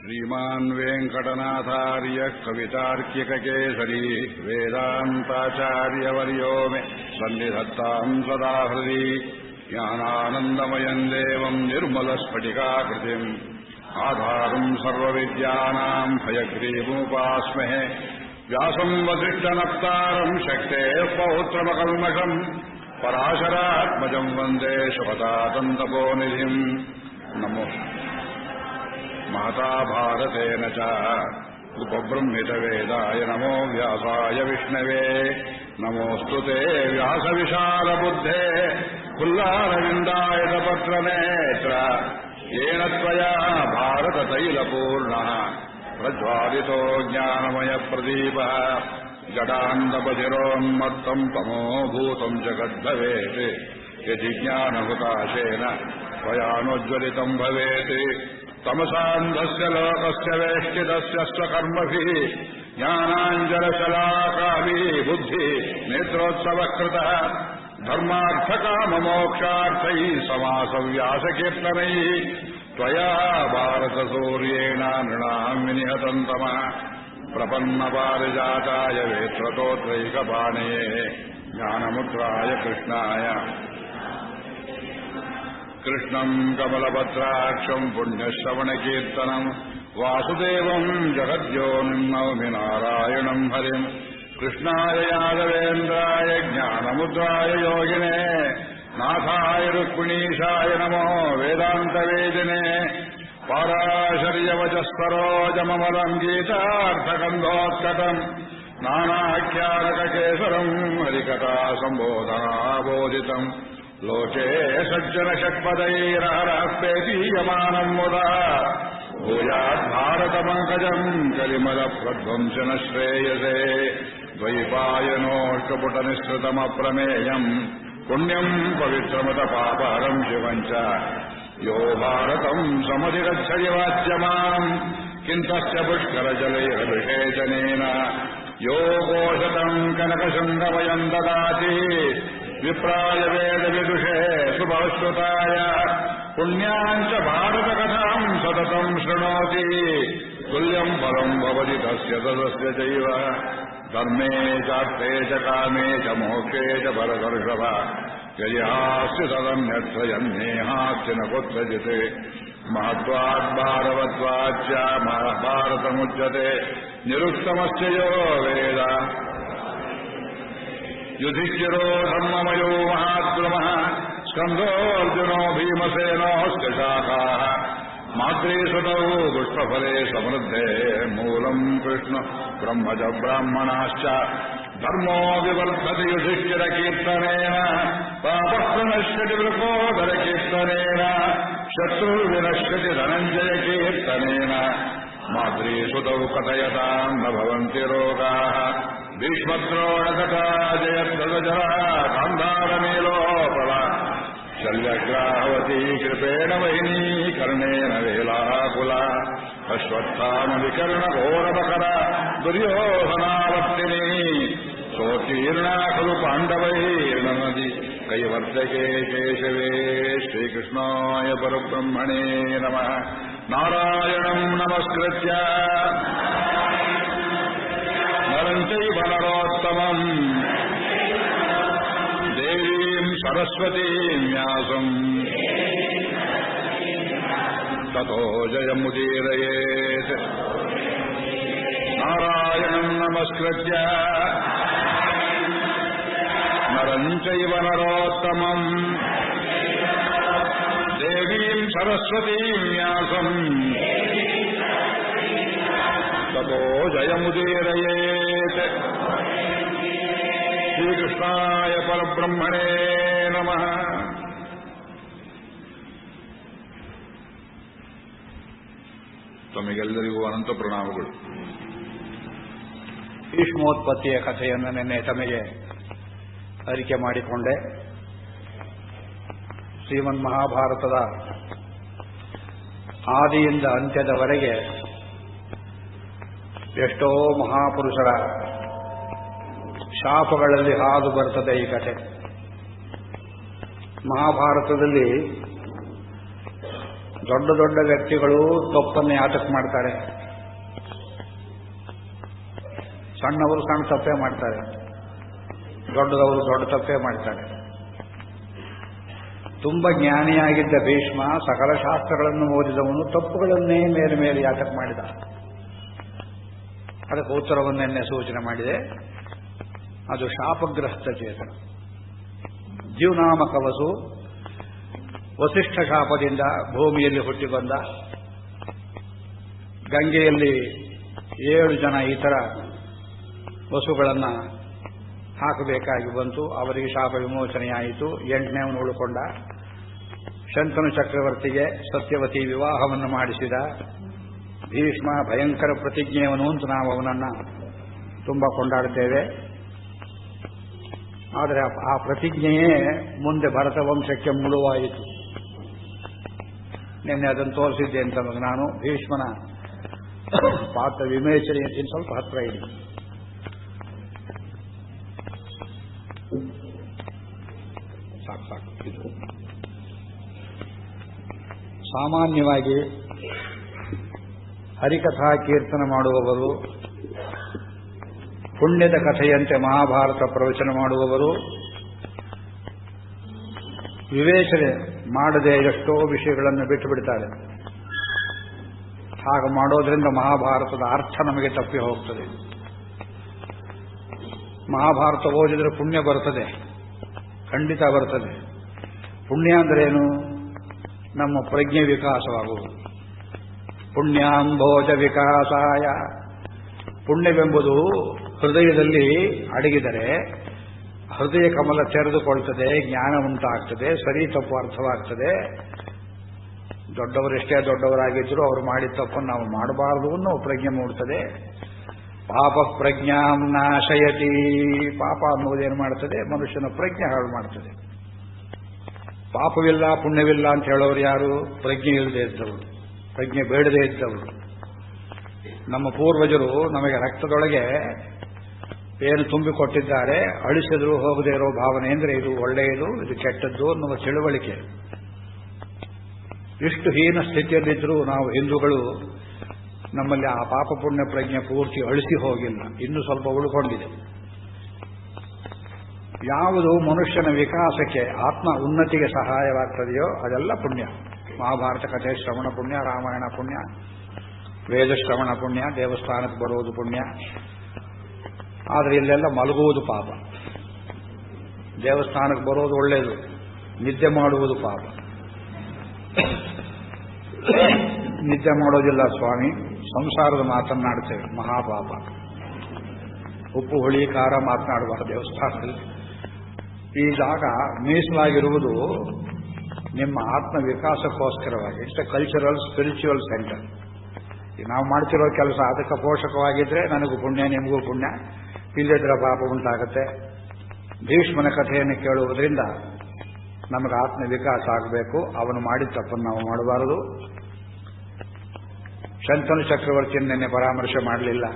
श्रीमान् वेङ्कटनाथार्य कवितार्किककेसरी वेदान्ताचार्यवर्यो मे सन्निधत्ताम् सदा हृदि ज्ञानानन्दमयम् देवम् निर्मलस्फटिकाकृतिम् आधारम् सर्वविद्यानाम् हयग्रीवमुपास्महे व्यासम् वसिष्ठनप्तारम् शक्तेः पौत्रमकल्मषम् पराशरात्मजम् वन्दे शुभतातन्तपोनिधिम् नमो महता भारतेन च उपबृंहितवेदाय नमो व्यासाय विष्णवे नमोऽस्तु ते व्यासविशालबुद्धे कुल्लारविन्दायतपत्रनेत्र येन त्वया भारततैलपूर्णः प्रज्वालितो ज्ञानमयप्रदीपः जडान्तपशिरोन्मत्तम् तमोभूतम् जगद्भवेत् यदि ज्ञानहुताशेन त्वयानोज्ज्वलितम् भवेत् तमसान्धस्य लोकस्य वेष्टितस्य स्वकर्मभिः ज्ञानाञ्जलशलाकाभिः बुद्धिः नेत्रोत्सवकृतः धर्मार्थकाममोक्षार्थैः समासव्यासकीर्तनैः त्वया भारतसूर्येण नृणाम् विनिहतम् तमः प्रपन्नपारिजाताय वेत्रतोत्रैकपाणये ज्ञानमुद्राय कृष्णाय कृष्णम् कमलपत्राक्षम् पुण्यश्रवणकीर्तनम् वासुदेवम् जगद्योनिम् नौमि नारायणम् हरिम् कृष्णाय यादवेन्द्राय ज्ञानमुद्राय योगिने नाथाय रुक्मिणीशाय नमो वेदान्तवेदिने पाराशर्यवचस्तरोजममलम् गीतार्थकन्धोत्कटम् नानाख्यानककेसरम् हरिकथासम्बोधनाबोधितम् लोके सज्जनषट्पदैरहरः पेतीयमानम् मुदा भूयाद्भारतपङ्कजम् कलिमलप्रध्वंसन श्रेयसे द्वैपायनोऽष्टपुटनिःसृतमप्रमेयम् पुण्यम् पवित्रमतपापहरम् शिवम् च यो भारतम् समधिगच्छति वाच्यमानम् किन्तस्य पुष्करजलैरभिषेचनेन यो गोशतम् कनकशृङ्गमयम् ददाति विप्राय वेदविदुषे सुभाश्रुताय पुण्याम् च भारतकथाम् सततम् शृणोति तुल्यम् फलम् भवति तस्य तदस्य चैव धर्मे चार्थे च कामे च मोक्षे च भरतर्षभ यदि हास्य तदन्यत्वयन्नेहास्य न कुत्रचित् महत्त्वाद्भारवत्वाच्च महाभारतमुच्यते निरुक्तमस्य यो वेद युधिष्ठिरो धर्ममयो महाद्रुमः स्कन्धोऽर्जुनो भीमसेनोऽस्य शाखाः माद्रीसुतौ पुष्पफले समृद्धे मूलम् कृष्ण ब्रह्मज ब्राह्मणाश्च धर्मो विवर्धति युधिष्ठिरकीर्तनेन पापः प्रणश्यति वृकोदरकीर्तनेन शत्रुर्विनश्यति धनञ्जयकीर्तनेन माद्रीसुतौ कथयताम् न भवन्ति रोगाः भीष्मद्रोणकथा जयद्रजरा गान्धारमीलोपल शल्यग्राहवती कृपेण वहिनी कर्णेन वेलाकुला अश्वत्थामविकर्णघोरमकर दुर्योधनावर्तिनी सोत्तीर्णा खलु पाण्डवैर्नदी कैवर्तके केशवे श्रीकृष्णाय परब्रह्मणे नमः नारायणम् नमस्कृत्य नरम् चैव नरोत्तमम् देवीम् सरस्वतीम् व्यासम् ततो जयमुदीरयेत् नारायणम् नमस्कृत्य नरम् चैव नरोत्तमम् देवीम् सरस्वतीम् व्यासम् ततो जयमुदीरयेत् श्रीकृष्णाय परब्रह्मणे नमः ತಮಗೆಲ್ಲರಿಗೂ ಅನಂತ ಪ್ರಣಾಮಗಳು. ಭೀಷ್ಮೋತ್ಪತ್ತಿಯ ಕಥೆಯನ್ನು ನಿನ್ನೆ ತಮಗೆ ಅರಿಕೆ ಮಾಡಿಕೊಂಡೆ. ಶ್ರೀಮನ್ ಮಹಾಭಾರತದ ಆದಿಯಿಂದ ಅಂತ್ಯದವರೆಗೆ ಎಷ್ಟೋ ಮಹಾಪುರುಷರ ಶಾಪಗಳಲ್ಲಿ ಹಾದು ಬರ್ತದೆ ಈ ಕಥೆ. ಮಹಾಭಾರತದಲ್ಲಿ ದೊಡ್ಡ ದೊಡ್ಡ ವ್ಯಕ್ತಿಗಳು ತಪ್ಪನ್ನೇ ಯಾತಕ್ಕೆ ಮಾಡ್ತಾರೆ? ಸಣ್ಣವರು ಸಣ್ಣ ತಪ್ಪೇ ಮಾಡ್ತಾರೆ, ದೊಡ್ಡದವರು ದೊಡ್ಡ ತಪ್ಪೇ ಮಾಡ್ತಾರೆ. ತುಂಬ ಜ್ಞಾನಿಯಾಗಿದ್ದ ಭೀಷ್ಮ, ಸಕಲ ಶಾಸ್ತ್ರಗಳನ್ನು ಓದಿದವನು, ತಪ್ಪುಗಳನ್ನೇ ಮೇಲೆ ಮೇಲೆ ಯಾತಕ್ಕೆ ಮಾಡಿದ? ಅದಕ್ಕೆ ಉತ್ತರವನ್ನೆನ್ನೆ ಸೂಚನೆ ಮಾಡಿದೆ. ಅದು ಶಾಪಗ್ರಸ್ತ ಚೇತನ. ಜೀವನಾಮಕ ವಸು ವಸಿಷ್ಠ ಶಾಪದಿಂದ ಭೂಮಿಯಲ್ಲಿ ಹುಟ್ಟಿ ಬಂದ. ಗಂಗೆಯಲ್ಲಿ 7 ಜನ ಇತರ ವಸುಗಳನ್ನು ಹಾಕಬೇಕಾಗಿ ಬಂತು. ಅವರಿಗೆ ಶಾಪ ವಿಮೋಚನೆಯಾಯಿತು. 8ನೇವನು ಉಳ್ಕೊಂಡ. ಶಂತನು ಚಕ್ರವರ್ತಿಗೆ ಸತ್ಯವತಿ ವಿವಾಹವನ್ನು ಮಾಡಿಸಿದ. ಭೀಷ್ಮ ಭಯಂಕರ ಪ್ರತಿಜ್ಞೆಯವನು ಅಂತ ನಾವು ಅವನನ್ನು ತುಂಬ ಕೊಂಡಾಡುತ್ತೇವೆ. ಆದರೆ ಆ ಪ್ರತಿಜ್ಞೆಯೇ ಮುಂದೆ ಭರತ ವಂಶಕ್ಕೆ ಮುಳುವಾಯಿತು. ನಿನ್ನೆ ಅದನ್ನು ತೋರಿಸಿದ್ದೆ ಅಂತ ನಾನು. ಭೀಷ್ಮನ ಪಾತ್ರ ವಿವೇಚನೆ ಇನ್ನು ಸ್ವಲ್ಪ ಹತ್ರ ಇದೆ. ಸಾಕು ಇದು ಸಾಮಾನ್ಯವಾಗಿ ಹರಿಕಥಾ ಕೀರ್ತನ ಮಾಡುವವರು, ಪುಣ್ಯದ ಕಥೆಯಂತೆ ಮಹಾಭಾರತ ಪ್ರವಚನ ಮಾಡುವವರು ವಿವೇಚನೆ ಮಾಡದೆ ಎಷ್ಟೋ ವಿಷಯಗಳನ್ನು ಬಿಟ್ಟು ಬಿಡ್ತಾರೆ. ಹಾಗೆ ಮಾಡೋದ್ರಿಂದ ಮಹಾಭಾರತದ ಅರ್ಥ ನಮಗೆ ತಪ್ಪಿ ಹೋಗ್ತದೆ. ಮಹಾಭಾರತ ಓದಿದ್ರೆ ಪುಣ್ಯ ಬರ್ತದೆ, ಖಂಡಿತ ಬರ್ತದೆ. ಪುಣ್ಯ ಅಂದ್ರೇನು? ನಮ್ಮ ಪ್ರಜ್ಞೆ ವಿಕಾಸವಾಗುವುದು. ಪುಣ್ಯಾಂಬೋಜ ವಿಕಾಸಾಯ. ಪುಣ್ಯವೆಂಬುದು ಹೃದಯದಲ್ಲಿ ಅಡಗಿದರೆ ಹೃದಯ ಕಮಲ ತೆರೆದುಕೊಳ್ತದೆ, ಜ್ಞಾನ ಉಂಟಾಗ್ತದೆ, ಸರಿ ತಪ್ಪು ಅರ್ಥವಾಗ್ತದೆ. ದೊಡ್ಡವರೆಷ್ಟೇ ದೊಡ್ಡವರಾಗಿದ್ದರೂ ಅವರು ಮಾಡಿದ ತಪ್ಪನ್ನು ನಾವು ಮಾಡಬಾರದು ಅನ್ನೋ ಪ್ರಜ್ಞೆ ಮೂಡ್ತದೆ. ಪಾಪ ಪ್ರಜ್ಞಾಂ ನಾಶಯತಿ. ಪಾಪ ಅನ್ನುವುದೇನು ಮಾಡ್ತದೆ? ಮನುಷ್ಯನ ಪ್ರಜ್ಞೆ ಹಾಳು ಮಾಡ್ತದೆ. ಪಾಪವಿಲ್ಲ ಪುಣ್ಯವಿಲ್ಲ ಅಂತ ಹೇಳೋರು ಯಾರು? ಪ್ರಜ್ಞೆ ಇಲ್ಲದೆ ಇದ್ದವರು, ಪ್ರಜ್ಞೆ ಬೇಡದೇ ಇದ್ದವರು. ನಮ್ಮ ಪೂರ್ವಜರು ನಮಗೆ ರಕ್ತದೊಳಗೆ ಏನು ತುಂಬಿಕೊಟ್ಟಿದ್ದಾರೆ. ಅಳಿಸಿದ್ರು ಹೋಗದೇ ಇರೋ ಭಾವನೆ ಅಂದರೆ ಇದು ಒಳ್ಳೆಯದು, ಇದು ಕೆಟ್ಟದ್ದು ಅನ್ನುವ ತಿಳುವಳಿಕೆ. ಇಷ್ಟು ಹೀನ ಸ್ಥಿತಿಯಲ್ಲಿದ್ದರೂ ನಾವು ಹಿಂದೂಗಳು, ನಮ್ಮಲ್ಲಿ ಆ ಪಾಪ ಪುಣ್ಯ ಪ್ರಜ್ಞೆ ಪೂರ್ತಿ ಅಳಿಸಿ ಹೋಗಿಲ್ಲ, ಇನ್ನೂ ಸ್ವಲ್ಪ ಉಳ್ಕೊಂಡಿದೆ. ಯಾವುದು ಮನುಷ್ಯನ ವಿಕಾಸಕ್ಕೆ, ಆತ್ಮ ಉನ್ನತಿಗೆ ಸಹಾಯವಾಗ್ತದೆಯೋ ಅದೆಲ್ಲ ಪುಣ್ಯ. ಮಹಾಭಾರತ ಕಥೆ ಶ್ರವಣ ಪುಣ್ಯ, ರಾಮಾಯಣ ಪುಣ್ಯ, ವೇದ ಶ್ರವಣ ಪುಣ್ಯ, ದೇವಸ್ಥಾನಕ್ಕೆ ಬರುವುದು ಪುಣ್ಯ. ಆದರೆ ಇಲ್ಲೆಲ್ಲ ಮಲಗುವುದು ಪಾಪ. ದೇವಸ್ಥಾನಕ್ಕೆ ಬರೋದು ಒಳ್ಳೆಯದು, ನಿದ್ದೆ ಮಾಡುವುದು ಪಾಪ. ನಿದ್ದೆ ಮಾಡೋದಿಲ್ಲ ಸ್ವಾಮಿ, ಸಂಸಾರದ ಮಾತನ್ನಾಡ್ತೇವೆ, ಮಹಾಪಾಪ. ಉಪ್ಪು ಹುಳಿ ಖಾರ ಮಾತನಾಡಬಾರದು ದೇವಸ್ಥಾನದಲ್ಲಿ. ಈ ಜಾಗ ಮೀಸಲಾಗಿರುವುದು ನಿಮ್ಮ ಆತ್ಮ ವಿಕಾಸಕ್ಕೋಸ್ಕರವಾಗಿ. It's a cultural spiritual centre. ನಾವು ಮಾಡ್ತಿರೋ ಕೆಲಸ ಅದಕ್ಕೆ ಪೋಷಕವಾಗಿದ್ರೆ ನನಗೂ ಪುಣ್ಯ, ನಿಮಗೂ ಪುಣ್ಯ. ಇಲ್ಲದಿದ್ರೆ ಪಾಪ ಉಂಟಾಗುತ್ತೆ. ಭೀಷ್ಮನ ಕಥೆಯನ್ನು ಕೇಳುವುದರಿಂದ ನಮಗೆ ಆತ್ಮ ವಿಕಾಸ ಆಗಬೇಕು. ಅವನು ಮಾಡಿದ ತಪ್ಪನ್ನು ನಾವು ಮಾಡಬಾರದು. ಶಂತನು ಚಕ್ರವರ್ತಿಯನ್ನು ನಿನ್ನೆ ಪರಾಮರ್ಶೆ ಮಾಡಲಿಲ್ಲ.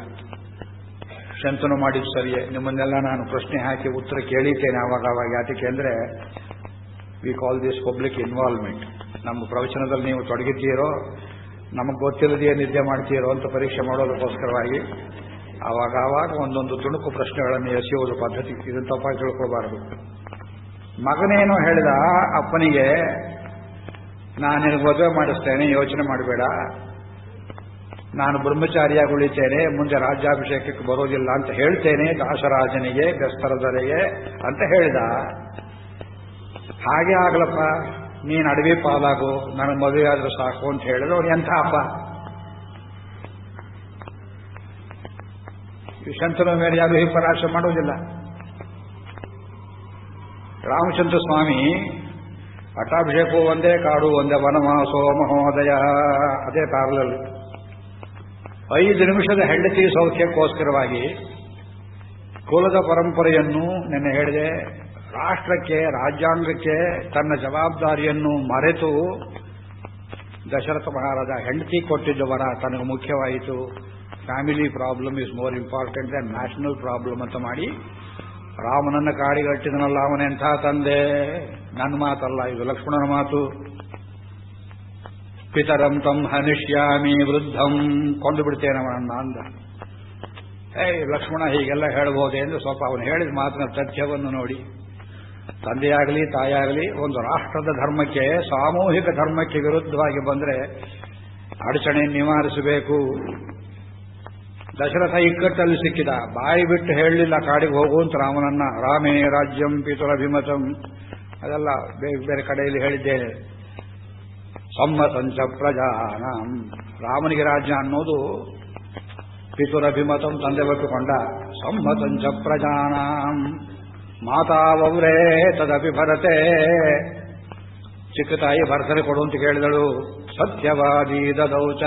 ಶಂತನು ಮಾಡಿದ್ದು ಸರಿಯೇ. ನಿಮ್ಮನ್ನೆಲ್ಲ ನಾನು ಪ್ರಶ್ನೆ ಹಾಕಿ ಉತ್ತರ ಕೇಳಿದ್ದೇನೆ ಆವಾಗ. ಯಾತಕ್ಕೆ ಅಂದರೆ we call this public involvement. ನಮ್ಮ ಪ್ರವಚನದಲ್ಲಿ ನೀವು ತೊಡಗಿದ್ದೀರೋ, ನಮಗೆ ಗೊತ್ತಿಲ್ಲದೆಯೇ ನಿದ್ದೆ ಮಾಡ್ತೀರೋ ಅಂತ ಪರೀಕ್ಷೆ ಮಾಡೋದಕ್ಕೋಸ್ಕರವಾಗಿ ಆವಾಗ ಒಂದೊಂದು ತುಣುಕು ಪ್ರಶ್ನೆಗಳನ್ನು ಎಸೆಯುವುದು ಪದ್ಧತಿ. ಇದನ್ನು ತಪ್ಪಾಗಿ ತಿಳ್ಕೊಳ್ಬಾರದು. ಮಗನೇನೋ ಹೇಳಿದ ಅಪ್ಪನಿಗೆ, ನಾನು ನಿನಗೆ ಮದುವೆ ಮಾಡಿಸ್ತೇನೆ, ಯೋಚನೆ ಮಾಡಬೇಡ, ನಾನು ಬ್ರಹ್ಮಚಾರಿಯಾಗಿ ಉಳಿತೇನೆ, ಮುಂದೆ ರಾಜ್ಯಾಭಿಷೇಕಕ್ಕೆ ಬರೋದಿಲ್ಲ ಅಂತ ಹೇಳ್ತೇನೆ ದಾಸರಾಜನಿಗೆ, ಬೆಸ್ತರದರೆಗೆ ಅಂತ ಹೇಳಿದ. ಹಾಗೆ ಆಗ್ಲಪ್ಪ, ನೀನು ಅಡವಿ ಪಾಲಾಗು, ನನಗೆ ಮದುವೆ ಆದ್ರೂ ಸಾಕು ಅಂತ ಹೇಳಿದ್ರು. ಅವ್ರು ಎಂಥ ಹಬ್ಬ! ಶಂತನ ಮೇಲೆ ಯಾರು ಹಿಪ್ಪರಾಶ ಮಾಡೋದಿಲ್ಲ. ರಾಮಚಂದ್ರ ಸ್ವಾಮಿ ಪಟ್ಟಾಭಿಷೇಕವೂ ಒಂದೇ, ಕಾಡು ಒಂದೇ, ವನವಾಸೋ ಮಹೋದಯ ಅದೇ ಪ್ಯಾರಲಲ್. 5 ನಿಮಿಷದ ಹೆಂಡತಿ ಸೌಖ್ಯಕ್ಕೋಸ್ಕರವಾಗಿ ಕುಲದ ಪರಂಪರೆಯನ್ನು ನೆನ್ನೆ ಹೇಳಿದೆ, ರಾಷ್ಟ್ರಕ್ಕೆ ರಾಜ್ಯಾಂಗಕ್ಕೆ ತನ್ನ ಜವಾಬ್ದಾರಿಯನ್ನು ಮರೆತು ದಶರಥ ಮಹಾರಾಜ ಹೆಂಡತಿ ಕೊಟ್ಟಿದ್ದ ವರ ತನಗೆ ಮುಖ್ಯವಾಯಿತು. Family problem is more important than national problem ಅಂತ ಮಾಡಿ ರಾಮನನ್ನ ಕಾಡಿಗಟ್ಟಿದನಲ್ಲ, ಅವನೆಂಥ ತಂದೆ. ನನ್ನ ಮಾತಲ್ಲ ಇದು, ಲಕ್ಷ್ಮಣನ ಮಾತು. ಪಿತರಂ ತಂ ಹನಿಷ್ಯಾಮಿ ವೃದ್ಧಂ, ಕೊಂದು ಬಿಡ್ತೇನೆ ಅವನನ್ನ ಅಂದ. ಲಕ್ಷ್ಮಣ ಹೀಗೆಲ್ಲ ಹೇಳಬಹುದೇ ಎಂದು ಸ್ವಲ್ಪ ಅವನು ಹೇಳಿದ ಮಾತಿನ ತಥ್ಯವನ್ನು ನೋಡಿ, ತಂದೆಯಾಗಲಿ ತಾಯಾಗಲಿ ಒಂದು ರಾಷ್ಟ್ರದ ಧರ್ಮಕ್ಕೆ, ಸಾಮೂಹಿಕ ಧರ್ಮಕ್ಕೆ ವಿರುದ್ಧವಾಗಿ ಬಂದರೆ ಅಡಚಣೆ ನಿವಾರಿಸಬೇಕು. ದಶರಥ ಇಕ್ಕಟ್ಟಲ್ಲಿ ಸಿಕ್ಕಿದ, ಬಾಯಿ ಬಿಟ್ಟು ಹೇಳಲಿಲ್ಲ ಕಾಡಿಗೆ ಹೋಗುವಂತ ರಾಮನನ್ನ. ರಾಮೇ ರಾಜ್ಯಂ ಪಿತುರಭಿಮತಂ, ಅದೆಲ್ಲ ಬೇರೆ ಬೇರೆ ಕಡೆಯಲ್ಲಿ ಹೇಳಿದ್ದೇನೆ. ಸಮ್ಮತಂಚ ಪ್ರಜಾನಾಂ, ರಾಮನಿಗೆ ರಾಜ್ಯ ಅನ್ನೋದು ಪಿತುರಭಿಮತಂ, ತಂದೆ ಒಪ್ಪಿಕೊಂಡ. ಸಮ್ಮತಂಚ ಪ್ರಜಾನಾಂ ಮಾತಾವವ್ರೇ ತದಪಿ ಭರತೆ, ಚಿಕ್ಕ ತಾಯಿ ಭರತನೆ ಕೊಡು ಅಂತ ಕೇಳಿದಳು. ಸತ್ಯವಾದಿ ದದೌಚ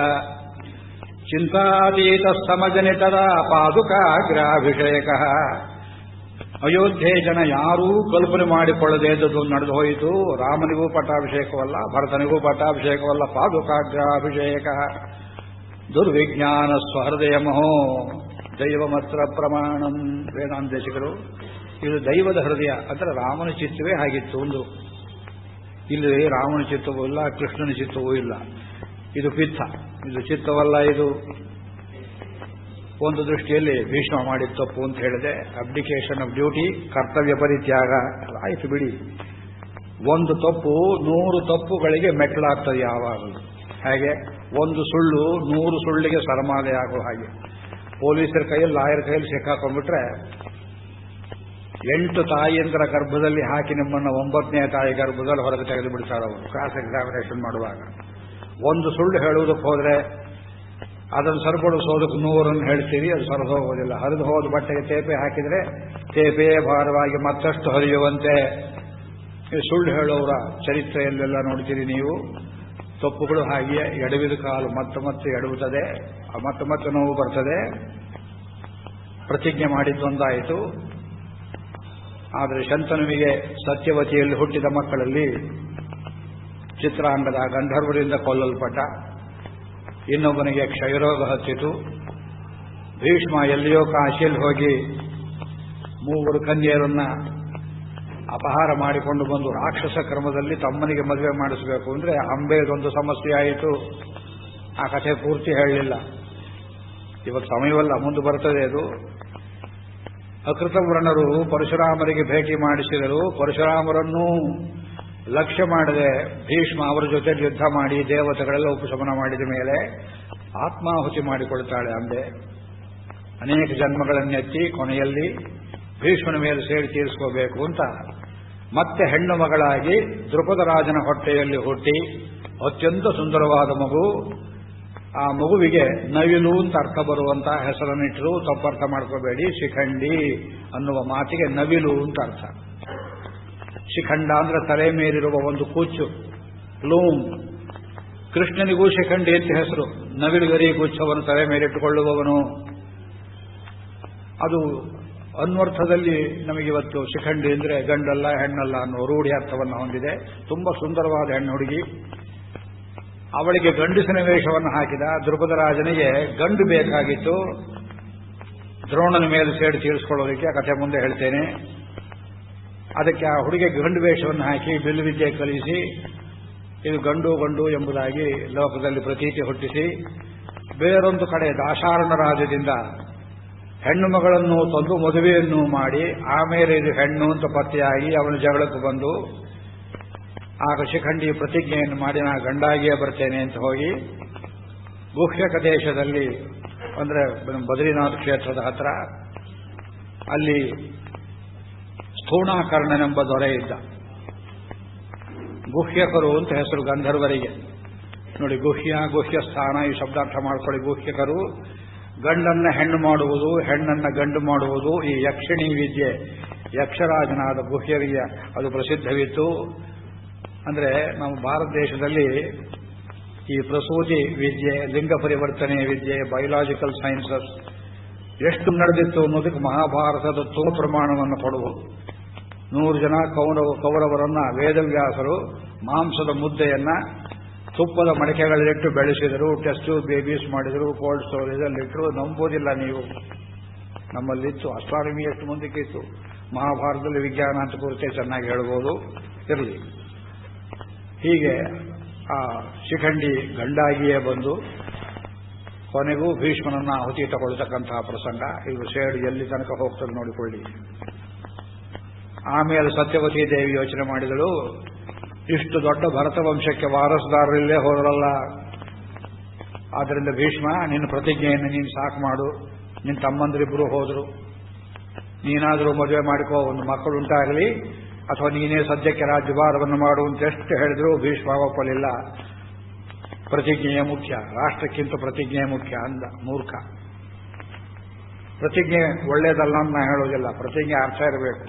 ಚಿಂತಾತೀತ ಸಮಜನಿತದ ಪಾದುಕಾಗ್ರಾಭಿಷೇಕ. ಅಯೋಧ್ಯೆ ಜನ ಯಾರೂ ಕಲ್ಪನೆ ಮಾಡಿಕೊಳ್ಳದೆ ಇದ್ದದ್ದು ನಡೆದು ಹೋಯಿತು. ರಾಮನಿಗೂ ಪಟ್ಟಾಭಿಷೇಕವಲ್ಲ, ಭರತನಿಗೂ ಪಟ್ಟಾಭಿಷೇಕವಲ್ಲ, ಪಾದುಕಾಗ್ರಾಭಿಷೇಕ. ದುರ್ವಿಜ್ಞಾನ ಸ್ವಹೃದಯ ಮಹೋ ದೈವಮತ್ರ ಪ್ರಮಾಣಂ. ವೇದಾಂತೇಶಿಕರು ಇದು ದೈವದ ಹೃದಯ ಅಂದರೆ ರಾಮನ ಚಿತ್ತವೇ ಹಾಗಿತ್ತು. ಒಂದು ಇಲ್ಲಿ ರಾಮನ ಚಿತ್ತವೂ ಇಲ್ಲ, ಕೃಷ್ಣನ ಚಿತ್ತವೂ ಇಲ್ಲ. ಇದು ಪಿತ್ತ, ಇದು ಚಿತ್ತವಲ್ಲ. ಇದು ಒಂದು ದೃಷ್ಟಿಯಲ್ಲಿ ಭೀಷ್ಮ ಮಾಡಿದ ತಪ್ಪು ಅಂತ ಹೇಳಿದೆ. ಅಬ್ಡಿಕೇಶನ್ ಆಫ್ ಡ್ಯೂಟಿ, ಕರ್ತವ್ಯ ಪರಿತ್ಯಾಗ. ಆಯ್ತು ಬಿಡಿ, ಒಂದು ತಪ್ಪು 100 ತಪ್ಪುಗಳಿಗೆ ಮೆಟ್ಟಲಾಗ್ತದೆ ಯಾವಾಗಲೂ. ಹಾಗೆ ಒಂದು ಸುಳ್ಳು 100 ಸುಳ್ಳಿಗೆ ಸರಮಾಲೆ ಆಗೋ ಹಾಗೆ. ಪೊಲೀಸರ ಕೈಯಲ್ಲಿ, ಲಾಯರ್ ಕೈಯಲ್ಲಿ ಸಿಕ್ಕಾಕೊಂಡ್ಬಿಟ್ರೆ 8 ತಾಯಿಯಂತರ ಗರ್ಭದಲ್ಲಿ ಹಾಕಿ ನಿಮ್ಮನ್ನು 9ನೇ ತಾಯಿ ಗರ್ಭದಲ್ಲಿ ಹೊರಗೆ ತೆಗೆದು ಬಿಡ್ತಾರೆ ಅವರು ಕ್ರಾಸ್ ಎಕ್ಸಾಮಿನೇಷನ್ ಮಾಡುವಾಗ. ಒಂದು ಸುಳ್ಳು ಹೇಳುವುದಕ್ಕೆ ಹೋದ್ರೆ ಅದನ್ನು ಸರಿಪಡಿಸೋದಕ್ಕೆ 100 ಹೇಳ್ತೀರಿ, ಅದು ಸರಿದು ಹೋಗೋದಿಲ್ಲ. ಹರಿದು ಹೋದ ಬಟ್ಟೆಗೆ ತೇಪೆ ಹಾಕಿದ್ರೆ ತೇಪೆ ಭಾರವಾಗಿ ಮತ್ತಷ್ಟು ಹರಿಯುವಂತೆ ಈ ಸುಳ್ಳು ಹೇಳೋರ ಚರಿತ್ರೆಯಲ್ಲೆಲ್ಲ ನೋಡ್ತೀರಿ ನೀವು. ತಪ್ಪುಗಳು ಹಾಗೆಯೇ, ಎಡವಿದ ಕಾಲು ಮತ್ತೆ ಮತ್ತೆ ಎಡವುತ್ತದೆ, ಮತ್ತೆ ಮತ್ತೆ ನೋವು ಬರ್ತದೆ. ಪ್ರತಿಜ್ಞೆ ಮಾಡಿದ್ದೊಂದಾಯಿತು. ಆದರೆ ಶಂತನುವಿಗೆ ಸತ್ಯವತಿಯಲ್ಲಿ ಹುಟ್ಟಿದ ಮಕ್ಕಳಲ್ಲಿ ಚಿತ್ರಾಂಗದ ಗಂಧರ್ವರಿಂದ ಕೊಲ್ಲಲ್ಪಟ್ಟ, ಇನ್ನೊಬ್ಬನಿಗೆ ಕ್ಷಯರೋಗ ಹತ್ತಿತು. ಭೀಷ್ಮ ಎಲ್ಲಿಯೋ ಕಾಶಿಯಲ್ಲಿ ಹೋಗಿ 3 ಕನ್ಯೆಯರನ್ನ ಅಪಹಾರ ಮಾಡಿಕೊಂಡು ಬಂದು ರಾಕ್ಷಸ ಕ್ರಮದಲ್ಲಿ ತಮ್ಮನಿಗೆ ಮದುವೆ ಮಾಡಿಸಬೇಕು ಅಂದ್ರೆ ಅಂಬೆದೊಂದು ಸಮಸ್ಯೆ ಆಯಿತು. ಆ ಕಥೆ ಪೂರ್ತಿ ಹೇಳಲಿಲ್ಲ, ಇವತ್ತು ಸಮಯವಲ್ಲ, ಮುಂದೆ ಬರ್ತದೆ ಅದು. ಅಕೃತವ್ರಣರು ಪರಶುರಾಮರಿಗೆ ಭೇಟಿ ಮಾಡಿಸಿದರು. ಪರಶುರಾಮರನ್ನೂ ಲಕ್ಷ್ಯ ಮಾಡದೆ ಭೀಷ್ಮ ಅವರ ಜೊತೆ ಯುದ್ಧ ಮಾಡಿ ದೇವತೆಗಳೆಲ್ಲ ಉಪಶಮನ ಮಾಡಿದ ಮೇಲೆ ಆತ್ಮಾಹುತಿ ಮಾಡಿಕೊಳ್ತಾಳೆ ಅಂಬೆ. ಅನೇಕ ಜನ್ಮಗಳನ್ನೆತ್ತಿ ಕೊನೆಯಲ್ಲಿ ಭೀಷ್ಮನ ಮೇಲೆ ಸೇರಿ ತೀರಿಸ್ಕೋಬೇಕು ಅಂತ ಮತ್ತೆ ಹೆಣ್ಣು ಮಗಳಾಗಿ ದ್ರುಪದ ರಾಜನ ಹೊಟ್ಟೆಯಲ್ಲಿ ಹುಟ್ಟಿ ಅತ್ಯಂತ ಸುಂದರವಾದ ಮಗು. ಆ ಮಗುವಿಗೆ ನವಿಲು ಅಂತ ಅರ್ಥ ಬರುವಂತ ಹೆಸರನ್ನಿಟ್ಟರು. ತಪ್ಪರ್ಥ ಮಾಡ್ಕೋಬೇಡಿ, ಶಿಖಂಡಿ ಅನ್ನುವ ಮಾತಿಗೆ ನವಿಲು ಅಂತ ಅರ್ಥ. ಶಿಖಂಡ ಅಂದ್ರೆ ತಲೆ ಮೇಲಿರುವ ಒಂದು ಕೂಚು, ಲೂಮ್. ಕೃಷ್ಣನಿಗೂ ಶಿಖಂಡಿ ಅಂತ ಹೆಸರು. ನವಿಲುಗರಿ ಗುಚ್ಛವನ್ನು ತಲೆ ಮೇಲಿಟ್ಟುಕೊಳ್ಳುವವನು. ಅದು ಅನ್ವರ್ಥದಲ್ಲಿ ನಮಗಿವತ್ತು ಶಿಖಂಡಿ ಅಂದ್ರೆ ಗಂಡಲ್ಲ ಹೆಣ್ಣಲ್ಲ ಅನ್ನೋ ರೂಢಿ ಅರ್ಥವನ್ನು ಹೊಂದಿದೆ. ತುಂಬಾ ಸುಂದರವಾದ ಹೆಣ್ಣು ಹುಡುಗಿ. ಅವಳಿಗೆ ಗಂಡಸಿನ ವೇಷವನ್ನು ಹಾಕಿದ ದ್ರುಪದ ರಾಜನಿಗೆ ಗಂಡು ಬೇಕಾಗಿತ್ತು ದ್ರೋಣನ ಮೇಲೆ ಸೇಡಿ ತೀರಿಸಿಕೊಳ್ಳೋದಕ್ಕೆ. ಆ ಕಥೆ ಮುಂದೆ ಹೇಳ್ತೇನೆ. ಅದಕ್ಕೆ ಆ ಹುಡುಗಿ ಗಂಡು ವೇಷವನ್ನು ಹಾಕಿ ಬಿಲ್ಲುವಿದ್ಯೆ ಕಲಿಸಿ ಇದು ಗಂಡು ಗಂಡು ಎಂಬುದಾಗಿ ಲೋಕದಲ್ಲಿ ಪ್ರತೀತಿ ಹುಟ್ಟಿಸಿ, ಬೇರೊಂದು ಕಡೆ ದಾಶಾರಣ ರಾಜ್ಯದಿಂದ ಹೆಣ್ಣು ಮಗಳನ್ನು ತಂದು ಮದುವೆಯನ್ನು ಮಾಡಿ ಆಮೇಲೆ ಇದು ಹೆಣ್ಣು ಅಂತ ಪತ್ತೆಯಾಗಿ ಅವನ ಜಗಳಕ್ಕೆ ಬಂದು ಆಗ ಶಿಖಂಡಿ ಪ್ರತಿಜ್ಞೆಯನ್ನು ಮಾಡಿ ನಾ ಗಂಡಾಗಿಯೇ ಬರ್ತೇನೆ ಅಂತ ಹೋಗಿ ಗುಹ್ಯಕ ದೇಶದಲ್ಲಿ ಅಂದ್ರೆ ಬದ್ರಿನಾಥ್ ಕ್ಷೇತ್ರದ ಹತ್ರ ಅಲ್ಲಿ ಸ್ಥೂಣಾಕರ್ಣನೆಂಬ ದೊರೆ ಇದ್ದ. ಗುಹ್ಯಕರು ಅಂತ ಹೆಸರು ಗಂಧರ್ವರಿಗೆ. ನೋಡಿ, ಗುಹ್ಯ ಸ್ಥಾನ ಈ ಶಬ್ದಾರ್ಥ ಮಾಡ್ಕೊಳ್ಳಿ. ಗುಹ್ಯಕರು ಗಂಡನ್ನ ಹೆಣ್ಣು ಮಾಡುವುದು, ಹೆಣ್ಣನ್ನ ಗಂಡು ಮಾಡುವುದು. ಈ ಯಕ್ಷಿಣಿ ವಿದ್ಯೆ ಯಕ್ಷರಾಜನಾದ ಗುಹ್ಯರಿಗೆ ಅದು ಪ್ರಸಿದ್ಧವಿತ್ತು. ಅಂದ್ರೆ ನಮ್ಮ ಭಾರತ ದೇಶದಲ್ಲಿ ಈ ಪ್ರಸೂತಿ ವಿದ್ಯೆ, ಲಿಂಗ ಪರಿವರ್ತನೆ ವಿದ್ಯೆ, ಬಯೋಲಾಜಿಕಲ್ ಸೈನ್ಸಸ್ ಎಷ್ಟು ನಡೆದಿತ್ತು ಅನ್ನೋದಕ್ಕೆ ಮಹಾಭಾರತದ ಪ್ರಮಾಣವನ್ನು ಕೊಡುವುದು. 100 ಜನ ಕೌರವರನ್ನ ವೇದವ್ಯಾಸರು ಮಾಂಸದ ಮುದ್ದೆಯನ್ನ ತುಪ್ಪದ ಮಡಿಕೆಗಳಲ್ಲಿಟ್ಟು ಬೆಳೆಸಿದರು. ಟೆಸ್ಟು ಬೇಬೀಸ್ ಮಾಡಿದರು, ಕೋಲ್ಡ್ ಸ್ಟೋರೇಜಲ್ಲಿಟ್ಟರು. ನಂಬೋದಿಲ್ಲ ನೀವು. ನಮ್ಮಲ್ಲಿತ್ತು. ಅಸ್ಟ್ರಾನಮಿ ಎಷ್ಟು ಮುಂದಕ್ಕಿತ್ತು. ಮಹಾಭಾರತದಲ್ಲಿ ವಿಜ್ಞಾನ ಅಂತ ಕುರಿತೆ ಚೆನ್ನಾಗಿ ಹೇಳ್ಬೋದು. ಇರಲಿ. ಹೀಗೆ ಆ ಶಿಖಂಡಿ ಗಂಡಾಗಿಯೇ ಬಂದು ಕೊನೆಗೂ ಭೀಷ್ಮನನ್ನ ಆಹುತಿ ತಗೊಳ್ತಕ್ಕಂತಹ ಪ್ರಸಂಗ. ಇದು ಸೇಡು ಎಲ್ಲಿ ತನಕ ಹೋಗ್ತದೆ ನೋಡಿಕೊಳ್ಳಿ. ಆಮೇಲೆ ಸತ್ಯವತಿ ದೇವಿ ಯೋಚನೆ ಮಾಡಿದಳು, ಇಷ್ಟು ದೊಡ್ಡ ಭರತ ವಂಶಕ್ಕೆ ವಾರಸುದಾರರಿಲ್ಲೇ ಹೋದ್ರಲ್ಲ, ಆದ್ದರಿಂದ ಭೀಷ್ಮ ನಿನ್ನ ಪ್ರತಿಜ್ಞೆಯನ್ನು ನೀನು ಸಾಕು ಮಾಡು. ನಿನ್ನ ತಮ್ಮಂದಿರಿಬ್ಬರು ಹೋದ್ರು, ನೀನಾದರೂ ಮದುವೆ ಮಾಡಿಕೋ, ಒಂದು ಮಕ್ಕಳುಂಟಾಗಲಿ, ಅಥವಾ ನೀನೇ ಸದ್ಯಕ್ಕೆ ರಾಜ್ಯಭಾರವನ್ನು ಮಾಡು ಅಂತ ಎಷ್ಟು ಹೇಳಿದ್ರು ಭೀಷ್ಮ ಒಪ್ಪಲಿಲ್ಲ. ಪ್ರತಿಜ್ಞೆಯೇ ಮುಖ್ಯ, ರಾಷ್ಟ್ರಕ್ಕಿಂತ ಪ್ರತಿಜ್ಞೆ ಮುಖ್ಯ ಅಂದ. ಮೂರ್ಖ. ಪ್ರತಿಜ್ಞೆ ಒಳ್ಳೇದಲ್ಲ ಅಂತ ನಾ ಹೇಳೋದಿಲ್ಲ, ಪ್ರತಿಜ್ಞೆ ಅರ್ಥ ಇರಬೇಕು.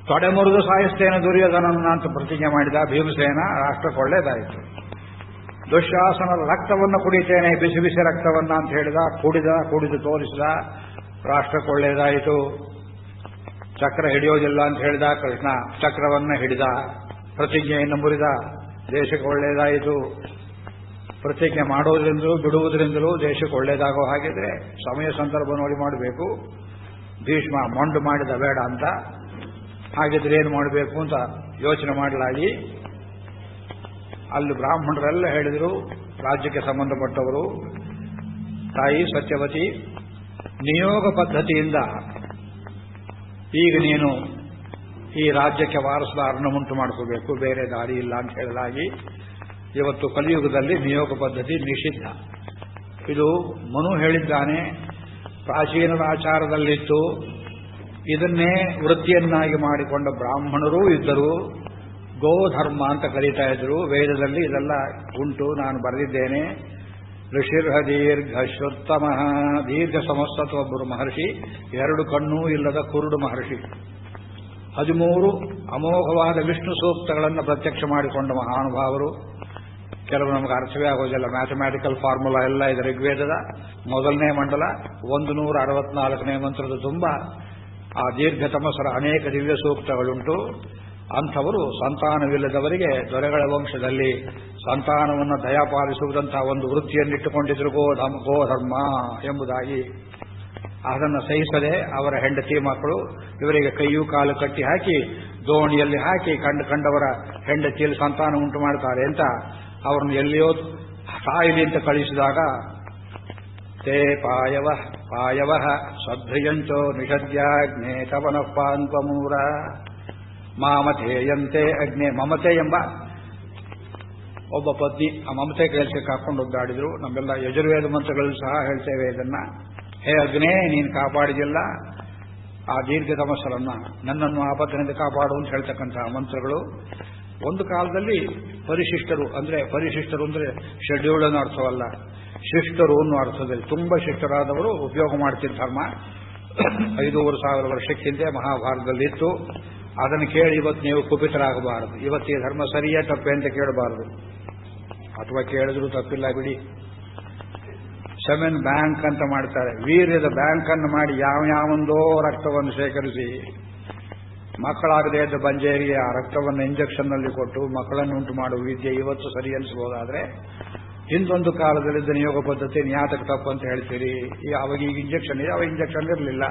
ತೊಡೆ ಮುರಿದು ಸಾಯಿಸ್ತೇನೆ ದುರ್ಯೋಧನನ್ನ ಅಂತ ಪ್ರತಿಜ್ಞೆ ಮಾಡಿದ ಭೀಮಸೇನ, ರಾಷ್ಟ್ರಕ್ಕೆ ಒಳ್ಳೇದಾಯಿತು. ದುಶ್ಯಾಸನರ ರಕ್ತವನ್ನು ಕುಡಿತೇನೆ, ಬಿಸಿ ಬಿಸಿ ರಕ್ತವನ್ನ ಅಂತ ಹೇಳಿದ, ಕುಡಿದು ತೋರಿಸಿದ, ರಾಷ್ಟ್ರಕ್ಕೆ ಒಳ್ಳೇದಾಯಿತು. ಚಕ್ರ ಹಿಡಿಯೋದಿಲ್ಲ ಅಂತ ಹೇಳಿದ ಕೃಷ್ಣ, ಚಕ್ರವನ್ನ ಹಿಡಿದ, ಪ್ರತಿಜ್ಞೆಯನ್ನು ಮುರಿದ, ದೇಶಕ್ಕೆ ಒಳ್ಳೇದಾಯಿತು. ಪ್ರತಿಜ್ಞೆ ಮಾಡೋದ್ರಿಂದಲೂ ಬಿಡುವುದರಿಂದಲೂ ದೇಶಕ್ಕೆ ಒಳ್ಳೇದಾಗೋ ಹಾಗಿದ್ರೆ ಸಮಯ ಸಂದರ್ಭ ನೋಡಿ ಮಾಡಬೇಕು. ಭೀಷ್ಮ ಮೊಂಡು ಮಾಡಿದ ಬೇಡ ಅಂತ, ಹಾಗಿದ್ರೆ ಏನು ಮಾಡಬೇಕು ಅಂತ ಯೋಚನೆ ಮಾಡಲಾಗಿ ಅಲ್ಲಿ ಬ್ರಾಹ್ಮಣರೆಲ್ಲ ಹೇಳಿದರು, ರಾಜ್ಯಕ್ಕೆ ಸಂಬಂಧಪಟ್ಟವರು, ತಾಯಿ ಸತ್ಯವತಿ, ನಿಯೋಗ ಪದ್ಧತಿಯಿಂದ ಈಗ ನೀನು ಈ ರಾಜ್ಯಕ್ಕೆ ವಾರಸುದಾರನ ಉಂಟು ಮಾಡ್ಕೋಬೇಕು, ಬೇರೆ ದಾರಿ ಇಲ್ಲ ಅಂತ ಹೇಳಲಾಗಿ ಇವತ್ತು ಕಲಿಯುಗದಲ್ಲಿ ನಿಯೋಗ ಪದ್ಧತಿ ನಿಷಿದ್ಧ. ಇದು ಮನು ಹೇಳಿದ್ದಾನೆ, ಪ್ರಾಚೀನರ ಆಚಾರದಲ್ಲಿತ್ತು. ಇದನ್ನೇ ವೃತ್ತಿಯನ್ನಾಗಿ ಮಾಡಿಕೊಂಡ ಬ್ರಾಹ್ಮಣರೂ ಇದ್ದರು. ಗೋಧರ್ಮ ಅಂತ ಕರೀತಾ ಇದ್ರು. ವೇದದಲ್ಲಿ ಇದೆಲ್ಲ ಉಂಟು, ನಾನು ಬರೆದಿದ್ದೇನೆ. ಋಷಿರ್ಹ ದೀರ್ಘ ಶ್ರುತ್ತಮ, ದೀರ್ಘ ಸಮಸ್ತತ್ವ ಒಬ್ಬರು ಮಹರ್ಷಿ, ಎರಡು ಕಣ್ಣೂ ಇಲ್ಲದ ಕುರುಡು ಮಹರ್ಷಿ, 13 ಅಮೋಘವಾದ ವಿಷ್ಣು ಸೂಕ್ತಗಳನ್ನು ಪ್ರತ್ಯಕ್ಷ ಮಾಡಿಕೊಂಡ ಮಹಾನುಭಾವರು. ಕೆಲವು ನಮಗೆ ಅರ್ಥವೇ ಆಗೋದಿಲ್ಲ, ಮ್ಯಾಥಮ್ಯಾಟಿಕಲ್ ಫಾರ್ಮುಲಾ ಎಲ್ಲ ಇದೆ. ಋಗ್ವೇದದ 1ನೇ ಮಂಡಲ 164ನೇ ಮಂತ್ರದ ತುಂಬ ಆ ದೀರ್ಘ ತಮಸ್ಸರ ಅನೇಕ ದಿವ್ಯ ಸೂಕ್ತಗಳುಂಟು. ಅಂಥವರು ಸಂತಾನವಿಲ್ಲದವರಿಗೆ ದೊರೆಗಳ ವಂಶದಲ್ಲಿ ಸಂತಾನವನ್ನು ದಯಾಪಾಲಿಸುವುದಂತಹ ಒಂದು ವೃತ್ತಿಯನ್ನಿಟ್ಟುಕೊಂಡಿದ್ರು, ಗೋಧರ್ಮ ಎಂಬುದಾಗಿ. ಅದನ್ನು ಸಹಿಸದೆ ಅವರ ಹೆಂಡತಿ ಮಕ್ಕಳು ಇವರಿಗೆ ಕೈಯೂ ಕಾಲು ಕಟ್ಟಿ ಹಾಕಿ ದೋಣಿಯಲ್ಲಿ ಹಾಕಿ ಕಂಡವರ ಹೆಂಡತಿಯಲ್ಲಿ ಸಂತಾನ ಉಂಟು ಮಾಡ್ತಾರೆ ಅಂತ ಅವರನ್ನು ಎಲ್ಲಿಯೋ ಸಾಯಿಲಿ ಅಂತ ಕಳಿಸಿದಾಗ, ತೇ ಪಾಯವ ಸದ್ರಿಯಂಚೋ ನಿಷದ್ಯಾಗ್ನೇ ತವನಃ ಪಾನ್ಪಮೂರ ಮಾಮತೆಯಂತೆ ಅಗ್ನೆ. ಮಮತೆ ಎಂಬ ಒಬ್ಬ ಪತ್ನಿ ಆ ಮಮತೆ ಕೆಲಸಕ್ಕೆ ಹಾಕೊಂಡು ಒದ್ದಾಡಿದ್ರು. ನಮ್ಮೆಲ್ಲ ಯಜುರ್ವೇದ ಮಂತ್ರಗಳಲ್ಲಿ ಸಹ ಹೇಳ್ತೇವೆ ಇದನ್ನ. ಹೇ ಅಗ್ನೇ, ನೀನು ಕಾಪಾಡಿದಿಲ್ಲ ಆ ದೀರ್ಘ ತಮಸ್ಸರನ್ನ, ನನ್ನನ್ನು ಆಪತ್ತಿನಿಂದ ಕಾಪಾಡು ಅಂತ ಹೇಳ್ತಕ್ಕಂತಹ ಮಂತ್ರಗಳು. ಒಂದು ಕಾಲದಲ್ಲಿ ಪರಿಶಿಷ್ಟರು ಅಂದ್ರೆ ಶೆಡ್ಯೂಲ್ಡ್ ಅನ್ನೋ ಅರ್ಥವಲ್ಲ, ಶಿಷ್ಟರು ಅನ್ನೋ ಅರ್ಥದಲ್ಲಿ ತುಂಬಾ ಶಿಷ್ಟರಾದವರು ಉಪಯೋಗ ಮಾಡ್ತಿದ್ದ ಧರ್ಮ 5,500 ವರ್ಷಕ್ಕಿಂತ ಮಹಾಭಾರತದಲ್ಲಿತ್ತು. ಅದನ್ನು ಕೇಳಿ ಇವತ್ತು ನೀವು ಕುಪಿತರಾಗಬಾರದು. ಇವತ್ತು ಈ ಧರ್ಮ ಸರಿಯೇ ತಪ್ಪೆ ಅಂತ ಕೇಳಬಾರದು, ಅಥವಾ ಕೇಳಿದ್ರು ತಪ್ಪಿಲ್ಲ ಬಿಡಿ. ಸೆಮೆನ್ ಬ್ಯಾಂಕ್ ಅಂತ ಮಾಡ್ತಾರೆ, ವೀರ್ಯದ ಬ್ಯಾಂಕ್ ಅನ್ನು ಮಾಡಿ ಯಾವಂದೋ ರಕ್ತವನ್ನು ಶೇಖರಿಸಿ ಮಕ್ಕಳಾಗದೇ ಇದ್ದ ಬಂಜೇರಿಗೆ ಆ ರಕ್ತವನ್ನು ಇಂಜೆಕ್ಷನ್ ನಲ್ಲಿ ಕೊಟ್ಟು ಮಕ್ಕಳನ್ನು ಉಂಟು ಮಾಡುವ ವಿದ್ಯೆ ಇವತ್ತು ಸರಿ ಅನಿಸಬಹುದಾದ್ರೆ, ಹಿಂದೊಂದು ಕಾಲದಲ್ಲಿದ್ದ ನಿಯೋಗ ಪದ್ಧತಿ ನ್ಯಾತಕ್ಕೆ ತಪ್ಪು ಅಂತ ಹೇಳ್ತೀರಿ. ಅವಾಗ ಈಗ ಇಂಜೆಕ್ಷನ್ ಇದೆ, ಅವಾಗ ಇಂಜೆಕ್ಷನ್ ಇರಲಿಲ್ಲ,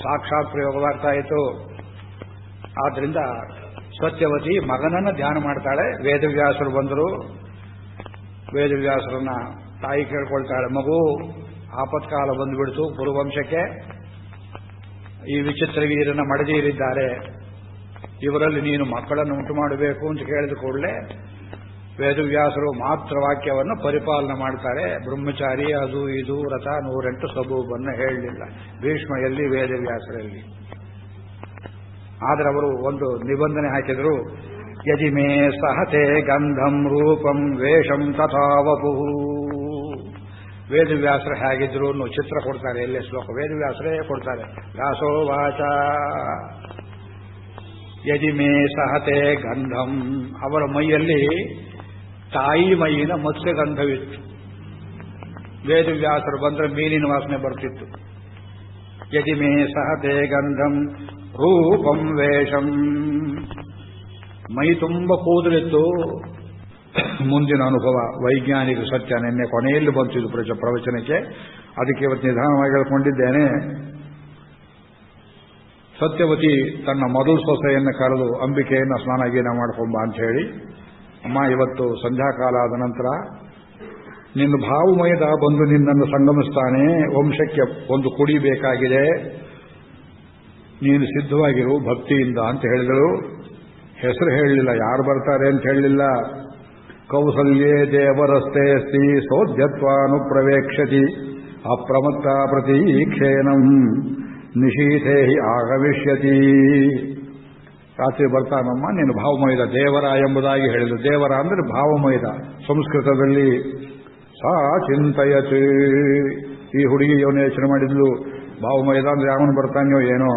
ಸಾಕ್ಷಾತ್ ಪ್ರಯೋಗವಾಗ್ತಾ ಇತ್ತು. ಆದ್ರಿಂದ ಸತ್ಯವತಿ ಮಗನನ್ನ ಧ್ಯಾನ ಮಾಡ್ತಾಳೆ. ವೇದವ್ಯಾಸರು ಬಂದರು, ವೇದವ್ಯಾಸರನ್ನ ತಾಯಿ ಕೇಳ್ಕೊಳ್ತಾಳೆ, ಮಗು ಆಪತ್ಕಾಲ ಬಂದುಬಿಡ್ತು ಕುರುವಂಶಕ್ಕೆ, ಈ ವಿಚಿತ್ರ ವೀರನ ಮಡದಿಯರಿದ್ದಾರೆ, ಇವರಲ್ಲಿ ನೀನು ಮಕ್ಕಳನ್ನು ಉಂಟು ಮಾಡಬೇಕು ಅಂತ ಕೇಳಿದ ಕೂಡಲೇ ವೇದವ್ಯಾಸರು ಮಾತ್ರ ವಾಕ್ಯವನ್ನು ಪರಿಪಾಲನೆ ಮಾಡ್ತಾರೆ. ಬ್ರಹ್ಮಚಾರಿ ಅದು ಇದು ವ್ರತ 108 ಸಬೂಬನ್ನು ಹೇಳಲಿಲ್ಲ ಭೀಷ್ಮೆಯಲ್ಲಿ ವೇದವ್ಯಾಸರಲ್ಲಿ. ಆದರೆ ಅವರು ಒಂದು ನಿಬಂಧನೆ ಹಾಕಿದರು, ಯದಿ ಮೇ ಸಹತೆ ಗಂಧಂ ರೂಪಂ ವೇಷಂ ತಥಾವಪು. ವೇದವ್ಯಾಸರು ಹೇಗಿದ್ರು ಅನ್ನೋ ಚಿತ್ರ ಕೊಡ್ತಾರೆ, ಎಲ್ಲೇ ಶ್ಲೋಕ ವೇದವ್ಯಾಸರೇ ಕೊಡ್ತಾರೆ. ವ್ಯಾಸೋವಾಚ ಯದಿ ಮೇ ಸಹತೆ ಗಂಧಂ, ಅವರ ಮೈಯಲ್ಲಿ ತಾಯಿ ಮೈಯಿನ ಮತ್ಸ್ಯಗಂಧವಿತ್ತು. ವೇದವ್ಯಾಸರು ಬಂದ್ರೆ ಮೀನಿನ ವಾಸನೆ ಬರ್ತಿತ್ತು. ಯದಿ ಮೇ ಸಹತೆ ಗಂಧಂ ರೂಪಂ ವೇಷಂ, ಮೈ ತುಂಬ ಕೂದಲಿತ್ತು. ಮುಂದಿನ ಅನುಭವ ವೈಜ್ಞಾನಿಕ ಸತ್ಯ ನಿನ್ನೆ ಕೊನೆಯಲ್ಲಿ ಬಂತಿದ್ದು ಪ್ರವಚನಕ್ಕೆ, ಅದಕ್ಕೆ ಇವತ್ತು ನಿಧಾನವಾಗಿ ಹೇಳ್ಕೊಂಡಿದ್ದೇನೆ. ಸತ್ಯವತಿ ತನ್ನ ಮೊದಲು ಸೊಸೆಯನ್ನು ಕರೆದು ಅಂಬಿಕೆಯನ್ನು ಸ್ನಾನ ಗೀನ ಮಾಡ್ಕೊಂಬ ಅಂತ ಹೇಳಿ ಅಮ್ಮ, ಇವತ್ತು ಸಂಧ್ಯಾಕಾಲ ಆದ ನಂತರ ನಿನ್ನ ಭಾವಮಯದ ಬಂದು ನಿನ್ನನ್ನು ಸಂಗಮಿಸ್ತಾನೆ, ವಂಶಕ್ಕೆ ಒಂದು ಕುಡಿ ಬೇಕಾಗಿದೆ, ನೀನು ಸಿದ್ಧವಾಗಿರು ಭಕ್ತಿಯಿಂದ ಅಂತ ಹೇಳಿದಳು. ಹೆಸರು ಹೇಳಲಿಲ್ಲ, ಯಾರು ಬರ್ತಾರೆ ಅಂತ ಹೇಳಲಿಲ್ಲ. ಕೌಸಲ್ಯೇ ದೇವರಸ್ತೆ ಅಸ್ತಿ ಸೋದ್ಯತ್ವಾನುಪ್ರವೇಕ್ಷತಿ ಅಪ್ರಮತ್ತ ಪ್ರತೀಕ್ಷೇನಂ ನಿಶೀಥೇ ಆಗಮಿಷ್ಯತಿ. ರಾತ್ರಿ ಬರ್ತಾನಮ್ಮ, ನೀನು ಭಾವಮಯದ ದೇವರ ಎಂಬುದಾಗಿ ಹೇಳಿದ್ರು. ದೇವರ ಅಂದ್ರೆ ಭಾವಮಯದ. ಸಂಸ್ಕೃತದಲ್ಲಿ ಸಾ ಚಿಂತಯತ್. ಈ ಹುಡುಗಿ ಇವನು ಯೋಚನೆ ಮಾಡಿದ್ಲು, ಭಾವಮಯದ ಅಂದ್ರೆ ಯಾವನು ಬರ್ತಾನೆಯೋ ಏನೋ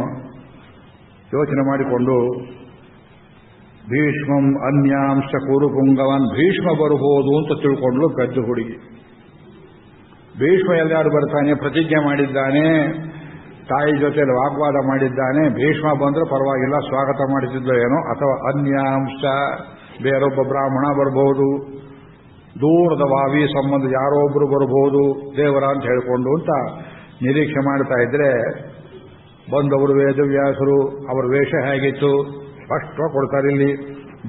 ಯೋಚನೆ ಮಾಡಿಕೊಂಡು ಭೀಷ್ಮಂ ಅನ್ಯಾಂಶ ಕುರುಪುಂಗವನ್, ಭೀಷ್ಮ ಬರಬಹುದು ಅಂತ ತಿಳ್ಕೊಂಡ್ಲು ಪೆದ್ದು ಹುಡುಗಿ. ಭೀಷ್ಮ ಎಲ್ಲಾರು ಬರ್ತಾನೆ, ಪ್ರತಿಜ್ಞೆ ಮಾಡಿದ್ದಾನೆ, ತಾಯಿ ಜೊತೆಯಲ್ಲಿ ವಾಗ್ವಾದ ಮಾಡಿದ್ದಾನೆ, ಭೀಷ್ಮ ಬಂದ್ರೆ ಪರವಾಗಿಲ್ಲ ಸ್ವಾಗತ ಮಾಡುತ್ತಿದ್ದೋ ಏನೋ, ಅಥವಾ ಅನ್ಯಾಂಶ ಬೇರೊಬ್ಬ ಬ್ರಾಹ್ಮಣ ಬರಬಹುದು, ದೂರದ ವಾವಿ ಸಂಬಂಧ ಯಾರೋ ಒಬ್ರು ಬರಬಹುದು ದೇವರ ಅಂತ ಹೇಳಿಕೊಂಡು ಅಂತ ನಿರೀಕ್ಷೆ ಮಾಡ್ತಾ ಇದ್ರೆ ಬಂದವರು ವೇದವ್ಯಾಸರು. ಅವರ ವೇಷ ಹೇಗಿತ್ತು ಸ್ಪಷ್ಟ ಕೊಡ್ತಾರೆ ಇಲ್ಲಿ.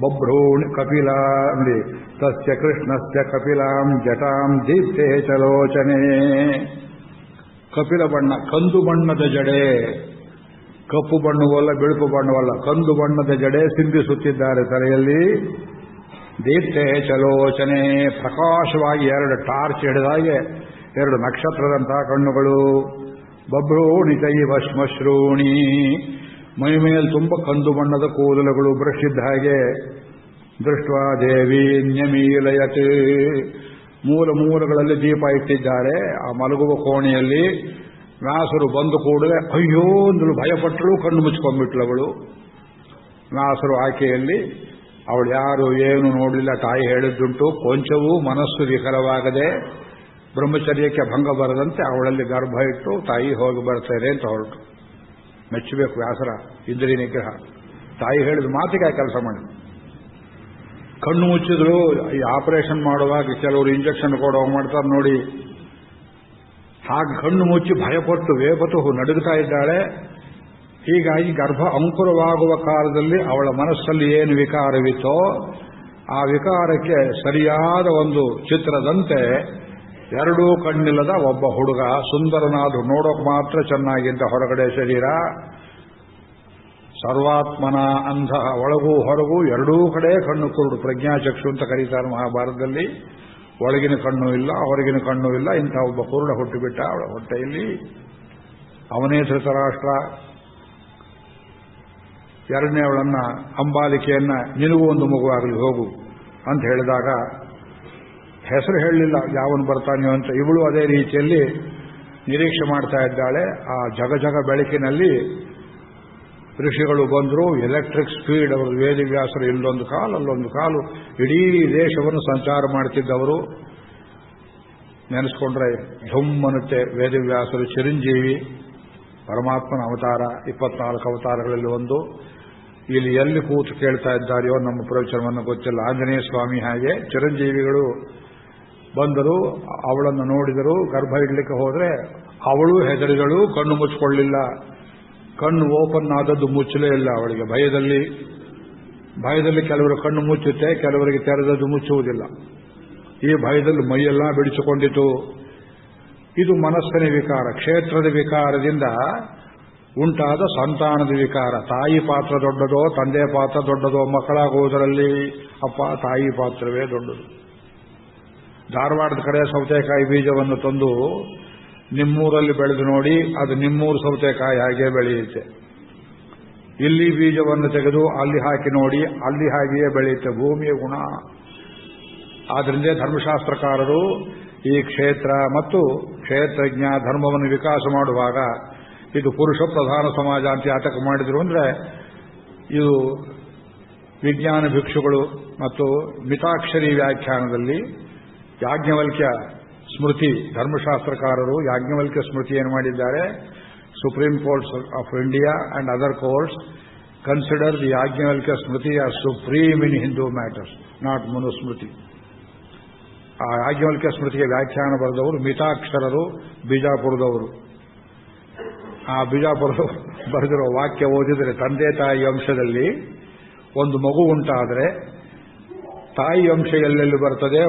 ಬಭ್ರೂಣಿ ಕಪಿಲ ಅಂದಿ ತಸ್ಯ ಕೃಷ್ಣಸ್ಯ ಕಪಿಲಾಂ ಜಟಾಂ ದೀಪ್ತೇ ಚಲೋಚನೆ. ಕಪಿಲ ಬಣ್ಣ, ಕಂದು ಬಣ್ಣದ ಜಡೆ, ಕಪ್ಪು ಬಣ್ಣವಲ್ಲ ಬಿಳುಪು ಬಣ್ಣವಲ್ಲ, ಕಂದು ಬಣ್ಣದ ಜಡೆ ಸಿಂಬಿಸುತ್ತಿದ್ದಾರೆ ತಲೆಯಲ್ಲಿ. ದೀಪ್ತೇ ಚಲೋಚನೆ, ಪ್ರಕಾಶವಾಗಿ ಎರಡು ಟಾರ್ಚ್ ಹಿಡಿದಾಗೆ ಎರಡು ನಕ್ಷತ್ರದಂತಹ ಕಣ್ಣುಗಳು. ಬಭ್ರೂಣಿ ಚೈವ ಶ್ಮಶ್ರೂಣಿ, ಮೈಮೇಲೆ ತುಂಬ ಕಂದು ಬಣ್ಣದ ಕೂದಲುಗಳು ಬ್ರಷ್ ಇದ್ದ ಹಾಗೆ. ದೃಷ್ಟ್ವಾ ದೇವಿ ನ್ಯಮೀಲಯತ್, ಮೂಲಗಳಲ್ಲಿ ದೀಪ ಇಟ್ಟಿದ್ದಾರೆ ಆ ಮಲಗುವ ಕೋಣೆಯಲ್ಲಿ. ವ್ಯಾಸರು ಬಂದು ಕೂಡಲೇ ಅಯ್ಯೋ ಅಂದಳು, ಭಯಪಟ್ಟಳು, ಕಣ್ಣು ಮುಚ್ಕೊಂಡ್ಬಿಟ್ಲವಳು. ವ್ಯಾಸರು ಆಕೆಯಲ್ಲಿ ಅವಳು ಯಾರು ಏನು ನೋಡಲಿಲ್ಲ, ತಾಯಿ ಹೇಳಿದ್ದುಂಟು, ಕೊಂಚವೂ ಮನಸ್ಸು ವಿಕಲವಾಗದೆ ಬ್ರಹ್ಮಚರ್ಯಕ್ಕೆ ಭಂಗ ಬರದಂತೆ ಅವಳಲ್ಲಿ ಗರ್ಭ ಇಟ್ಟು ತಾಯಿ ಹೋಗಿ ಬರ್ತಾರೆ ಅಂತ ಹೊರಟು. ಮೆಚ್ಚಬೇಕು ವ್ಯಾಸರ ಇಂದ್ರಿಯ ನಿಗ್ರಹ. ತಾಯಿ ಹೇಳಿದ ಮಾತಿಗೆ ಕೆಲಸ ಮಾಡಿ ಕಣ್ಣು ಮುಚ್ಚಿದ್ರು. ಈ ಆಪರೇಷನ್ ಮಾಡುವಾಗ ಕೆಲವರು ಇಂಜೆಕ್ಷನ್ ಕೊಡುವಾಗ ಮಾಡ್ತಾರೆ ನೋಡಿ, ಹಾಗೆ ಕಣ್ಣು ಮುಚ್ಚಿ ಭಯಪಟ್ಟು ವೇಪತು ನಡುಗುತ್ತಾ ಇದ್ದಾಳೆ. ಹೀಗಾಗಿ ಗರ್ಭ ಅಂಕುರವಾಗುವ ಕಾಲದಲ್ಲಿ ಅವಳ ಮನಸ್ಸಲ್ಲಿ ಏನು ವಿಕಾರವಿತ್ತೋ ಆ ವಿಕಾರಕ್ಕೆ ಸರಿಯಾದ ಒಂದು ಚಿತ್ರದಂತೆ ಎರಡೂ ಕಣ್ಣಿಲ್ಲದ ಒಬ್ಬ ಹುಡುಗ, ಸುಂದರನಾದ, ನೋಡೋಕೆ ಮಾತ್ರ ಚೆನ್ನಾಗಿದ್ದ ಹೊರಗಡೆ ಶರೀರ, ಸರ್ವಾತ್ಮನ ಅಂಧ, ಒಳಗೂ ಹೊರಗೂ ಎರಡೂ ಕಡೆ ಕಣ್ಣು ಕುರುಡು, ಪ್ರಜ್ಞಾಚಕ್ಷು ಅಂತ ಕರೀತಾರೆ ಮಹಾಭಾರತದಲ್ಲಿ. ಒಳಗಿನ ಕಣ್ಣು ಇಲ್ಲ, ಹೊರಗಿನ ಕಣ್ಣು ಇಲ್ಲ, ಇಂಥ ಒಬ್ಬ ಕುರುಡ ಹುಟ್ಟುಬಿಟ್ಟ ಅವಳ ಹೊಟ್ಟೆಯಲ್ಲಿ. ಅವನೇ ಧೃತರಾಷ್ಟ್ರ. ಎರಡನೇ ಅವಳನ್ನ ಅಂಬಾಲಿಕೆಯನ್ನ ನಿನಗೂ ಒಂದು ಮಗುವಾಗಲಿ ಹೋಗು ಅಂತ ಹೇಳಿದಾಗ ಹೆಸರು ಹೇಳಲಿಲ್ಲ ಯಾವನು ಬರ್ತಾನೆಯೋ ಅಂತ. ಇವಳು ಅದೇ ರೀತಿಯಲ್ಲಿ ನಿರೀಕ್ಷೆ ಮಾಡ್ತಾ ಇದ್ದಾಳೆ. ಆ ಜಗ ಬೆಳಕಿನಲ್ಲಿ ಋಷಿಗಳು ಬಂದರು. ಎಲೆಕ್ಟ್ರಿಕ್ ಸ್ಪೀಡ್ ಅವರು, ವೇದವ್ಯಾಸರು ಇಲ್ಲೊಂದು ಕಾಲು ಅಲ್ಲೊಂದು ಕಾಲು ಇಡೀ ದೇಶವನ್ನು ಸಂಚಾರ ಮಾಡ್ತಿದ್ದವರು. ನೆನೆಸ್ಕೊಂಡ್ರೆ ಧುಮ್ಮನುತ್ತೆ. ವೇದವ್ಯಾಸರು ಚಿರಂಜೀವಿ, ಪರಮಾತ್ಮನ ಅವತಾರ, 24 ಅವತಾರಗಳಲ್ಲಿ ಒಂದು. ಇಲ್ಲಿ ಎಲ್ಲಿ ಕೂತು ಕೇಳ್ತಾ ಇದ್ದಾರೆಯೋ ನಮ್ಮ ಪ್ರವಚನವನ್ನು ಗೊತ್ತಿಲ್ಲ. ಆಂಜನೇಯ ಸ್ವಾಮಿ ಹಾಗೆ ಚಿರಂಜೀವಿಗಳು ಬಂದರು, ಅವಳನ್ನು ನೋಡಿದರು. ಗರ್ಭ ಇಡ್ಲಿಕ್ಕೆ ಹೋದ್ರೆ ಅವಳು ಹೆದರಿದಳು, ಕಣ್ಣು ಮುಚ್ಚಿಕೊಳ್ಳಿಲ್ಲ. ಕಣ್ಣು ಓಪನ್ ಆದದ್ದು ಮುಚ್ಚಲೇ ಇಲ್ಲ ಅವಳಿಗೆ. ಭಯದಲ್ಲಿ ಕೆಲವರು ಕಣ್ಣು ಮುಚ್ಚುತ್ತೆ, ಕೆಲವರಿಗೆ ತೆರೆದದ್ದು ಮುಚ್ಚುವುದಿಲ್ಲ. ಈ ಭಯದಲ್ಲಿ ಮೈಯೆಲ್ಲ ಬಿಡಿಸಿಕೊಂಡಿತು. ಇದು ಮನಸ್ಸಿನ ವಿಕಾರ, ಕ್ಷೇತ್ರದ ವಿಕಾರದಿಂದ ಉಂಟಾದ ಸಂತಾನದ ವಿಕಾರ. ತಾಯಿ ಪಾತ್ರ ದೊಡ್ಡದೋ ತಂದೆ ಪಾತ್ರ ದೊಡ್ಡದೋ ಮಕ್ಕಳಾಗುವುದರಲ್ಲಿ? ಅಪ್ಪ, ತಾಯಿ ಪಾತ್ರವೇ ದೊಡ್ಡದು. ಧಾರವಾಡದ ಕಡೆ ಸೌತೆಕಾಯಿ ಬೀಜವನ್ನು ತಂದು ನಿಮ್ಮೂರಲ್ಲಿ ಬೆಳೆದು ನೋಡಿ, ಅದು ನಿಮ್ಮೂರು ಸೌತೆಕಾಯಿ ಹಾಗೆ ಬೆಳೆಯುತ್ತೆ. ಇಲ್ಲಿ ಬೀಜವನ್ನು ತೆಗೆದು ಅಲ್ಲಿ ಹಾಕಿ ನೋಡಿ, ಅಲ್ಲಿ ಹಾಗೆಯೇ ಬೆಳೆಯುತ್ತೆ. ಭೂಮಿಯ ಗುಣ. ಆದ್ರಿಂದ ಧರ್ಮಶಾಸ್ತ್ರಕಾರರು ಈ ಕ್ಷೇತ್ರ ಮತ್ತು ಕ್ಷೇತ್ರಜ್ಞ ಧರ್ಮವನ್ನು ವಿಕಾಸ ಮಾಡುವಾಗ ಇದು ಪುರುಷ ಪ್ರಧಾನ ಸಮಾಜ ಅಂತ ಯಾತಕ ಮಾಡಿದ್ರು ಅಂದ್ರೆ, ಇದು ವಿಜ್ಞಾನ ಭಿಕ್ಷುಗಳು ಮತ್ತು ಮಿತಾಕ್ಷರಿ ವ್ಯಾಖ್ಯಾನದಲ್ಲಿ ಯಾಜ್ಞವಲ್ಕ್ಯ ಸ್ಮೃತಿ, ಧರ್ಮಶಾಸ್ತ್ರಕಾರರು ಯಾಜ್ಞವಲ್ಕ್ಯ ಸ್ಮೃತಿ ಏನು ಮಾಡಿದ್ದಾರೆ, supreme courts of India and other courts consider the Yajnavalkya Smriti as supreme in Hindu matters, not Manusmriti. ಆ ಯಾಜ್ಞವಲ್ಕ್ಯ ಸ್ಮೃತಿಗೆ ವ್ಯಾಖ್ಯಾನ ಬರೆದವರು ಮಿತಾಕ್ಷರರು, ಬಿಜಾಪುರದವರು. ಆ ಬಿಜಾಪುರದವರು ಬರೆದಿರೋ ವಾಕ್ಯ ಓದಿದರೆ, ತಂದೆ ತಾಯಿ ವಂಶದಲ್ಲಿ ಒಂದು ಮಗು ಉಂಟಾದರೆ ತಾಯಿ ಅಂಶ ಎಲ್ಲೆಲ್ಲಿ ಬರ್ತದೆ,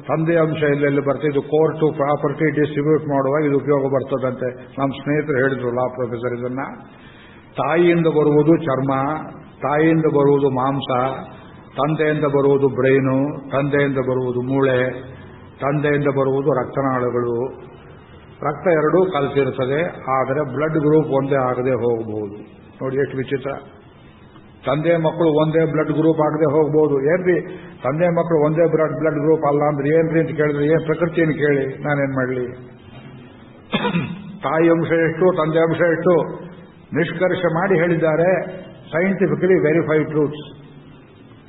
ತಂದೆ ಅಂಶ ಎಲ್ಲೆಲ್ಲಿ ಬರ್ತದೆ, ಇದು ಕೋರ್ಟು ಪ್ರಾಪರ್ಟಿ ಡಿಸ್ಟ್ರಿಬ್ಯೂಟ್ ಮಾಡುವಾಗ ಇದು ಉಪಯೋಗ ಬರ್ತದಂತೆ. ನಮ್ಮ ಸ್ನೇಹಿತರು ಹೇಳಿದ್ರು, ಲಾ ಪ್ರೊಫೆಸರ್, ಇದನ್ನ ತಾಯಿಯಿಂದ ಬರುವುದು ಚರ್ಮ, ತಾಯಿಯಿಂದ ಬರುವುದು ಮಾಂಸ, ತಂದೆಯಿಂದ ಬರುವುದು ಬ್ರೈನು, ತಂದೆಯಿಂದ ಬರುವುದು ಮೂಳೆ, ತಂದೆಯಿಂದ ಬರುವುದು ರಕ್ತನಾಳಗಳು. ರಕ್ತ ಎರಡೂ ಕಲಿತಿರ್ತದೆ, ಆದರೆ ಬ್ಲಡ್ ಗ್ರೂಪ್ ಒಂದೇ ಆಗದೆ ಹೋಗಬಹುದು. ನೋಡಿ ಎಷ್ಟು ವಿಚಿತ್ರ. ತಂದೆ ಮಕ್ಕಳು ಒಂದೇ ಬ್ಲಡ್ ಗ್ರೂಪ್ ಆಗದೆ ಹೋಗಬಹುದು. ಏನ್ರಿ ತಂದೆ ಮಕ್ಕಳು ಒಂದೇ ಬ್ಲಡ್ ಗ್ರೂಪ್ ಅಲ್ಲ ಅಂದ್ರೆ ಏನ್ರಿ ಅಂತ ಕೇಳಿದ್ರೆ, ಏನ್ ಪ್ರಕೃತಿಯನ್ನು ಕೇಳಿ ನಾನೇನ್ ಮಾಡಲಿ? ತಾಯಿ ಅಂಶ ಎಷ್ಟು, ತಂದೆ ಅಂಶ ಎಷ್ಟು ನಿಷ್ಕರ್ಷ ಮಾಡಿ ಹೇಳಿದ್ದಾರೆ. Scientifically verified truths.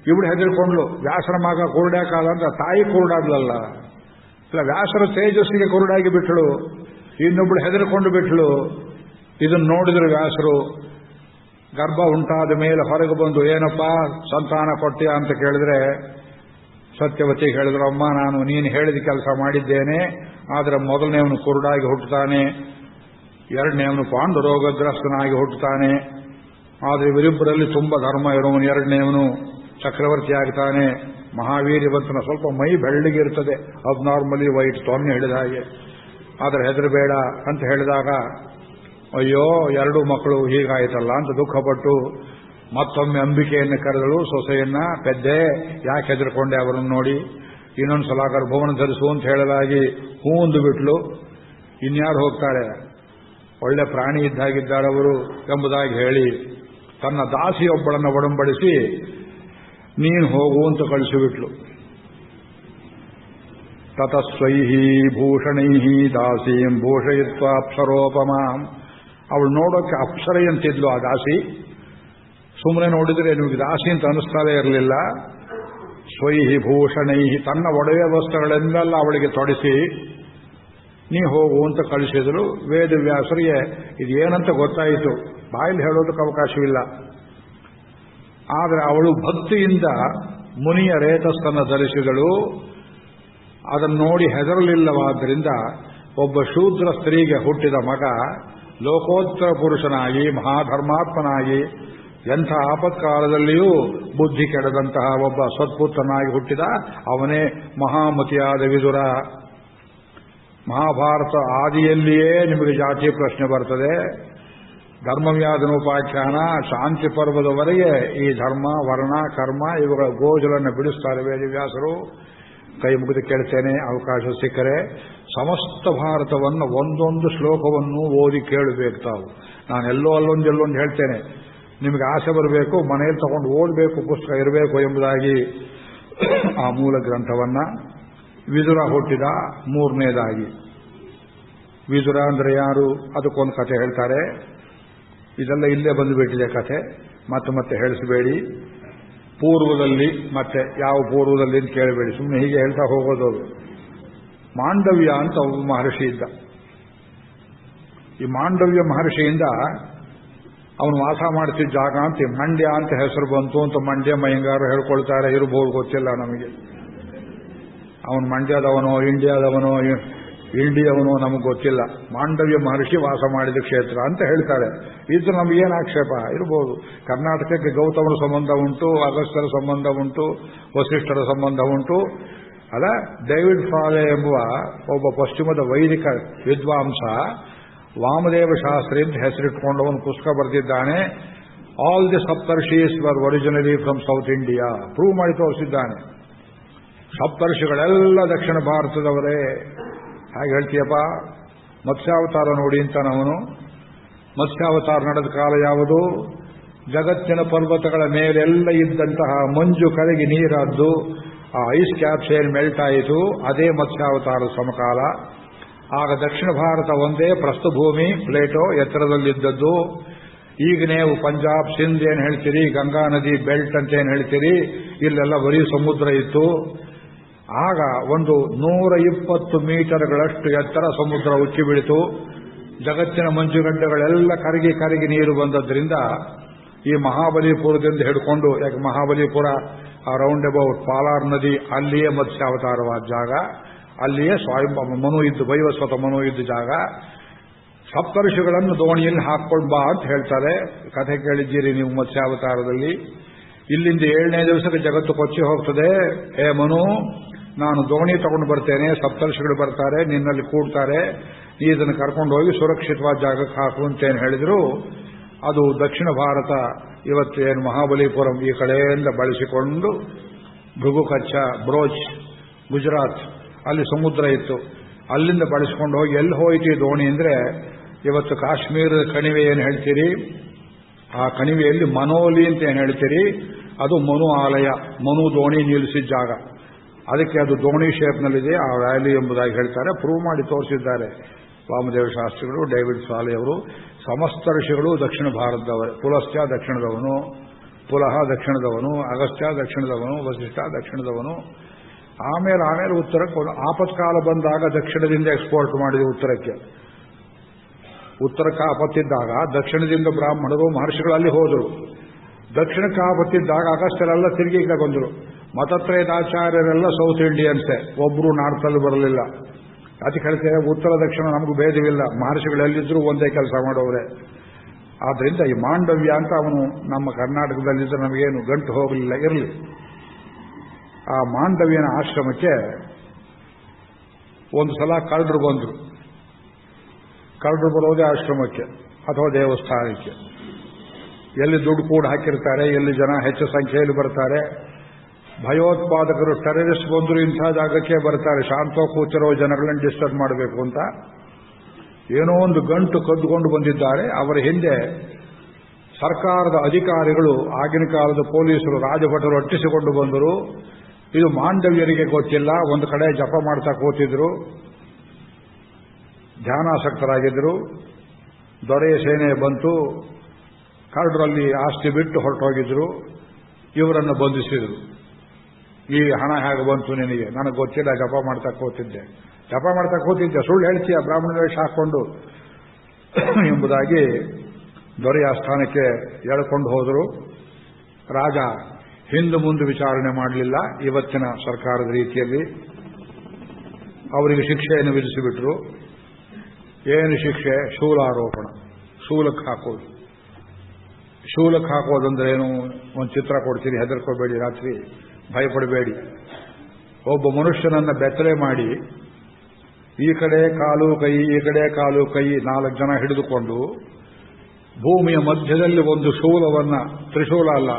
ಇವಳು ಹೆದರ್ಕೊಂಡ್ಲು, ವ್ಯಾಸರ ಮಗ ಕುರುಡಾಕಾದ ಅಂತ. ತಾಯಿ ಕುರುಡಾಗ್ಲಲ್ಲ, ಇಲ್ಲ ವ್ಯಾಸರ ತೇಜಸ್ಸಿಗೆ ಕುರುಡಾಗಿ ಬಿಟ್ಟಳು, ಇನ್ನೊಬ್ಳು ಹೆದರ್ಕೊಂಡು ಬಿಟ್ಟಳು. ಇದನ್ನು ನೋಡಿದ್ರು ವ್ಯಾಸರು. ಗರ್ಭ ಉಂಟಾದ ಮೇಲೆ ಹೊರಗೆ ಬಂದು, ಏನಪ್ಪಾ ಸಂತಾನ ಕೊಟ್ಟಿಯಾ ಅಂತ ಕೇಳಿದ್ರೆ, ಸತ್ಯವತಿ ಹೇಳಿದ್ರು, ಅಮ್ಮ ನಾನು ನೀನು ಹೇಳಿದ ಕೆಲಸ ಮಾಡಿದ್ದೇನೆ, ಆದರೆ ಮೊದಲನೇವನು ಕುರುಡಾಗಿ ಹುಟ್ಟುತ್ತಾನೆ, ಎರಡನೇವನು ಪಾಂಡುರೋಗಗ್ರಸ್ತನಾಗಿ ಹುಟ್ಟುತ್ತಾನೆ. ಆದರೆ ಇವರಿಬ್ಬರಲ್ಲಿ ತುಂಬಾ ಧರ್ಮ ಇರೋವನು ಎರಡನೇವನು ಚಕ್ರವರ್ತಿ ಆಗ್ತಾನೆ. ಮಹಾವೀರ್ಯವಂತನ ಸ್ವಲ್ಪ ಮೈ ಬೆಳ್ಳಗಿರ್ತದೆ, ಅಬ್ನಾರ್ಮಲಿ ವೈಟ್, ತೊನ್ನೆ ಹಿಡಿದ ಹಾಗೆ. ಆದರೆ ಹೆದರಬೇಡ ಅಂತ ಹೇಳಿದಾಗ, ಅಯ್ಯೋ ಎರಡೂ ಮಕ್ಕಳು ಹೀಗಾಯ್ತಲ್ಲ ಅಂತ ದುಃಖಪಟ್ಟು ಮತ್ತೊಮ್ಮೆ ಅಂಬಿಕೆಯನ್ನು ಕರೆದಳು, ಸೊಸೆಯನ್ನ. ಪೆದ್ದೆ, ಯಾಕೆ ಹೆದರ್ಕೊಂಡೆ ಅವರನ್ನು ನೋಡಿ, ಇನ್ನೊಂದು ಸಲ ಗರ್ಭವನ್ನು ಧರಿಸು ಅಂತ ಹೇಳಲಾಗಿ ಹೂಂದು ಬಿಟ್ಲು. ಇನ್ಯಾರು ಹೋಗ್ತಾರೆ, ಒಳ್ಳೆ ಪ್ರಾಣಿ ಇದ್ದಾಗಿದ್ದಾರವರು ಎಂಬುದಾಗಿ ಹೇಳಿ ತನ್ನ ದಾಸಿಯೊಬ್ಬಳನ್ನು ಒಡಂಬಡಿಸಿ ನೀನು ಹೋಗು ಅಂತ ಕಳಿಸಿಬಿಟ್ಲು. ತತಸ್ವೈಹಿ ಭೂಷಣೈಹಿ ದಾಸೀಂ ಭೂಷಯಿತ್ವ ಅಪ್ಸರೋಪಮಾಂ. ಅವಳು ನೋಡೋಕೆ ಅಪ್ಸರೆಯಂತಿದ್ಲು ಆ ದಾಸಿ. ಸುಮ್ಮನೆ ನೋಡಿದ್ರೆ ನಿಮಗೆ ದಾಸಿ ಅಂತ ಅನಿಸ್ತಾಲೇ ಇರಲಿಲ್ಲ. ಸ್ವೈಹಿ ಭೂಷಣೈಹಿ, ತನ್ನ ಒಡವೆ ವಸ್ತ್ರಗಳೆನ್ನೆಲ್ಲ ಅವಳಿಗೆ ತೊಡಿಸಿ ನೀ ಹೋಗು ಅಂತ ಕಳಿಸಿದ್ರು. ವೇದವ್ಯಾಸರಿಗೆ ಇದೇನಂತ ಗೊತ್ತಾಯಿತು, ಬಾಯಲ್ಲಿ ಹೇಳೋದಕ್ಕೆ ಅವಕಾಶವಿಲ್ಲ. ಆದರೆ ಅವಳು ಭಕ್ತಿಯಿಂದ ಮುನಿಯ ರೇತಸ್ಸನ್ನು ಧರಿಸಿದಳು. ಅದನ್ನು ನೋಡಿ ಹೆದರಲಿಲ್ಲವಾದ್ದರಿಂದ ಒಬ್ಬ ಶೂದ್ರ ಸ್ತ್ರೀಗೆ ಹುಟ್ಟಿದ ಮಗ ಲೋಕೋತ್ತರ ಪುರುಷನಾಗಿ ಮಹಾಧರ್ಮಾತ್ಮನಾಗಿ ಎಂಥ ಆಪತ್ಕಾಲದಲ್ಲಿಯೂ ಬುದ್ಧಿ ಕೆಡದಂತಹ ಒಬ್ಬ ಸತ್ಪುತ್ರನಾಗಿ ಹುಟ್ಟಿದ. ಅವನೇ ಮಹಾಮತಿಯಾದ ವಿದುರ. ಮಹಾಭಾರತ ಆದಿಯಲ್ಲಿಯೇ ನಿಮಗೆ ಜಾತಿ ಪ್ರಶ್ನೆ ಬರ್ತದೆ. ಧರ್ಮವ್ಯಾಧನೋಪಾಖ್ಯಾನ ಶಾಂತಿ ಪರ್ವದವರೆಗೆ ಈ ಧರ್ಮ ವರ್ಣ ಕರ್ಮ ಇವುಗಳ ಗೋಜಲನ್ನು ಬಿಡಿಸ್ತಾರೆ ವೇದವ್ಯಾಸರು. ಕೈ ಮುಗಿದು ಕೇಳ್ತೇನೆ, ಅವಕಾಶ ಸಿಕ್ಕರೆ ಸಮಸ್ತ ಭಾರತವನ್ನು ಒಂದೊಂದು ಶ್ಲೋಕವನ್ನು ಓದಿ ಕೇಳಬೇಕು ತಾವು. ನಾನೆಲ್ಲೋ ಅಲ್ಲೊಂದು ಹೇಳ್ತೇನೆ, ನಿಮಗೆ ಆಸೆ ಬರಬೇಕು, ಮನೆಯಲ್ಲಿ ತಗೊಂಡು ಓದಬೇಕು, ಪುಸ್ತಕ ಇರಬೇಕು ಎಂಬುದಾಗಿ ಆ ಮೂಲ ಗ್ರಂಥವನ್ನ. ವಿದುರ ಹುಟ್ಟಿದ ಮೂರನೇದಾಗಿ. ವಿದುರ ಅಂದ್ರೆ ಯಾರು, ಅದಕ್ಕೊಂದು ಕಥೆ ಹೇಳ್ತಾರೆ. ಇದೆಲ್ಲ ಇಲ್ಲೇ ಬಂದುಬಿಟ್ಟಿದೆ ಕಥೆ, ಮತ್ತೆ ಹೇಳಿಸಬೇಡಿ. ಪೂರ್ವದಲ್ಲಿ, ಮತ್ತೆ ಯಾವ ಪೂರ್ವದಲ್ಲಿ ಅಂತ ಕೇಳಬೇಡಿ, ಸುಮ್ಮನೆ ಹೀಗೆ ಹೇಳ್ತಾ ಹೋಗೋದು. ಮಾಂಡವ್ಯ ಅಂತ ಒಬ್ಬ ಮಹರ್ಷಿ ಇದ್ದ. ಈ ಮಾಂಡವ್ಯ ಮಹರ್ಷಿಯಿಂದ ಅವನು ವಾಸ ಮಾಡ್ತಿದ್ದ ಜಾಗ ಅಂತ ಮಂಡ್ಯ ಅಂತ ಹೆಸರು ಬಂತು ಅಂತ ಮಂಡ್ಯ ಮೈಂಗಾರು ಹೇಳ್ಕೊಳ್ತಾರೆ. ಇರಬಹುದು, ಗೊತ್ತಿಲ್ಲ ನಮಗೆ. ಅವನು ಮಂಡ್ಯದವನೋ ಇಂಡಿಯಾದವನೋ ನಮಗೆ ಗೊತ್ತಿಲ್ಲ. ಮಾಂಡವ್ಯ ಮಹರ್ಷಿ ವಾಸ ಮಾಡಿದ ಕ್ಷೇತ್ರ ಅಂತ ಹೇಳ್ತಾರೆ. ಇದು ನಮಗೇನು ಆಕ್ಷೇಪ ಇರಬಹುದು. ಕರ್ನಾಟಕಕ್ಕೆ ಗೌತಮರ ಸಂಬಂಧ ಉಂಟು, ಅಗಸ್ತ್ಯರ ಸಂಬಂಧ ಉಂಟು, ವಸಿಷ್ಠರ ಸಂಬಂಧ ಉಂಟು. ಅಲ್ಲ, ಡೇವಿಡ್ ಫಾಲೆ ಎಂಬುವ ಒಬ್ಬ ಪಶ್ಚಿಮದ ವೈದಿಕ ವಿದ್ವಾಂಸ ವಾಮದೇವ ಶಾಸ್ತ್ರಿ ಅಂತ ಹೆಸರಿಟ್ಕೊಂಡವನು ಪುಸ್ತಕ ಬರೆದಿದ್ದಾನೆ. All the Saptarishis were originally from South India. Prove ಮಾಡಿ ತೋರಿಸಿದ್ದಾನೆ. ಸಪ್ತರ್ಷಿಗಳೆಲ್ಲ ದಕ್ಷಿಣ ಭಾರತದವರೇ. ಹಾಗೆ ಹೇಳ್ತೀಯಪ್ಪ, ಮತ್ಸ್ಯಾವತಾರ ನೋಡಿ ಅಂತಾನವನು. ಮತ್ಸ್ಯಾವತಾರ ನಡೆದ ಕಾಲ ಯಾವುದು? ಜಗತ್ತಿನ ಪರ್ವತಗಳ ಮೇಲೆಲ್ಲ ಇದ್ದಂತಹ ಮಂಜು ಕರಗಿ ನೀರಾದ್ದು, ಆ ಐಸ್ ಕ್ಯಾಪ್ಸ್ ಏನು ಮೆಲ್ಟ್ ಆಯಿತು, ಅದೇ ಮತ್ಸ್ಯಾವತಾರದ ಸಮಕಾಲ. ಆಗ ದಕ್ಷಿಣ ಭಾರತ ಒಂದೇ ಪ್ರಸ್ಥಭೂಮಿ, ಪ್ಲೇಟೋ ಎತ್ತರದಲ್ಲಿದ್ದದ್ದು. ಈಗ ನೀವು ಪಂಜಾಬ್ ಸಿಂಧ್ ಏನು ಹೇಳ್ತೀರಿ, ಗಂಗಾ ನದಿ ಬೆಲ್ಟ್ ಅಂತ ಏನು ಹೇಳ್ತೀರಿ, ಇಲ್ಲೆಲ್ಲ ಬರೀ ಸಮುದ್ರ ಇತ್ತು. ಆಗ ಒಂದು 120 ಮೀಟರ್ಗಳಷ್ಟು ಎತ್ತರ ಸಮುದ್ರ ಉಕ್ಕಿ ಬೀಳಿತು. ಜಗತ್ತಿನ ಮಂಜುಗಡ್ಡೆಗಳೆಲ್ಲ ಕರಗಿ ನೀರು ಬಂದದ್ರಿಂದ ಈ ಮಹಾಬಲಿಪುರದಿಂದ ಹಿಡ್ಕೊಂಡು, ಯಾಕೆ ಮಹಾಬಲಿಪುರ ಆ ರೌಂಡ್ ಅಬೌಟ್ ಪಾಲಾರ್ ನದಿ, ಅಲ್ಲಿಯೇ ಮತ್ಸ್ಯಾವತಾರವಾದ ಜಾಗ, ಅಲ್ಲಿಯೇ ಮನು ಇದ್ದು, ವೈವಸ್ವತ ಮನು ಇದ್ದ ಜಾಗ. ಸಪ್ತರ್ಷಿಗಳನ್ನು ದೋಣಿಯಲ್ಲಿ ಹಾಕೊಂಡು ಬಾ ಅಂತ ಹೇಳ್ತಾರೆ. ಕಥೆ ಕೇಳಿದ್ದೀರಿ ನೀವು ಮತ್ಸ್ಯಾವತಾರದಲ್ಲಿ. ಇಲ್ಲಿಂದ 7ನೇ ದಿವಸಕ್ಕೆ ಜಗತ್ತು ಕೊಚ್ಚಿ ಹೋಗ್ತದೆ. ಹೇ ಮನು, ನಾನು ದೋಣಿ ತಗೊಂಡು ಬರ್ತೇನೆ, ಸಪ್ತರ್ಷಿಗಳು ಬರ್ತಾರೆ, ನಿನ್ನಲ್ಲಿ ಕೂಡ್ತಾರೆ, ನೀ ಇದನ್ನು ಕರ್ಕೊಂಡು ಹೋಗಿ ಸುರಕ್ಷಿತವಾದ ಜಾಗಕ್ಕೆ ಹಾಕು ಅಂತೇನು ಹೇಳಿದ್ರು. ಅದು ದಕ್ಷಿಣ ಭಾರತ, ಇವತ್ತೇನು ಮಹಾಬಲಿಪುರಂ ಈ ಕಡೆಯಿಂದ ಬಳಸಿಕೊಂಡು ಭೃಗು ಕಚ್ಚ, ಬ್ರೋಚ್, ಗುಜರಾತ್, ಅಲ್ಲಿ ಸಮುದ್ರ ಇತ್ತು, ಅಲ್ಲಿಂದ ಬಳಸಿಕೊಂಡು ಹೋಗಿ ಎಲ್ಲಿ ಹೋಯಿತು ಈ ದೋಣಿ ಅಂದ್ರೆ, ಇವತ್ತು ಕಾಶ್ಮೀರದ ಕಣಿವೆ ಏನು ಹೇಳ್ತೀರಿ, ಆ ಕಣಿವೆಯಲ್ಲಿ ಮನೋಲಿ ಅಂತ ಏನು ಹೇಳ್ತೀರಿ, ಅದು ಮನು ಆಲಯ, ಮನು ದೋಣಿ ನಿಲ್ಲಿಸಿದ ಜಾಗ. ಅದಕ್ಕೆ ಅದು ದೋಣಿ ಶೇಪ್ನಲ್ಲಿದೆ ಆ ವ್ಯಾಲಿ ಎಂಬುದಾಗಿ ಹೇಳ್ತಾರೆ. ಪ್ರೂವ್ ಮಾಡಿ ತೋರಿಸಿದ್ದಾರೆ ವಾಮದೇವ ಶಾಸ್ತ್ರಿಗಳು, ಡೇವಿಡ್ ಸಾಲಿ ಅವರು. ಸಮಸ್ತ ಋಷಿಗಳು ದಕ್ಷಿಣ ಭಾರತದವರು. ಪುಲಸ್ತ್ಯ ದಕ್ಷಿಣದವನು, ಪುಲಹ ದಕ್ಷಿಣದವನು, ಅಗಸ್ತ್ಯ ದಕ್ಷಿಣದವನು, ವಸಿಷ್ಠ ದಕ್ಷಿಣದವನು. ಆಮೇಲೆ ಉತ್ತರಕ್ಕೆ ಒಂದು ಆಪತ್ಕಾಲ ಬಂದಾಗ ದಕ್ಷಿಣದಿಂದ ಎಕ್ಸ್ಪೋರ್ಟ್ ಮಾಡಿದೆ ಉತ್ತರಕ್ಕೆ. ಉತ್ತರಕ್ಕೆ ಆಪತ್ತಿದ್ದಾಗ ದಕ್ಷಿಣದಿಂದ ಬ್ರಾಹ್ಮಣರು ಮಹರ್ಷಿಗಳು ಅಲ್ಲಿ ಹೋದರು. ದಕ್ಷಿಣಕ್ಕೆ ಆಪತ್ತಿದ್ದಾಗ ಅಗಸ್ತ್ಯರೆಲ್ಲ ತಿರುಗಿ ಈಗ ಬಂದರು. ಮತತ್ರಯದಾಚಾರ್ಯರೆಲ್ಲ ಸೌತ್ ಇಂಡಿಯನ್ಸೇ, ಒಬ್ಬರು ನಾರ್ತಲ್ಲಿ ಬರಲಿಲ್ಲ. ಅದಕ್ಕೆ ಹೇಳ್ತೇವೆ ಉತ್ತರ ದಕ್ಷಿಣ ನಮಗೂ ಭೇದವಿಲ್ಲ, ಮಹರ್ಷಿಗಳೆಲ್ಲಿದ್ದರೂ ಒಂದೇ ಕೆಲಸ ಮಾಡೋರೆ. ಆದ್ರಿಂದ ಈ ಮಾಂಡವ್ಯ ಅಂತ ಅವನು ನಮ್ಮ ಕರ್ನಾಟಕದಲ್ಲಿದ್ದರೆ ನಮಗೇನು ಗಂಟು ಹೋಗಲಿಲ್ಲ, ಇರಲಿ. ಆ ಮಾಂಡವ್ಯನ ಆಶ್ರಮಕ್ಕೆ ಒಂದು ಸಲ ಕಳ್ಳರು ಬಂದರು. ಕಳ್ಳರು ಬರೋದೇ ಆಶ್ರಮಕ್ಕೆ ಅಥವಾ ದೇವಸ್ಥಾನಕ್ಕೆ. ಎಲ್ಲಿ ದುಡ್ಡು ಕೂಡ ಹಾಕಿರ್ತಾರೆ, ಎಲ್ಲಿ ಜನ ಹೆಚ್ಚು ಸಂಖ್ಯೆಯಲ್ಲಿ ಬರ್ತಾರೆ. ಭಯೋತ್ಪಾದಕರು, ಟೆರರಿಸ್ಟ್ ಬಂದರು ಇಂಥ ಜಾಗಕ್ಕೆ ಬರ್ತಾರೆ, ಶಾಂತ ಕೂತಿರೋ ಜನಗಳನ್ನ ಡಿಸ್ಟರ್ಬ್ ಮಾಡಬೇಕು ಅಂತ. ಏನೋ ಒಂದು ಗಂಟು ಕದ್ದುಕೊಂಡು ಬಂದಿದ್ದಾರೆ. ಅವರ ಹಿಂದೆ ಸರ್ಕಾರದ ಅಧಿಕಾರಿಗಳು, ಆಗಿನ ಕಾಲದ ಪೊಲೀಸರು, ರಾಜಭಟರು ಅಟ್ಟಿಸಿಕೊಂಡು ಬಂದರು. ಇದು ಮಾಂಡವ್ಯರಿಗೆ ಗೊತ್ತಿಲ್ಲ. ಒಂದು ಕಡೆ ಜಪ ಮಾಡ್ತಾ ಕೂತಿದ್ರು, ಧ್ಯಾನಾಸಕ್ತರಾಗಿದ್ದರು. ದೊರೆಯ ಸೇನೆ ಬಂತು, ಕಳ್ಳರಲ್ಲಿ ಆಸ್ತಿ ಬಿಟ್ಟು ಹೊರಟೋಗಿದ್ರು. ಇವರನ್ನು ಬಂಧಿಸಿದರು. ಈ ಹಣ ಹೇಗೆ ಬಂತು ನಿನಗೆ? ನನಗೆ ಗೊತ್ತಿಲ್ಲ, ಜಪ ಮಾಡ್ತಾ ಕೂತಿದ್ದೆ. ಸುಳ್ಳು ಹೇಳ್ತೀಯ ಬ್ರಾಹ್ಮಣ ವೇಷ ಹಾಕೊಂಡು ಎಂಬುದಾಗಿ ದೊರೆಯ ಆಸ್ಥಾನಕ್ಕೆ ಎಳ್ಕೊಂಡು ಹೋದರು. ರಾಜ ಹಿಂದೆ ಮುಂದೆ ವಿಚಾರಣೆ ಮಾಡಲಿಲ್ಲ. ಇವತ್ತಿನ ಸರ್ಕಾರದ ರೀತಿಯಲ್ಲಿ ಅವರಿಗೆ ಶಿಕ್ಷೆಯನ್ನು ವಿಧಿಸಿಬಿಟ್ರು. ಏನು ಶಿಕ್ಷೆ? ಶೂಲಾರೋಪಣ, ಶೂಲಕ್ಕೆ ಹಾಕೋದು. ಶೂಲಕ್ಕೆ ಹಾಕೋದಂದ್ರೆ ಏನು? ಒಂದು ಚಿತ್ರ ಕೊಡ್ತೀನಿ, ಹೆದರ್ಕೋಬೇಡಿ, ರಾತ್ರಿ ಭಯಪಡಬೇಡಿ. ಒಬ್ಬ ಮನುಷ್ಯನನ್ನ ಬೆತ್ತಲೆ ಮಾಡಿ ಈ ಕಡೆ ಕಾಲು ಕೈ, ಈ ಕಡೆ ಕಾಲು ಕೈ 4 ಜನ ಹಿಡಿದುಕೊಂಡು ಭೂಮಿಯ ಮಧ್ಯದಲ್ಲಿ ಒಂದು ಶೂಲವನ್ನ, ತ್ರಿಶೂಲ ಅಲ್ಲ,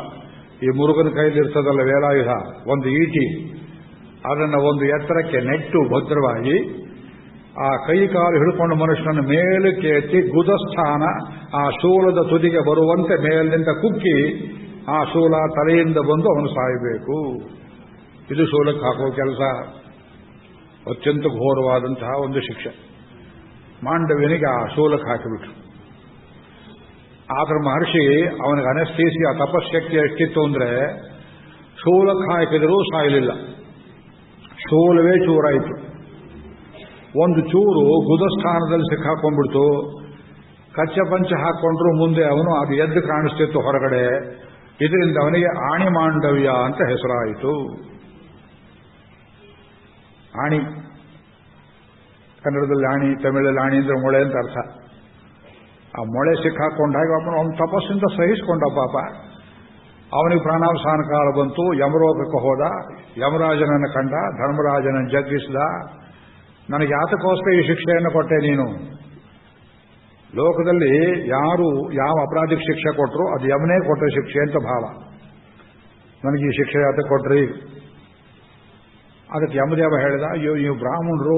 ಈ ಮುರುಗನ ಕೈಲಿರ್ತದಲ್ಲ ವೇಲಾಯುಧ, ಒಂದು ಈಟಿ, ಅದನ್ನು ಒಂದು ಎತ್ತರಕ್ಕೆ ನೆಟ್ಟು ಭದ್ರವಾಗಿ ಆ ಕೈ ಕಾಲು ಹಿಡ್ಕೊಂಡು ಮನುಷ್ಯನ ಮೇಲಕ್ಕೆ ಎತ್ತಿ ಗುದಸ್ಥಾನ ಆ ಶೂಲದ ತುದಿಗೆ ಬರುವಂತೆ ಮೇಲಿನಿಂದ ಕುಕ್ಕಿ ಆ ಶೂಲ ತಲೆಯಿಂದ ಬಂದು ಅವನು ಸಾಯಬೇಕು. ಇದು ಶೂಲಕ್ಕೆ ಹಾಕುವ ಕೆಲಸ. ಅತ್ಯಂತ ಘೋರವಾದಂತಹ ಒಂದು ಶಿಕ್ಷೆ. ಮಾಂಡವ್ಯನಿಗೆ ಆ ಶೂಲಕ್ಕೆ ಹಾಕಿಬಿಟ್ರು. ಆದ್ರೆ ಮಹರ್ಷಿ ಅವನಿಗೆ ಅನಸ್ಥೀಸಿಯ ತಪಶಕ್ತಿ ಎಷ್ಟಿತ್ತು ಅಂದ್ರೆ ಶೂಲಕ್ಕೆ ಹಾಕಿದರೂ ಸಾಯಲಿಲ್ಲ. ಶೂಲವೇ ಚೂರಾಯಿತು. ಒಂದು ಚೂರು ಗುದಸ್ಥಾನದಲ್ಲಿ ಸಿಕ್ಕಾಕೊಂಡ್ಬಿಡ್ತು. ಕಚ್ಚ ಪಂಚ ಹಾಕೊಂಡ್ರು ಮುಂದೆ ಅವನು ಅದು ಎದ್ದು ಕಾಣಿಸ್ತಿತ್ತು ಹೊರಗಡೆ. ಇದರಿಂದ ಅವನಿಗೆ ಆಣಿ ಮಾಂಡವ್ಯ ಅಂತ ಹೆಸರಾಯಿತು. ಆಣಿ, ಕನ್ನಡದಲ್ಲಿ ಆಣಿ, ತಮಿಳಲ್ಲಿ ಆಣಿ ಅಂದ್ರೆ ಮೊಳೆ ಅಂತ ಅರ್ಥ. ಆ ಮೊಳೆ ಸಿಕ್ಕಾಕೊಂಡಾಗ ಅವನು ತಪಸ್ಸಿಂದ ಸಹಿಸಿಕೊಂಡ ಪಾಪ. ಅವನಿಗೆ ಪ್ರಾಣಾವಸಾನ ಕಾಲ ಬಂತು. ಯಮಲೋಕಕ್ಕೆ ಹೋದ. ಯಮರಾಜನನ್ನು ಕಂಡ, ಧರ್ಮರಾಜನನ್ನು ಜಗ್ಗಿಸಿದ. ನನಗೆ ಯಾತಕ್ಕೋಸ್ಕರ ಈ ಶಿಕ್ಷೆಯನ್ನು ಕೊಟ್ಟೆ ನೀನು? ಲೋಕದಲ್ಲಿ ಯಾರು ಯಾವ ಅಪರಾಧಿಗೆ ಶಿಕ್ಷೆ ಕೊಟ್ಟರು ಅದು ಯಮನೇ ಕೊಟ್ಟ ಶಿಕ್ಷೆ ಅಂತ ಭಾವ. ನನಗೆ ಈ ಶಿಕ್ಷೆ ಯಾತಕ್ಕೆ ಕೊಟ್ರಿ? ಅದಕ್ಕೆ ಯಮದೇವ ಹೇಳಿದ, ಅಯ್ಯೋ ನೀವು ಬ್ರಾಹ್ಮಣರು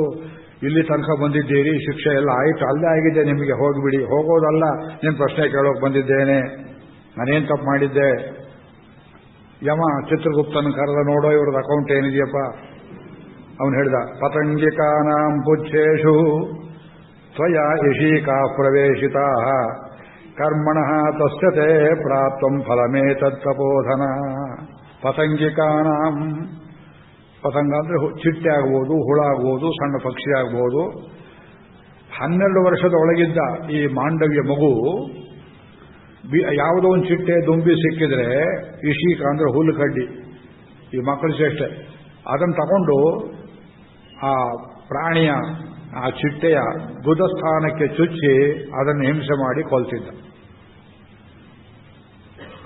ಇಲ್ಲಿ ತನಕ ಬಂದಿದ್ದೀರಿ, ಶಿಕ್ಷೆ ಎಲ್ಲ ಆಯಿತು, ಅಲ್ಲೇ ಆಗಿದೆ ನಿಮಗೆ, ಹೋಗಿಬಿಡಿ. ಹೋಗೋದಲ್ಲ, ನೀನು ಪ್ರಶ್ನೆ ಕೇಳೋಕೆ ಬಂದಿದ್ದೇನೆ, ನಾನೇನು ತಪ್ಪು ಮಾಡಿದ್ದೆ? ಯಮ ಚಿತ್ರಗುಪ್ತನ ಕರೆದ, ನೋಡೋ ಇವ್ರದ್ದು ಅಕೌಂಟ್ ಏನಿದೆಯಪ್ಪ. ಅವನು ಹೇಳಿದ, ಪತಂಗಿಕಾನಾಂ ಪುಚ್ಛೇಷು ತ್ವಯ ಇಶೀಕಾ ಪ್ರವೇಶಿತಾ ಕರ್ಮಣಃ ತಸ್ಯತೆ ಪ್ರಾಪ್ತಂ ಫಲಮೇತತ್ ತಪೋಧನ. ಪತಂಗಿಕಾನಾಂ, ಪತಂಗ ಅಂದ್ರೆ ಚಿಟ್ಟೆ ಆಗ್ಬೋದು, ಹುಳ ಆಗ್ಬೋದು, ಸಣ್ಣ ಪಕ್ಷಿ ಆಗ್ಬೋದು. 12 ವರ್ಷದ ಒಳಗಿದ್ದ ಈ ಮಾಂಡವ್ಯ ಮಗು ಯಾವುದೋ ಒಂದು ಚಿಟ್ಟೆ ದುಂಬಿ ಸಿಕ್ಕಿದ್ರೆ, ಇಶೀಕ ಅಂದ್ರೆ ಹುಲ್ಲು ಕಡ್ಡಿ, ಈ ಮಕ್ಕಳ ಚೇಷ್ಟೆ, ಅದನ್ನು ತಗೊಂಡು ಆ ಪ್ರಾಣಿಯ, ಆ ಚಿಟ್ಟೆಯ ಗುದಸ್ಥಾನಕ್ಕೆ ಚುಚ್ಚಿ ಅದನ್ನು ಹಿಂಸೆ ಮಾಡಿ ಕೊಲ್ತಿದ್ದ.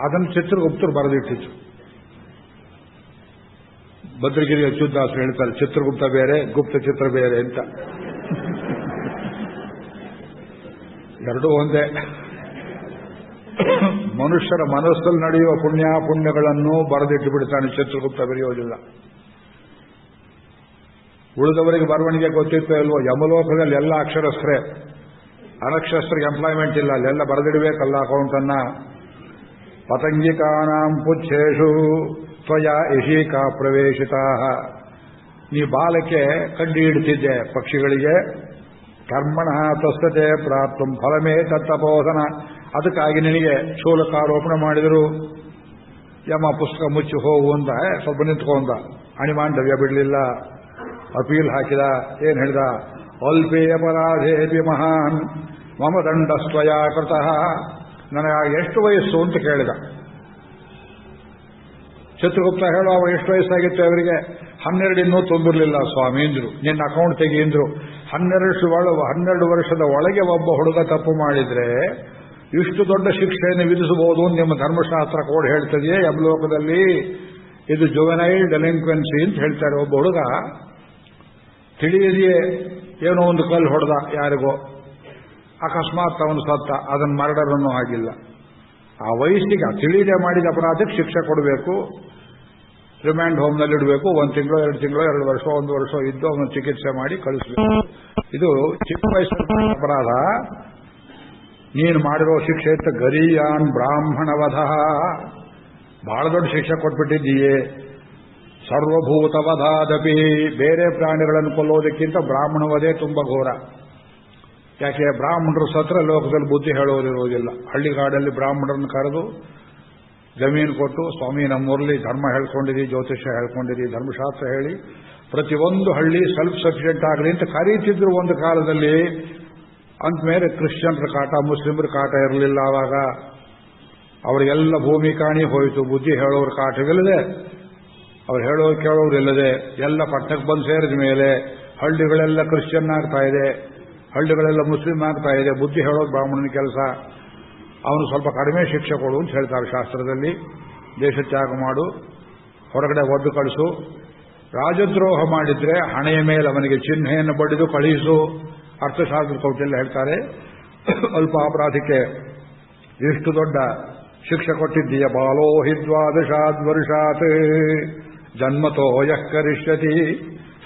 ಅದನ್ನು ಚಿತ್ರಗುಪ್ತರು ಬರೆದಿಟ್ಟಿತ್ತು. ಭದ್ರಗಿರಿ ಅಚ್ಯುತದಾಸರು ಹೇಳ್ತಾರೆ, ಚಿತ್ರಗುಪ್ತ ಬೇರೆ, ಗುಪ್ತ ಚಿತ್ರ ಬೇರೆ ಅಂತ. ಎರಡೂ ಒಂದೇ. ಮನುಷ್ಯರ ಮನಸ್ಸಲ್ಲಿ ನಡೆಯುವ ಪುಣ್ಯಗಳನ್ನು ಬರೆದಿಟ್ಟು ಬಿಡ್ತಾನೆ, ಚಿತ್ರಗುಪ್ತ ಬರೆಯೋದಿಲ್ಲ. ಉಳಿದವರಿಗೆ ಬರವಣಿಗೆ ಗೊತ್ತಿತ್ತೋ ಇಲ್ವೋ, ಯಮಲೋಕದಲ್ಲಿ ಎಲ್ಲ ಅಕ್ಷರಸ್ಥರೇ, ಅನಕ್ಷರಸ್ಥರಿಗೆ ಎಂಪ್ಲಾಯ್ಮೆಂಟ್ ಇಲ್ಲ, ಅಲ್ಲೆಲ್ಲ ಬರೆದಿಡಬೇಕಲ್ಲ ಅಕೌಂಟನ್ನ. ಪತಂಗಿಕಾನಾಂ ಪುಚ್ಛೇಷು ತ್ವಯಾ ಇಶೀಕಾ ಪ್ರವೇಶಿತಾ. ನೀ ಬಾಲಕ್ಕೆ ಕಡ್ಡಿ ಇಡ್ತಿದ್ದೆ ಪಕ್ಷಿಗಳಿಗೆ. ಕರ್ಮಣ ತಸ್ತತೆ ಪ್ರಾಪ್ತಂ ಫಲಮೇ ತತ್ತಪೋಧನ. ಅದಕ್ಕಾಗಿ ನಿನಗೆ ಶೂಲಕಾರೋಪಣೆ ಮಾಡಿದರು. ಯಮ ಪುಸ್ತಕ ಮುಚ್ಚಿ ಹೋಗು ಅಂತ ಸ್ವಲ್ಪ ನಿಂತ್ಕೊಂಡ, ಅಣಿಮಾಂಡವ್ಯ ಬಿಡಲಿಲ್ಲ, ಅಪೀಲ್ ಹಾಕಿದ. ಏನ್ ಹೇಳಿದ? ಅಲ್ಪೇ ಅಪರಾಧೇಪಿ ಮಹಾನ್ ಮಮ ದಂಡಸ್ತ್ವಯಾ ಕೃತಃ. ನನಗೆ ಎಷ್ಟು ವಯಸ್ಸು ಅಂತ ಕೇಳಿದ. ಚಿತ್ರಗುಪ್ತ ಹೇಳುವ ಎಷ್ಟು ವಯಸ್ಸಾಗಿತ್ತು ಅವರಿಗೆ? 12 ಇನ್ನೂ ತುಂಬಿರಲಿಲ್ಲ ಸ್ವಾಮಿ ಅಂದ್ರು. ನಿನ್ನ ಅಕೌಂಟ್ ತೆಗೆಯಿಂದ್ರು. 12 ವರ್ಷದ ಒಳಗೆ ಒಬ್ಬ ಹುಡುಗ ತಪ್ಪು ಮಾಡಿದ್ರೆ ಇಷ್ಟು ದೊಡ್ಡ ಶಿಕ್ಷೆಯನ್ನು ವಿಧಿಸಬಹುದು ನಿಮ್ಮ ಧರ್ಮಶಾಸ್ತ್ರ ಕೋಡ್ ಹೇಳ್ತದೆಯೇ ಯಮಲೋಕದಲ್ಲಿ? ಇದು ಜುವೆನೈಲ್ ಡೆಲಿಂಕ್ವೆನ್ಸಿ ಅಂತ ಹೇಳ್ತಾರೆ. ಒಬ್ಬ ಹುಡುಗ ತಿಳಿಯದೆಯೇ ಏನೋ ಒಂದು ಕಲ್ಲು ಹೊಡೆದ ಯಾರಿಗೋ, ಅಕಸ್ಮಾತ್ ಅವನು ಸತ್ತ, ಅದನ್ನು ಮರ್ಡರ್ ಅನ್ನೋ ಆಗಿಲ್ಲ. ಆ ವಯಸ್ಸಿಗೆ ತಿಳಿಯದೆ ಮಾಡಿದ ಅಪರಾಧಕ್ಕೆ ಶಿಕ್ಷೆ ಕೊಡಬೇಕು, ರಿಮ್ಯಾಂಡ್ ಹೋಮ್ನಲ್ಲಿ ಇಡಬೇಕು. 1 ತಿಂಗಳು 2 ತಿಂಗಳು 2 ವರ್ಷ 1 ವರ್ಷ ಇದ್ದು ಅವನು ಚಿಕಿತ್ಸೆ ಮಾಡಿ ಕಳಿಸಬೇಕು. ಇದು ಚಿಕ್ಕ ವಯಸ್ಸಿನ ಅಪರಾಧ. ನೀನು ಮಾಡಿರೋ ಶಿಕ್ಷೆ ಇತ್ತು ಗರೀಯಾನ್ ಬ್ರಾಹ್ಮಣವಧ. ಬಹಳ ದೊಡ್ಡ ಶಿಕ್ಷೆ ಕೊಟ್ಬಿಟ್ಟಿದ್ದೀಯೇ. ಸರ್ವಭೂತವಧಾದಪಿ. ಬೇರೆ ಪ್ರಾಣಿಗಳನ್ನು ಕೊಲ್ಲೋದಕ್ಕಿಂತ ಬ್ರಾಹ್ಮಣವಧೆ ತುಂಬಾ ಘೋರ. ಯಾಕೆ? ಬ್ರಾಹ್ಮಣರು ಸತ್ರ ಲೋಕದಲ್ಲಿ ಬುದ್ಧಿ ಹೇಳೋದಿರೋದಿಲ್ಲ. ಹಳ್ಳಿಗಾಡಲ್ಲಿ ಬ್ರಾಹ್ಮಣರನ್ನು ಕರೆದು ಜಮೀನು ಕೊಟ್ಟು, ಸ್ವಾಮಿ ನಮ್ಮೂರಲ್ಲಿ ಧರ್ಮ ಹೇಳ್ಕೊಂಡಿದ್ದೀವಿ, ಜ್ಯೋತಿಷ್ಯ ಹೇಳ್ಕೊಂಡಿದ್ದೀವಿ, ಧರ್ಮಶಾಸ್ತ್ರ ಹೇಳಿ ಪ್ರತಿಯೊಂದು ಹಳ್ಳಿ ಸೆಲ್ಫ್ ಸಫಿಷಿಯೆಂಟ್ ಆಗಲಿ ಅಂತ ಕರೀತಿದ್ರು ಒಂದು ಕಾಲದಲ್ಲಿ. ಅಂದಮೇಲೆ ಕ್ರಿಶ್ಚಿಯನ್ರ ಕಾಟ, ಮುಸ್ಲಿಮರ ಕಾಟ ಇರಲಿಲ್ಲ. ಆವಾಗ ಅವರಿಗೆಲ್ಲ ಭೂಮಿ ಕಾಣಿ ಹೋಯಿತು. ಬುದ್ಧಿ ಹೇಳೋರ ಕಾಟವಿಲ್ಲದೆ, ಅವ್ರು ಹೇಳೋರು ಕೇಳೋರು ಇಲ್ಲದೆ ಎಲ್ಲ ಪಟ್ಟಣಕ್ಕೆ ಬಂದು ಸೇರಿದ ಮೇಲೆ ಹಳ್ಳಿಗಳೆಲ್ಲ ಕ್ರಿಶ್ಚಿಯನ್ ಆಗ್ತಾ ಇದೆ, ಹಳ್ಳಿಗಳೆಲ್ಲ ಮುಸ್ಲಿಂ ಆಗ್ತಾ ಇದೆ. ಬುದ್ಧಿ ಹೇಳೋದು ಬ್ರಾಹ್ಮಣನ ಕೆಲಸ. ಅವನು ಸ್ವಲ್ಪ ಕಡಿಮೆ ಶಿಕ್ಷೆ ಕೊಡು ಅಂತ ಹೇಳ್ತಾರೆ ಶಾಸ್ತ್ರದಲ್ಲಿ. ದೇಶತ್ಯಾಗ ಮಾಡು, ಹೊರಗಡೆ ಒದ್ದು ಕಳಿಸು. ರಾಜದ್ರೋಹ ಮಾಡಿದ್ರೆ ಹಣೆಯ ಮೇಲೆ ಅವನಿಗೆ ಚಿಹ್ನೆಯನ್ನು ಬಡಿದು ಕಳಿಸು. ಅರ್ಥಶಾಸ್ತ್ರ ಕೌಟಿಲ್ಯ ಹೇಳ್ತಾರೆ. ಅಲ್ಪ ಅಪರಾಧಕ್ಕೆ ಎಷ್ಟು ದೊಡ್ಡ ಶಿಕ್ಷೆ ಕೊಟ್ಟಿದ್ದೀಯ. ಬಾಲೋ ಹಿ 12 ವರ್ಷಾತ್ ಜನ್ಮತೋ ಯಃ ಕರಿಷ್ಯತಿ.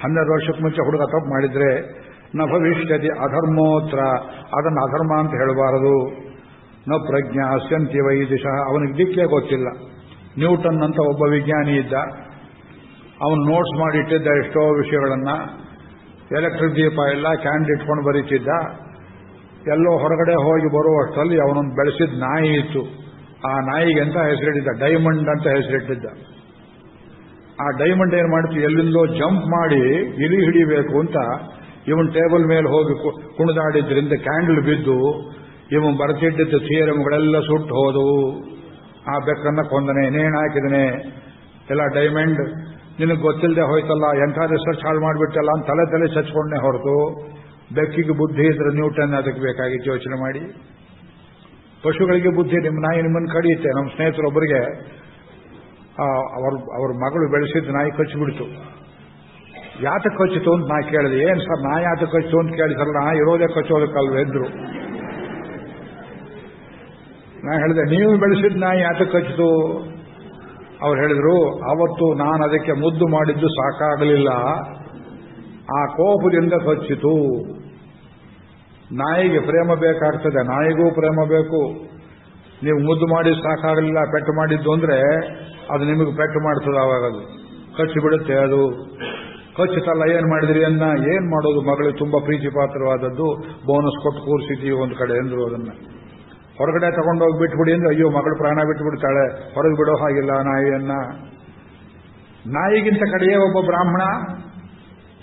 12 ವರ್ಷಕ್ಕೆ ಮುಂಚೆ ಹುಡುಗ ತಪ್ಪು ಮಾಡಿದ್ರೆ ನ ಭವಿಷ್ಯತಿ ಅಧರ್ಮೋತ್ರ. ಅದನ್ನು ಅಧರ್ಮ ಅಂತ ಹೇಳಬಾರದು. ನ ಪ್ರಜ್ಞಾಸ್ಯಂತಿ ವೈದಿಶಃ. ಅವನಿಗೆ ದಿಕ್ಕೇ ಗೊತ್ತಿಲ್ಲ. ನ್ಯೂಟನ್ ಅಂತ ಒಬ್ಬ ವಿಜ್ಞಾನಿ ಇದ್ದ. ಅವನು ನೋಟ್ಸ್ ಮಾಡಿಟ್ಟಿದ್ದ ಎಷ್ಟೋ ವಿಷಯಗಳನ್ನ. ಎಲೆಕ್ಟ್ರಿಕ್ ದೀಪ ಎಲ್ಲ ಕ್ಯಾಂಡ್ ಇಟ್ಕೊಂಡು ಬರೀತಿದ್ದ. ಎಲ್ಲೋ ಹೊರಗಡೆ ಹೋಗಿ ಬರುವಷ್ಟರಲ್ಲಿ ಅವನೊಂದು ಬೆಳೆಸಿದ ನಾಯಿ ಇತ್ತು. ಆ ನಾಯಿಗೆ ಅಂತ ಹೆಸರಿಟ್ಟಿದ್ದ, ಡೈಮಂಡ್ ಅಂತ ಹೆಸರಿಟ್ಟಿದ್ದ. ಆ ಡೈಮಂಡ್ ಏನ್ ಮಾಡ್ತೀವಿ, ಎಲ್ಲಿಂದೋ ಜಂಪ್ ಮಾಡಿ ಇಲಿ ಹಿಡಿಬೇಕು ಅಂತ ಇವನ್ ಟೇಬಲ್ ಮೇಲೆ ಹೋಗಿ ಕುಣಿದಾಡಿದ್ರಿಂದ ಕ್ಯಾಂಡಲ್ ಬಿದ್ದು ಇವನ್ ಬರ್ತಿದ್ದ ಥಿಯರಮ್ಗಳೆಲ್ಲ ಸುಟ್ಟು ಹೋದವು. ಆ ಬೆಕ್ಕನ್ನ ಕೊಂದನೆ, ನೇಣು ಹಾಕಿದನೆ. ಎಲ್ಲ ಡೈಮಂಡ್ ನಿನಗೆ ಗೊತ್ತಿಲ್ಲದೆ ಹೋಯ್ತಲ್ಲ, ಎಂಥ ರಿಸರ್ಚ್ ಹಾಳು ಮಾಡಿಬಿಟ್ಟಲ್ಲ ಅಂತ ತಲೆ ಚಚ್ಕೊಂಡೇ ಹೊರತು ಬೆಕ್ಕಿಗೆ ಬುದ್ಧಿ ಇದ್ರೆ ನ್ಯೂಟನ್ ಅದಕ್ಕೆ ಬೇಕಾಗಿತ್ತು. ಯೋಚನೆ ಮಾಡಿ. ಪಶುಗಳಿಗೆ ಬುದ್ಧಿ. ನಿಮ್ಮ ನಾಯಿ ನಿಮ್ಮನ್ನು ಕಡಿಯುತ್ತೆ. ನಮ್ಮ ಸ್ನೇಹಿತರೊಬ್ಬರಿಗೆ ಅವ್ರ ಮಗಳು ಬೆಳೆಸಿದ್ದು ನಾಯಿ ಕಚ್ಚಿಬಿಡ್ತು. ಯಾತಕ್ಕೆ ಕಚ್ಚಿತು ಅಂತ ನಾ ಕೇಳಿದೆ. ಏನ್ ಸರ್ ನಾಯಿ ಯಾತಕ್ಕೆ ಕಚ್ಚಿತು ಅಂತ ಕೇಳಿದ್ರಲ್ಲ, ನಾ ಇರೋದೇ ಕಚ್ಚೋದಕ್ಕಲ್ವ ಎಂದ್ರು. ನಾ ಹೇಳಿದೆ ನೀವು ಬೆಳೆಸಿದ ನಾಯಿ ಯಾತಕ್ಕೆ ಕಚ್ಚಿತು? ಅವ್ರು ಹೇಳಿದ್ರು, ಅವತ್ತು ನಾನು ಅದಕ್ಕೆ ಮುದ್ದು ಮಾಡಿದ್ದು ಸಾಕಾಗಲಿಲ್ಲ, ಆ ಕೋಪದಿಂದ ಕಚ್ಚಿತು. ನಾಯಿಗೆ ಪ್ರೇಮ ಬೇಕಾಗ್ತದೆ, ನಾಯಿಗೂ ಪ್ರೇಮ ಬೇಕು. ನೀವು ಮುದ್ದು ಮಾಡಿ ಸಾಕಾಗಲಿಲ್ಲ, ಪೆಟ್ಟು ಮಾಡಿದ್ದು ಅಂದ್ರೆ ಅದು ನಿಮಗೆ ಪೆಟ್ಟು ಮಾಡ್ತದೆ. ಆವಾಗ ಅದು ಕಚ್ಚಿ ಬಿಡುತ್ತೆ. ಅದು ಕಚ್ಚಿತಲ್ಲ, ಏನ್ ಮಾಡಿದ್ರಿ ಅನ್ನ. ಏನ್ ಮಾಡೋದು, ಮಗಳಿಗೆ ತುಂಬಾ ಪ್ರೀತಿ ಪಾತ್ರವಾದದ್ದು, ಬೋನಸ್ ಕೊಟ್ಟು ಕೂರಿಸಿದ್ದೀವಿ ಒಂದು ಕಡೆ ಎಂದ್ರು. ಅದನ್ನ ಹೊರಗಡೆ ತಗೊಂಡೋಗಿ ಬಿಟ್ಬಿಡಿ ಅಂದ್ರೆ, ಅಯ್ಯೋ ಮಗಳು ಪ್ರಾಣ ಬಿಟ್ಬಿಡ್ತಾಳೆ, ಹೊರಗೆ ಬಿಡೋ ಹಾಗಿಲ್ಲ ನಾಯಿಯನ್ನ. ನಾಯಿಗಿಂತ ಕಡೆಯೇ ಒಬ್ಬ ಬ್ರಾಹ್ಮಣ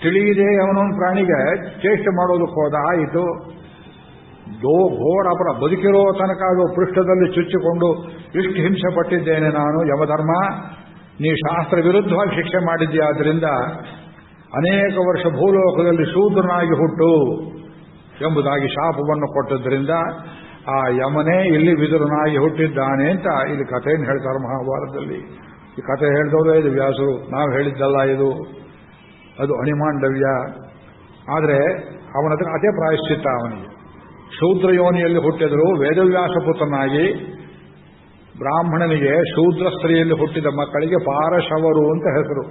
ತಿಳಿಯದೆ ಅವನೊಂದು ಪ್ರಾಣಿಗೆ ಚೇಷ್ಟೆ ಮಾಡೋದಕ್ಕೆ ಹೋದ. ಆಯಿತು, ಘೋರ ಅಪರ. ಬದುಕಿರೋ ತನಕ ಅದು ಪೃಷ್ಠದಲ್ಲಿ ಚುಚ್ಚಿಕೊಂಡು ಇಷ್ಟು ಹಿಂಸೆ ಪಟ್ಟಿದ್ದೇನೆ ನಾನು. ಯಮಧರ್ಮ, ನೀ ಶಾಸ್ತ್ರ ವಿರುದ್ಧವಾಗಿ ಶಿಕ್ಷೆ ಮಾಡಿದ್ದೀಯಾದ್ರಿಂದ ಅನೇಕ ವರ್ಷ ಭೂಲೋಕದಲ್ಲಿ ಶೂದ್ರನಾಗಿ ಹುಟ್ಟು ಎಂಬುದಾಗಿ ಶಾಪವನ್ನು ಕೊಟ್ಟದ್ರಿಂದ ಆ ಯಮನೇ ಇಲ್ಲಿ ವಿದುರನಾಗಿ ಹುಟ್ಟಿದ್ದಾನೆ ಅಂತ ಇಲ್ಲಿ ಕಥೆಯನ್ನು ಹೇಳ್ತಾರೆ ಮಹಾಭಾರತದಲ್ಲಿ. ಈ ಕಥೆ ಹೇಳಿದವರೇ ಇದು ವ್ಯಾಸರು, ನಾವು ಹೇಳಿದ್ದಲ್ಲ ಇದು, ಅದು ಅಣಿಮಾಂಡವ್ಯ. ಆದರೆ ಅವನ ಹತ್ರ ಅದೇ ಪ್ರಾಯಶ್ಚಿತ್ತ. ಅವನಿಗೆ ಶೂದ್ರ ಯೋನಿಯಲ್ಲಿ ಹುಟ್ಟಿದರೂ ವೇದವ್ಯಾಸ ಪುತ್ರನಾಗಿ, ಬ್ರಾಹ್ಮಣನಿಗೆ ಶೂದ್ರ ಸ್ತ್ರೀಯಲ್ಲಿ ಹುಟ್ಟಿದ ಮಕ್ಕಳಿಗೆ ಪಾರಶವರು ಅಂತ ಹೆಸರು.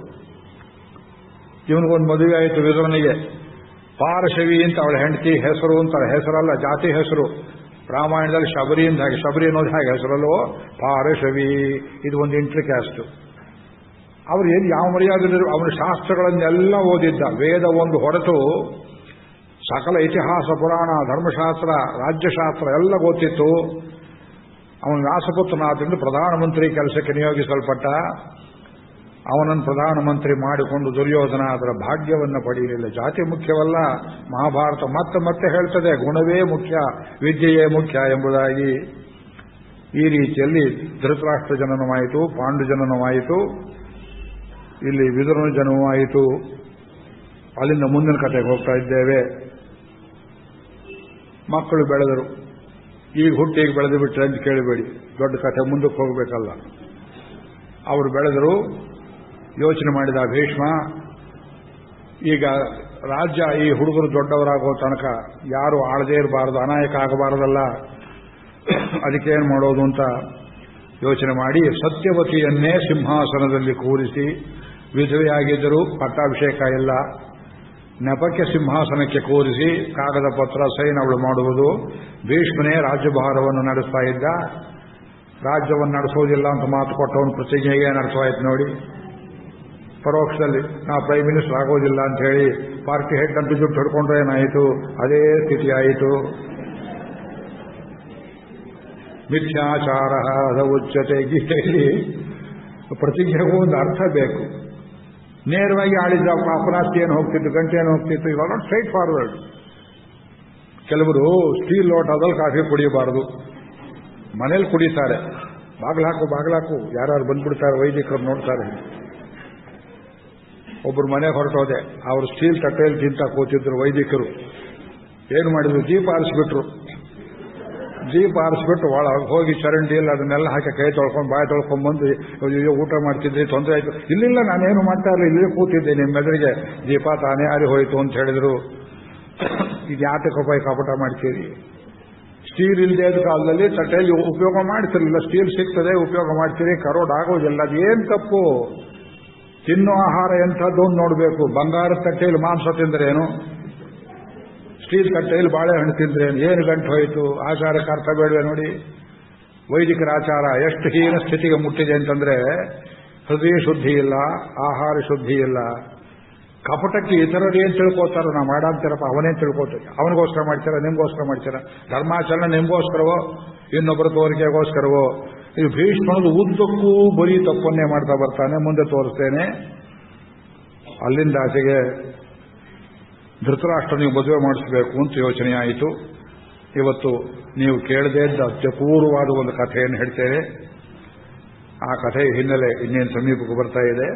ಇವನಿಗೊಂದು ಮದುವೆ ಆಯಿತು ವಿದುರನಿಗೆ, ಪಾರಶವಿ ಅಂತ ಅವಳ ಹೆಂಡತಿ ಹೆಸರು ಅಂತಾರೆ. ಹೆಸರಲ್ಲ, ಜಾತಿ ಹೆಸರು. ರಾಮಾಯಣದಲ್ಲಿ ಶಬರಿ ಅಂತ ಹಾಗೆ, ಶಬರಿ ಅನ್ನೋದು ಹಾಗೆ ಹೆಸರಲ್ಲೋ, ಪಾರಶವಿ ಇದು ಒಂದು ಇಂಟ್ರಿಕ್ಯಾಸ್ಟ್. ಅವರು ಏನು ಯಾವ ಮರ್ಯಾದೆ, ಅವನ ಶಾಸ್ತ್ರಗಳನ್ನೆಲ್ಲ ಓದಿದ್ದ. ವೇದ ಒಂದು ಹೊರತು ಸಕಲ ಇತಿಹಾಸ, ಪುರಾಣ, ಧರ್ಮಶಾಸ್ತ್ರ, ರಾಜ್ಯಶಾಸ್ತ್ರ ಎಲ್ಲ ಗೊತ್ತಿತ್ತು. ಅವನ ವ್ಯಾಸಪುತ್ರನಾದ್ದರಿಂದ ಪ್ರಧಾನಮಂತ್ರಿ ಕೆಲಸಕ್ಕೆ ನಿಯೋಗಿಸಲ್ಪಟ್ಟ. ಅವನನ್ನು ಪ್ರಧಾನಮಂತ್ರಿ ಮಾಡಿಕೊಂಡು ದುರ್ಯೋಧನ ಅದರ ಭಾಗ್ಯವನ್ನು ಪಡೆಯಲಿಲ್ಲ. ಜಾತಿ ಮುಖ್ಯವಲ್ಲ. ಮಹಾಭಾರತ ಮತ್ತೆ ಮತ್ತೆ ಹೇಳ್ತದೆ, ಗುಣವೇ ಮುಖ್ಯ, ವಿದ್ಯೆಯೇ ಮುಖ್ಯ ಎಂಬುದಾಗಿ. ಈ ರೀತಿಯಲ್ಲಿ ಧೃತರಾಷ್ಟ್ರ ಜನನವಾಯಿತು, ಪಾಂಡು ಜನನವಾಯಿತು, ಇಲ್ಲಿ ವಿದುರನ ಜನನವಾಯಿತು. ಅಲ್ಲಿಂದ ಮುಂದಿನ ಕಥೆಗೆ ಹೋಗ್ತಾ ಇದ್ದೇವೆ. ಮಕ್ಕಳು ಬೆಳೆದರು. ಈಗ ಹುಟ್ಟಿಗೆ ಬೆಳೆದು ಬಿಟ್ರೆ ಅಂತ ಕೇಳಬೇಡಿ, ದೊಡ್ಡ ಕಥೆ ಮುಂದಕ್ಕೆ ಹೋಗಬೇಕಲ್ಲ. ಅವರು ಬೆಳೆದರು. ಯೋಚನೆ ಮಾಡಿದ ಭೀಷ್ಮ, ಈಗ ರಾಜ್ಯ ಈ ಹುಡುಗರು ದೊಡ್ಡವರಾಗೋ ತನಕ ಯಾರು ಆಳದೇ ಇರಬಾರದು, ಅನಾಯಕ ಆಗಬಾರದಲ್ಲ, ಅದಕ್ಕೇನು ಮಾಡೋದು ಅಂತ ಯೋಚನೆ ಮಾಡಿ ಸತ್ಯವತಿಯನ್ನೇ ಸಿಂಹಾಸನದಲ್ಲಿ ಕೂರಿಸಿ, ವಿಧವೆಯಾಗಿದ್ದರೂ ಪಟ್ಟಾಭಿಷೇಕ ಇಲ್ಲ, ನೆಪಕ್ಕೆ ಸಿಂಹಾಸನಕ್ಕೆ ಕೂರಿಸಿ ಕಾಗದ ಪತ್ರ ಸೈನ್ ಅವಳು ಮಾಡುವುದು. ಭೀಷ್ಮನೇ ರಾಜ್ಯಭಾರವನ್ನು ನಡೆಸ್ತಾ ಇದ್ದ. ರಾಜ್ಯವನ್ನು ನಡೆಸೋದಿಲ್ಲ ಅಂತ ಮಾತು ಕೊಟ್ಟವನು ಪ್ರತಿಜ್ಞೆಗೆ ನಡೆಸವಾಯ್ತು ನೋಡಿ. ಪರೋಕ್ಷದಲ್ಲಿ ನಾವು ಪ್ರೈಮ್ ಮಿನಿಸ್ಟರ್ ಆಗೋದಿಲ್ಲ ಅಂತ ಹೇಳಿ ಪಾರ್ಟಿ ಹೆಡ್ ಅಂತ ಜುಟ್ಟು ಹಿಡ್ಕೊಂಡ್ರೆ ಏನಾಯಿತು, ಅದೇ ಸ್ಥಿತಿ ಆಯಿತು. ಮಿಥ್ಯಾಚಾರ ಉಚ್ಯತೆ ಗೀತೆಯಲ್ಲಿ ಪ್ರತಿಜ್ಞೆಗೂ ಒಂದು ಅರ್ಥ ಬೇಕು. ನೇರವಾಗಿ ಆಳಿದ ಅಪರಾಸ್ತಿ ಏನು ಹೋಗ್ತಿತ್ತು, ಗಂಟೆ ಏನು ಹೋಗ್ತಿತ್ತು, ಇವಾಗ ಸ್ಟ್ರೈಟ್ ಫಾರ್ವರ್ಡ್. ಕೆಲವರು ಸ್ಟೀಲ್ ಲೋಟದಲ್ಲಿ ಕಾಫಿ ಕುಡಿಯಬಾರದು, ಮನೇಲಿ ಕುಡಿತಾರೆ. ಬಾಗ್ಲಾಕು ಯಾರು ಬಂದ್ಬಿಡ್ತಾರೆ, ವೈದಿಕರು ನೋಡ್ತಾರೆ. ಒಬ್ಬರು ಮನೆ ಹೊರಟೋದೆ, ಅವರು ಸ್ಟೀಲ್ ತಟ್ಟೆಯಲ್ಲಿ ತಿಂತ ಕೂತಿದ್ರು ವೈದಿಕರು. ಏನು ಮಾಡಿದ್ರು, ದೀಪ ಆರಿಸ್ಬಿಟ್ಟು ಒಳಗೆ ಹೋಗಿ ಚರಂಡಿಯಲ್ಲಿ ಅದನ್ನೆಲ್ಲ ಹಾಕಿ ಕೈ ತೊಳ್ಕೊಂಡು ಬಾಯಿ ತೊಳ್ಕೊಂಡ್ಬಂದು ಊಟ ಮಾಡ್ತಿದ್ರಿ, ತೊಂದರೆ ಆಯಿತು. ಇಲ್ಲಿಲ್ಲ, ನಾನೇನು ಮಾಡ್ತಾ ಇಲ್ಲ, ಇಲ್ಲೇ ಕೂತಿದ್ದೆ, ನಿಮ್ಮ ಎದುರಿಗೆ ದೀಪ ತಾನೇ ಆರಿ ಹೋಯಿತು ಅಂತ ಹೇಳಿದ್ರು. ಇದು ಯಾತಕ್ಕೆ ರೂಪಾಯಿ ಕಪಟ ಮಾಡ್ತೀರಿ? ಸ್ಟೀಲ್ ಇಲ್ಲದೆ ಇದ್ದ ಕಾಲದಲ್ಲಿ ತಟ್ಟೆಯಲ್ಲಿ ಉಪಯೋಗ ಮಾಡ್ತಿರಲಿಲ್ಲ, ಸ್ಟೀಲ್ ಸಿಗ್ತದೆ ಉಪಯೋಗ ಮಾಡ್ತೀರಿ, ಕರೋಡ್ ಆಗೋದಿಲ್ಲ. ಅದೇನು ತಪ್ಪು? ತಿನ್ನೋ ಆಹಾರ ಎಂಥದ್ದು ಅಂತ ನೋಡಬೇಕು. ಬಂಗಾರದ ತಟ್ಟೆಯಲ್ಲಿ ಮಾಂಸ ತಿಂದ್ರೇನು, ಸ್ಟೀಲ್ ತಟ್ಟೆಯಲ್ಲಿ ಬಾಳೆಹಣ್ಣು ತಿಂದ್ರೇನು, ಏನು ಗಂಟು ಹೋಯಿತು? ಆಚಾರಕ್ಕೆ ಅರ್ಥ ಬೇಡವೆ ನೋಡಿ. ವೈದಿಕರ ಆಚಾರ ಎಷ್ಟು ಹೀನ ಸ್ಥಿತಿಗೆ ಮುಟ್ಟಿದೆ ಅಂತಂದ್ರೆ, ಹೃದಯ ಶುದ್ಧಿ ಇಲ್ಲ, ಆಹಾರ ಶುದ್ಧಿ ಇಲ್ಲ. ಕಪಟಕ್ಕೆ ಇತರರು ಏನು ತಿಳ್ಕೋತಾರೋ, ನಾವು ಮಾಡಾಂತೀರಪ್ಪ ಅವನೇನು ತಿಳ್ಕೋತಾರೆ. ಅವನಿಗೋಸ್ಕರ ಮಾಡ್ತೀರಾ, ನಿಮ್ಗೋಸ್ಕರ ಮಾಡ್ತೀರಾ? ಧರ್ಮಾಚರಣೆ ನಿಮ್ಗೋಸ್ಕರವೋ ಇನ್ನೊಬ್ಬರ ತೋರಿಕೆಗೋಸ್ಕರವೋ? ಇದು ಭೀಷ್ಮನದು ಉದ್ದಕ್ಕೂ ಬರೀ ತಪ್ಪನ್ನೇ ಮಾಡ್ತಾ ಬರ್ತಾನೆ. ಮುಂದೆ ತೋರಿಸ್ತೇನೆ. ಅಲ್ಲಿಂದ ಆಚೆಗೆ ಧೃತರಾಷ್ಟ್ರನಿಗೆ ಮದುವೆ ಮಾಡಿಸಬೇಕು ಅಂತ ಯೋಚನೆ ಆಯಿತು. ಇವತ್ತು ನೀವು ಕೇಳದೇ ಇದ್ದ ಅತ್ಯಪೂರ್ವವಾದ ಒಂದು ಕಥೆಯನ್ನು ಹೇಳ್ತೇನೆ. ಆ ಕಥೆಯ ಹಿನ್ನೆಲೆ ಇನ್ನೇನು ಸಮೀಪಕ್ಕೆ ಬರ್ತಾ ಇದೆ.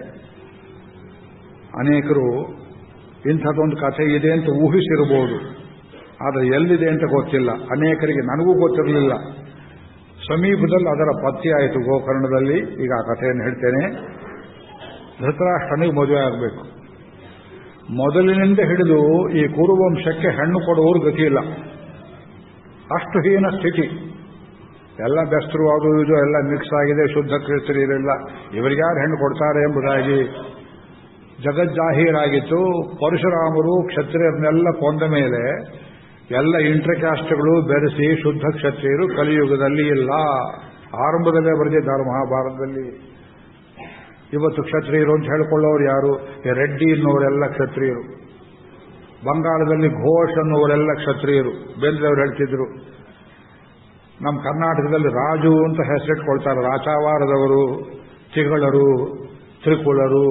ಅನೇಕರು ಇಂಥದ್ದೊಂದು ಕಥೆ ಇದೆ ಅಂತ ಊಹಿಸಿರಬಹುದು, ಆದರೆ ಎಲ್ಲಿದೆ ಅಂತ ಗೊತ್ತಿಲ್ಲ. ಅನೇಕರಿಗೆ, ನನಗೂ ಗೊತ್ತಿರಲಿಲ್ಲ. ಸಮೀಪದಲ್ಲಿ ಅದರ ಪತ್ತೆ ಆಯಿತು, ಗೋಕರ್ಣದಲ್ಲಿ. ಈಗ ಆ ಕಥೆಯನ್ನು ಹೇಳ್ತೇನೆ. ಧೃತರಾಷ್ಟ್ರನಿಗೆ ಮದುವೆ ಆಗಬೇಕು. ಮೊದಲಿನಿಂದ ಹಿಡಿದು ಈ ಕುರುವಂಶಕ್ಕೆ ಹೆಣ್ಣು ಕೊಡುವವರು ಗತಿಯಿಲ್ಲ, ಅಷ್ಟು ಹೀನ ಸ್ಥಿತಿ. ಎಲ್ಲ ಬೆಸ್ತರು ಅದು ಇದು ಎಲ್ಲ ಮಿಕ್ಸ್ ಆಗಿದೆ, ಶುದ್ಧ ಕ್ಷತ್ರಿಯರಿಲ್ಲ, ಇವರಿಗ್ಯಾರು ಹೆಣ್ಣು ಕೊಡ್ತಾರೆ ಎಂಬುದಾಗಿ ಜಗಜ್ಜಾಹೀರಾಗಿತ್ತು. ಪರಶುರಾಮರು ಕ್ಷತ್ರಿಯರನ್ನೆಲ್ಲ ಕೊಂದ ಮೇಲೆ ಎಲ್ಲ ಇಂಟರ್ಕ್ಯಾಸ್ಟ್ಗಳು ಬೆರೆಸಿ ಶುದ್ಧ ಕ್ಷತ್ರಿಯರು ಕಲಿಯುಗದಲ್ಲಿ ಇಲ್ಲ. ಆರಂಭದಲ್ಲೇ ಬರೆದಿದ್ದಾರೆ ಮಹಾಭಾರತದಲ್ಲಿ. ಇವತ್ತು ಕ್ಷತ್ರಿಯರು ಅಂತ ಹೇಳಿಕೊಳ್ಳೋರು ಯಾರು? ರೆಡ್ಡಿ ಅನ್ನೋರೆಲ್ಲ ಕ್ಷತ್ರಿಯರು. ಬಂಗಾಳದಲ್ಲಿ ಘೋಷ್ ಅನ್ನೋರೆಲ್ಲ ಕ್ಷತ್ರಿಯರು. ಬೇಂದ್ರೆಯವರು ಹೇಳ್ತಿದ್ರು. ನಮ್ಮ ಕರ್ನಾಟಕದಲ್ಲಿ ರಾಜು ಅಂತ ಹೆಸರಿಟ್ಕೊಳ್ತಾರೆ. ರಾಚಾವಾರದವರು, ತಿಗಳರು, ತ್ರಿಕುಳರು,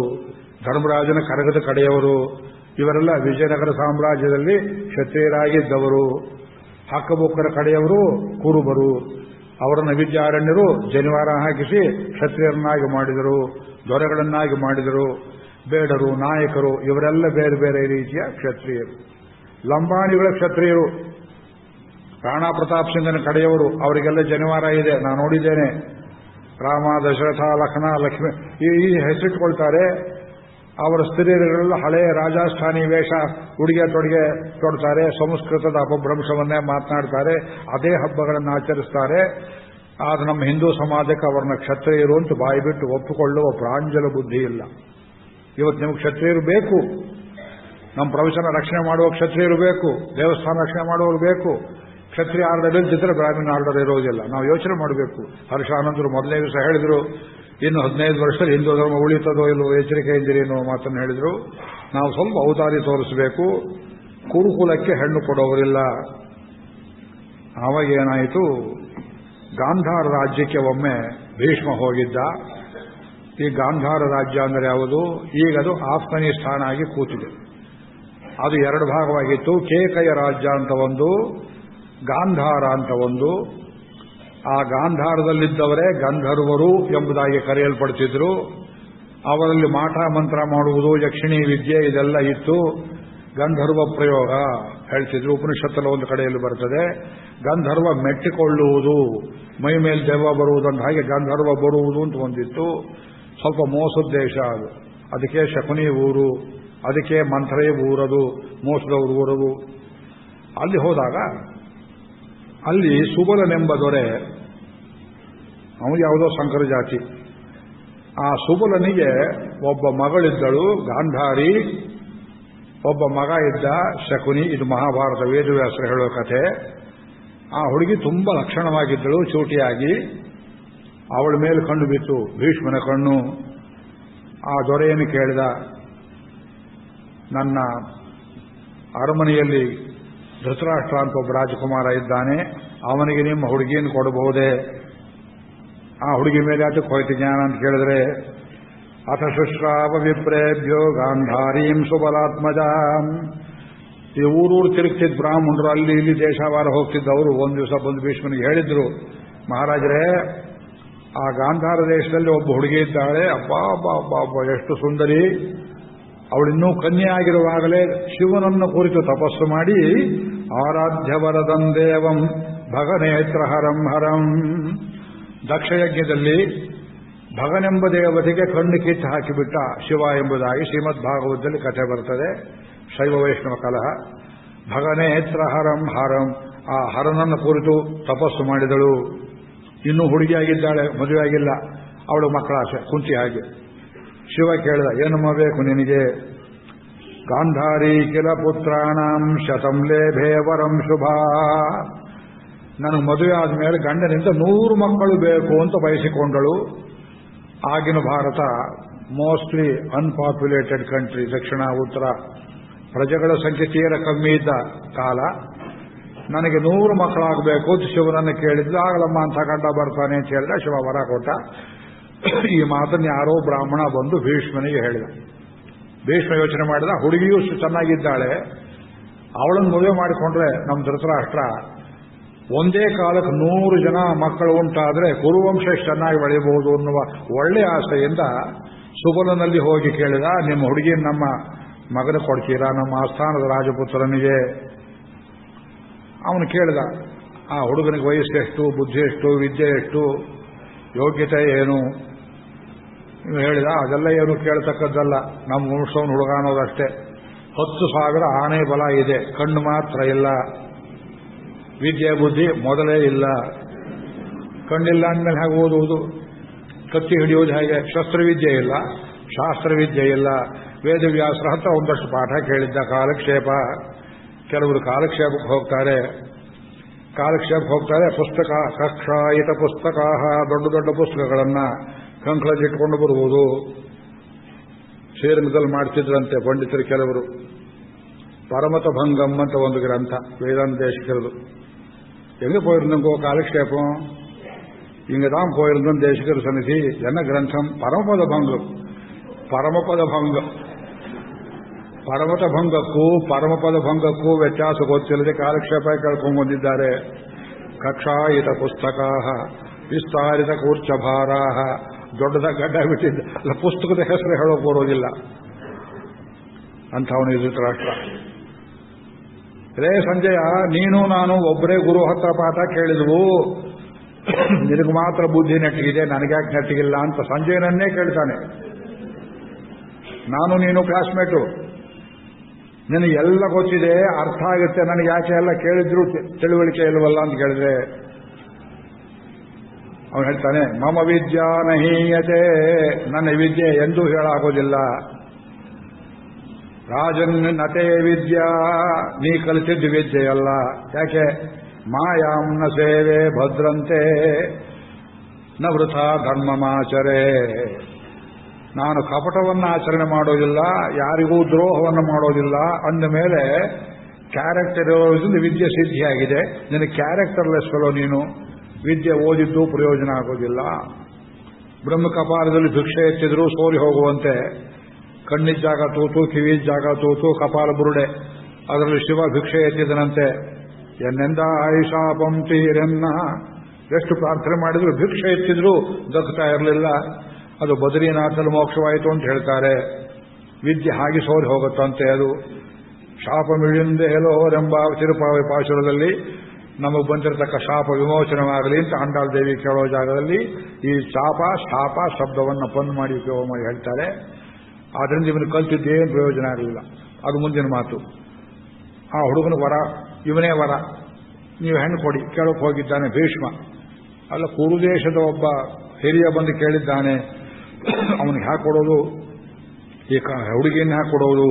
ಧರ್ಮರಾಜನ ಕರಗದ ಕಡೆಯವರು, ಇವರೆಲ್ಲ ವಿಜಯನಗರ ಸಾಮ್ರಾಜ್ಯದಲ್ಲಿ ಕ್ಷತ್ರಿಯರಾಗಿದ್ದವರು. ಹಕ್ಕಬುಕ್ಕರ ಕಡೆಯವರು ಕುರುಬರು. ಅವರನ್ನು ವಿದ್ಯಾರಣ್ಯರು ಜನಿವಾರ ಹಾಕಿಸಿ ಕ್ಷತ್ರಿಯರನ್ನಾಗಿ ಮಾಡಿದರು, ದೊರೆಗಳನ್ನಾಗಿ ಮಾಡಿದರು. ಬೇಡರು, ನಾಯಕರು, ಇವರೆಲ್ಲ ಬೇರೆ ಬೇರೆ ರೀತಿಯ ಕ್ಷತ್ರಿಯರು. ಲಂಬಾಣಿಗಳ ಕ್ಷತ್ರಿಯರು, ರಾಣಾ ಪ್ರತಾಪ್ ಸಿಂಗನ ಕಡೆಯವರು, ಅವರಿಗೆಲ್ಲ ಜನಿವಾರ ಇದೆ, ನಾನು ನೋಡಿದ್ದೇನೆ. ರಾಮ, ದಶರಥ, ಲಕ್ಷ್ಮಣ, ಲಕ್ಷ್ಮಿ ಈ ಹೆಸರಿಟ್ಕೊಳ್ತಾರೆ. ಅವರ ಸ್ತ್ರೀಯರೆಲ್ಲ ಹಳೆಯ ರಾಜಸ್ಥಾನಿ ವೇಷ, ಉಡುಗೆ ತೊಡುಗೆ ತೊಡ್ತಾರೆ, ಸಂಸ್ಕೃತದ ಅಪಭ್ರಂಶವನ್ನೇ ಮಾತನಾಡ್ತಾರೆ, ಅದೇ ಹಬ್ಬಗಳನ್ನು ಆಚರಿಸ್ತಾರೆ. ಆದ್ರೆ ನಮ್ಮ ಹಿಂದೂ ಸಮಾಜಕ್ಕೆ ಅವರನ್ನ ಕ್ಷತ್ರಿಯರು ಅಂತ ಬಾಯಿ ಬಿಟ್ಟು ಒಪ್ಪಿಕೊಳ್ಳುವ ಪ್ರಾಂಜಲ ಬುದ್ಧಿ ಇಲ್ಲ. ಇವತ್ತು ನಿಮಗೆ ಕ್ಷತ್ರಿಯರು ಬೇಕು, ನಮ್ಮ ಪ್ರವಚನ ರಕ್ಷಣೆ ಮಾಡುವ ಕ್ಷತ್ರಿಯರು ಬೇಕು, ದೇವಸ್ಥಾನ ರಕ್ಷಣೆ ಮಾಡುವವರು ಬೇಕು. ಕ್ಷತ್ರಿಯ ಆರ್ಡರ್ ಇಲ್ದಿದ್ರೆ ಬ್ರಾಹ್ಮಣ ಆರ್ಡರ್ ಇರೋದಿಲ್ಲ. ನಾವು ಯೋಚನೆ ಮಾಡಬೇಕು. ಹರ್ಷಾನಂದರು ಮೊದಲನೇ ದಿವಸ ಹೇಳಿದ್ರು, ಇನ್ನು 15 ವರ್ಷದಲ್ಲಿ ಹಿಂದೂ ಧರ್ಮ ಉಳಿತದೋ ಇಲ್ಲವೋ ಎಚ್ಚರಿಕೆಯಿಂದಿರಿ ಅನ್ನೋ ಮಾತನ್ನು ಹೇಳಿದ್ರು. ನಾವು ಸ್ವಲ್ಪ ಔದಾರಿ ತೋರಿಸಬೇಕು. ಕುರುಕುಲಕ್ಕೆ ಹೆಣ್ಣು ಕೊಡೋವರಿಲ್ಲ. ಆವಾಗ ಏನಾಯಿತು, ಗಾಂಧಾರ ರಾಜ್ಯಕ್ಕೆ ಒಮ್ಮೆ ಭೀಷ್ಮ ಹೋಗಿದ್ದ. ಈ ಗಾಂಧಾರ ರಾಜ್ಯ ಅಂದರೆ ಯಾವುದು? ಈಗದು ಆಫ್ಘಾನಿಸ್ತಾನ ಆಗಿ ಕೂತಿದೆ. ಅದು 2 ಭಾಗವಾಗಿತ್ತು. ಕೇಕಯ ರಾಜ್ಯ ಅಂತ ಒಂದು, ಗಾಂಧಾರ ಅಂತ ಒಂದು. ಆ ಗಾಂಧಾರದಲ್ಲಿದ್ದವರೇ ಗಂಧರ್ವರು ಎಂಬುದಾಗಿ ಕರೆಯಲ್ಪಡ್ತಿದ್ರು. ಅವರಲ್ಲಿ ಮಾಟ ಮಂತ್ರ ಮಾಡುವುದು, ಯಕ್ಷಿಣಿ ವಿದ್ಯೆ ಇದೆಲ್ಲ ಇತ್ತು. ಗಂಧರ್ವ ಪ್ರಯೋಗ ಹೇಳ್ತಿದ್ರು. ಉಪನಿಷತ್ತಲ್ಲಿ ಒಂದು ಕಡೆಯಲ್ಲಿ ಬರ್ತದೆ, ಗಂಧರ್ವ ಮೆಟ್ಟಿಕೊಳ್ಳುವುದು, ಮೈ ಮೇಲೆ ದೆವ್ವ ಬರುವುದಂತ. ಹಾಗೆ ಗಂಧರ್ವ ಬರುವುದು ಅಂತ ಒಂದಿತ್ತು. ಸ್ವಲ್ಪ ಮೋಸದ ದೇಶ ಅದು. ಅದಕ್ಕೆ ಶಕುನಿ ಊರು, ಅದಕ್ಕೆ ಮಂತ್ರೇ ಊರದು, ಮೋಸದವರು ಊರದು. ಅಲ್ಲಿ ಹೋದಾಗ ಅಲ್ಲಿ ಸುಬಲನೆಂಬ ದೊರೆ, ಅವನು ಯಾವುದೋ ಸಂಕರ ಜಾತಿ. ಆ ಸುಬಲನಿಗೆ ಒಬ್ಬ ಮಗಳಿದ್ದಳು ಗಾಂಧಾರಿ, ಒಬ್ಬ ಮಗ ಇದ್ದ ಶಕುನಿ. ಇದು ಮಹಾಭಾರತ ವೇದವ್ಯಾಸರು ಹೇಳೋ ಕಥೆ. ಆ ಹುಡುಗಿ ತುಂಬಾ ಲಕ್ಷಣವಾಗಿದ್ದಳು, ಚೂಟಿಯಾಗಿ. ಅವಳ ಮೇಲೆ ಕಣ್ಣು ಬಿತ್ತು ಭೀಷ್ಮನ ಕಣ್ಣು. ಆ ದೊರೆಯನ್ನು ಕೇಳಿದ, ನನ್ನ ಅರಮನೆಯಲ್ಲಿ ಧೃತರಾಷ್ಟ್ರ ಅಂತ ಒಬ್ಬ ರಾಜಕುಮಾರ ಇದ್ದಾನೆ, ಅವನಿಗೆ ನಿಮ್ಮ ಹುಡುಗಿಯನ್ನು ಕೊಡಬಹುದೇ? ಆ ಹುಡುಗಿ ಮೇಲೆ ಅದಕ್ಕೆ ಹೋಯ್ತು ಜ್ಞಾನ ಅಂತ ಕೇಳಿದ್ರೆ, ಅಥ ಶುಶ್ರಾವ ವಿಪ್ರೇಭ್ಯೋ ಗಾಂಧಾರೀಂ ಸುಬಲಾತ್ಮಜಾಂ. ಈ ಊರೂರು ತಿರುಗ್ತಿದ್ದ ಬ್ರಾಹ್ಮಣರು, ಅಲ್ಲಿ ಇಲ್ಲಿ ದೇಶವಾರ ಹೋಗ್ತಿದ್ದವರು ಒಂದು ದಿವಸ ಬಂದು ಭೀಷ್ಮನಿಗೆ ಹೇಳಿದ್ರು, ಮಹಾರಾಜರೇ, ಆ ಗಾಂಧಾರ ದೇಶದಲ್ಲಿ ಒಬ್ಬ ಹುಡುಗಿ ಇದ್ದಾಳೆ, ಅಬ್ಬಾ ಅಬ್ಬಾ ಅಬ್ಬಾ ಅಬ್ಬಾ ಎಷ್ಟು ಸುಂದರಿ. ಅವಳಿನ್ನೂ ಕನ್ಯೆ ಆಗಿರುವಾಗಲೇ ಶಿವನನ್ನು ಕುರಿತು ತಪಸ್ಸು ಮಾಡಿ ಆರಾಧ್ಯವರದಂ ದೇವಂ ಭಗನೇತ್ರ ಹರಂ ಹರಂ. ದಕ್ಷಯಜ್ಞದಲ್ಲಿ ಭಗನೆಂಬ ದೇವತೆಗೆ ಕಣ್ಣು ಕಿತ್ತು ಹಾಕಿಬಿಟ್ಟ ಶಿವ ಎಂಬುದಾಗಿ ಶ್ರೀಮದ್ ಭಾಗವತದಲ್ಲಿ ಕಥೆ ಬರ್ತದೆ. ಶೈವ ವೈಷ್ಣವ ಕಲಹ. ಭಗನೇತ್ರ ಹರಂ ಹರಂ, ಆ ಹರನನ್ನು ಕುರಿತು ತಪಸ್ಸು ಮಾಡಿದಳು. ಇನ್ನೂ ಹುಡುಗಿಯಾಗಿದ್ದಾಳೆ, ಮದುವೆಯಾಗಿಲ್ಲ. ಅವಳು ಮಕ್ಕಳಾಸೆ ಕುಂತಿ ಹಾಗೆ. ಶಿವ ಕೇಳಿದ, ಏನಮ್ಮ ಬೇಕು ನಿನಗೆ? ಗಾಂಧಾರಿ ಕಿಲ ಪುತ್ರಾಣಂ ಶತಂ ಲೇಭೇ ವರಂ ಶುಭ. ನನಗೆ ಮದುವೆ ಆದಮೇಲೆ ಗಂಡನಿಂದ 100 ಮಕ್ಕಳು ಬೇಕು ಅಂತ ಬಯಸಿಕೊಂಡಳು. ಆಗಿನ ಭಾರತ ಮೋಸ್ಟ್ಲಿ ಅನ್ಪಾಪ್ಯುಲೇಟೆಡ್ ಕಂಟ್ರಿ, ದಕ್ಷಿಣ ಉತ್ತರ, ಪ್ರಜೆಗಳ ಸಂಖ್ಯೆ ತೀರ ಕಮ್ಮಿ ಇದ್ದ ಕಾಲ. ನನಗೆ 100 ಮಕ್ಕಳಾಗಬೇಕು ಅಂತ ಶಿವನನ್ನು ಕೇಳಿದ್ಲು. ಆಗಲಮ್ಮ ಅಂತ ಗಂಡ ಬರ್ತಾನೆ ಅಂತ ಹೇಳಿದ. ಶಿವ ವರ ಕೊಟ್ಟ. ಈ ಮಾತನ್ನು ಯಾರೋ ಬ್ರಾಹ್ಮಣ ಬಂದು ಭೀಷ್ಮನಿಗೆ ಹೇಳಿದ. ಭೀಷ್ಮ ಯೋಚನೆ ಮಾಡಿದ, ಹುಡುಗಿಯೂ ಚೆನ್ನಾಗಿದ್ದಾಳೆ, ಅವಳನ್ನು ಮದುವೆ ಮಾಡಿಕೊಂಡ್ರೆ ನಮ್ಮ ಧೃತರಾಷ್ಟ್ರ ಒಂದೇ ಕಾಲಕ್ಕೆ 100 ಜನ ಮಕ್ಕಳು ಉಂಟಾದ್ರೆ ಕುರುವಂಶ ಚೆನ್ನಾಗಿ ಬೆಳೆಯಬಹುದು ಅನ್ನುವ ಒಳ್ಳೆಯ ಆಸೆಯಿಂದ ಸುಬಲನಲ್ಲಿ ಹೋಗಿ ಕೇಳಿದ, ನಿಮ್ಮ ಹುಡುಗಿ ನಮ್ಮ ಮಗನ ಕೊಡ್ತೀರಾ, ನಮ್ಮ ಆಸ್ಥಾನದ ರಾಜಪುತ್ರನಿಗೆ? ಅವನು ಕೇಳಿದ, ಆ ಹುಡುಗನಿಗೆ ವಯಸ್ಸು ಎಷ್ಟು, ಬುದ್ಧಿ ಎಷ್ಟು, ವಿದ್ಯೆ ಎಷ್ಟು, ಯೋಗ್ಯತೆ ಏನು? ಹೇಳಿದ, ಅದೆಲ್ಲ ಏನು ಕೇಳತಕ್ಕದ್ದಲ್ಲ, ನಮ್ಮ ವಂಶವನು ಹುಡುಗ ಅನ್ನೋದಷ್ಟೇ. 10,000 ಆನೆ ಬಲ ಇದೆ, ಕಣ್ಣು ಮಾತ್ರ ಇಲ್ಲ. ವಿದ್ಯೆ ಬುದ್ಧಿ ಮೊದಲೇ ಇಲ್ಲ. ಕಣ್ಣಿಲ್ಲ ಅಂದಮೇಲೆ ಹೇಗೆ ಓದುವುದು? ಕತ್ತಿ ಹಿಡಿಯೋದು ಹೇಗೆ? ಶಸ್ತ್ರವಿದ್ಯೆ ಇಲ್ಲ, ಶಾಸ್ತ್ರವಿದ್ಯೆ ಇಲ್ಲ. ವೇದವ್ಯಾಸರ ಹತ್ರ ಒಂದಷ್ಟು ಪಾಠ ಕೇಳಿದ್ದ, ಕಾಲಕ್ಷೇಪ. ಕೆಲವರು ಕಾಲಕ್ಷೇಪಕ್ಕೆ ಹೋಗ್ತಾರೆ, ಪುಸ್ತಕ ಕಕ್ಷಾಯಿತ ಪುಸ್ತಕ, ದೊಡ್ಡ ದೊಡ್ಡ ಪುಸ್ತಕಗಳನ್ನ ಕಂಕಳದಿಟ್ಕೊಂಡು ಬರುವುದು. ಶ್ರೀರಂಗದಲ್ಲಿ ಮಾಡ್ತಿದ್ರಂತೆ ಪಂಡಿತರು ಕೆಲವರು. ಪರಮತ ಭಂಗಂ ಅಂತ ಒಂದು ಗ್ರಂಥ, ವೇದಾಂತ ದೇಶಿಕರದು. எங்க போயிருந்தோங்கோ காலக்ஷேபம், இங்க தான் போயிருந்தோம் தேசிகர் சன்னிதி. என்ன கிரந்தம்? பரமಪದ ಭಂಗಂ. ಪರಮಪದ ಭಂಗಂ. ಪರಮತ ಭಂಗಕ್ಕೂ ಪರಮಪದ ಭಂಗಕ್ಕೂ ವ್ಯತ್ಯಾಸ ಗೊತ್ತಿಲ್ಲದೆ ಕಾಲಕ್ಷೇಪ ಕೇಳ್ಕೊಂಡು ಬಂದಿದ್ದಾರೆ. ಕಕ್ಷಾಯಿತ ಪುಸ್ತಕ, ವಿಸ್ತಾರಿತ ಕೂರ್ಚಭಾರ, ದೊಡ್ಡದ ಗಡ್ಡ ಬಿಟ್ಟಿದ್ದ. ಅಲ್ಲ, ಪುಸ್ತಕದ ಹೆಸರು ಹೇಳೋಕೆ ಬರೋದಿಲ್ಲ ಅಂಥವನು ಧೃತರಾಷ್ಟ್ರ. ರೇ ಸಂಜಯ, ನೀನು ನಾನು ಒಬ್ಬರೇ ಗುರು ಹತ್ರ ಪಾಠ ಕೇಳಿದ್ವು, ನಿನಗೆ ಮಾತ್ರ ಬುದ್ಧಿ ನೆಟ್ಟಿಗಿದೆ, ನನಗ್ಯಾಕೆ ನೆಟ್ಟಿಗಿಲ್ಲ ಅಂತ ಸಂಜಯನನ್ನೇ ಕೇಳ್ತಾನೆ. ನಾನು ನೀನು ಕ್ಲಾಸ್ಮೇಟು, ನಿನಗೆಲ್ಲ ಗೊತ್ತಿದೆ, ಅರ್ಥ ಆಗುತ್ತೆ, ನನಗೆ ಯಾಕೆ ಎಲ್ಲ ಕೇಳಿದ್ರು ತಿಳುವಳಿಕೆ ಇಲ್ವಲ್ಲ ಅಂತ ಕೇಳಿದ್ರೆ ಅವನು ಹೇಳ್ತಾನೆ, ಮಮ ವಿದ್ಯಾ ನಹೀಯತೆ, ನನ್ನ ವಿದ್ಯೆ ಎಂದೂ ಹೇಳಾಗೋದಿಲ್ಲ. ರಾಜನ್ ನತೇ ವಿದ್ಯಾ, ನೀ ಕಲಿತಿದ್ದು ವಿದ್ಯೆಯಲ್ಲ. ಯಾಕೆ? ಮಾಯಾಂ ನ ಸೇವೆ ಭದ್ರಂತೆ ನ ವೃಥಾ ಧರ್ಮಮಾಚರೆ. ನಾನು ಕಪಟವನ್ನು ಆಚರಣೆ ಮಾಡೋದಿಲ್ಲ, ಯಾರಿಗೂ ದ್ರೋಹವನ್ನು ಮಾಡೋದಿಲ್ಲ ಅಂದ ಮೇಲೆ ಕ್ಯಾರೆಕ್ಟರ್ ಇರೋದ್ರಿಂದ ವಿದ್ಯೆ ಸಿದ್ಧಿಯಾಗಿದೆ. ನಿನಗೆ ಕ್ಯಾರೆಕ್ಟರ್ಲೆಸ್ ಫೆಲೋ ನೀನು, ವಿದ್ಯೆ ಓದಿದ್ದು ಪ್ರಯೋಜನ ಆಗೋದಿಲ್ಲ. ಬ್ರಹ್ಮ ಕಪಾಲದಲ್ಲಿ ಭಿಕ್ಷೆ ಎತ್ತಿದ್ರು ಸೋರಿ ಹೋಗುವಂತೆ, ಕಣ್ಣಿದ್ದ ಜಾಗ ತೂತು, ಕಿವಿಯ ಜಾಗ ತೂತು, ಕಪಾಲ ಬುರುಡೆ, ಅದರಲ್ಲಿ ಶಿವ ಭಿಕ್ಷೆ ಎತ್ತಿದನಂತೆ. ಎನ್ನೆಂದ ಆಯುಷಾಪಂ ತೀರೆನ್ನ, ಎಷ್ಟು ಪ್ರಾರ್ಥನೆ ಮಾಡಿದ್ರು ಭಿಕ್ಷೆ ಎತ್ತಿದ್ರು ದಕ್ಕುತ್ತಾ ಇರಲಿಲ್ಲ. ಅದು ಬದ್ರಿನಾಥಲ್ಲಿ ಮೋಕ್ಷವಾಯಿತು ಅಂತ ಹೇಳ್ತಾರೆ. ವಿದ್ಯೆ ಹಾಗೆ ಸೋರಿ ಹೋಗುತ್ತಂತೆ. ಅದು ಶಾಪ ಮಿಳಿಂದೆ ಹೇಳೋರೆಂಬ ತಿರುಪಾವಿ ಪಾಶುರದಲ್ಲಿ ನಮಗೆ ಬಂದಿರತಕ್ಕ ಶಾಪ ವಿಮೋಚನವಾಗಲಿ ಅಂತ ಆಂಡಾಳ್ ದೇವಿ ಕೇಳೋ ಜಾಗದಲ್ಲಿ ಈ ಶಾಪ ಶಬ್ದವನ್ನು ಪನ್ ಮಾಡಿ ಉಪಯೋಗ ಮಾಡಿ ಹೇಳ್ತಾರೆ. ಆದ್ರಿಂದ ಇವನು ಕಲ್ತಿದ್ದೇನು ಪ್ರಯೋಜನ ಆಗಲಿಲ್ಲ. ಅದು ಮುಂದಿನ ಮಾತು. ಆ ಹುಡುಗನ ವರ, ಇವನೇ ವರ, ನೀವು ಹೆಣ್ಣು ಕೊಡಿ ಕೇಳೋಕೆ ಹೋಗಿದ್ದಾನೆ ಭೀಷ್ಮ. ಅಲ್ಲ, ಕುರುದೇಶದ ಒಬ್ಬ ಹಿರಿಯ ಬಂದು ಕೇಳಿದ್ದಾನೆ, ಅವನಿಗೆ ಹ್ಯಾಕೆ ಕೊಡೋದು, ಈ ಹುಡುಗಿಯನ್ನು ಹ್ಯಾಕೆ ಕೊಡೋದು?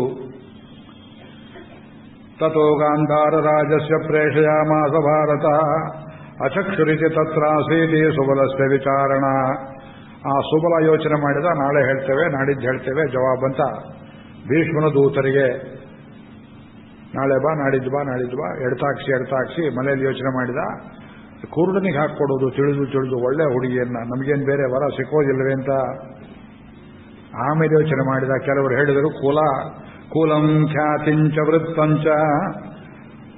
ತಥೋ ಗಾಂಧಾರ ರಾಜಸ್ಯ ಪ್ರೇಷಯಾಮಾಸ ಭಾರತ ಅಚಕ್ಷುರಿತಿ ತತ್ರಾಸೀತಿ ಸುಬಲಸ್ಯ ವಿಚಾರಣ. ಆ ಸುಬಲ ಯೋಚನೆ ಮಾಡಿದ, ನಾಳೆ ಹೇಳ್ತೇವೆ, ನಾಡಿದ್ದು ಹೇಳ್ತೇವೆ ಜವಾಬಂತ ಭೀಷ್ಮನ ದೂತರಿಗೆ. ನಾಳೆ ಬಾ, ನಾಡಿದ್ದು ಬಾ, ಎಡ್ತಾಕ್ಸಿ ಮನೆಯಲ್ಲಿ ಯೋಚನೆ ಮಾಡಿದ. ಕುರುಡನಿಗೆ ಹಾಕೊಡೋದು ತಿಳಿದು ಒಳ್ಳೆ ಹುಡುಗಿಯನ್ನ, ನಮಗೇನು ಬೇರೆ ವರ ಸಿಕ್ಕೋದಿಲ್ಲವೇ ಅಂತ ಆಮೇಲೆ ಯೋಚನೆ ಮಾಡಿದ. ಕೆಲವರು ಹೇಳಿದರು, ಕುಲಂ ಖ್ಯಾತಿಂಚ ವೃತ್ತಂಚ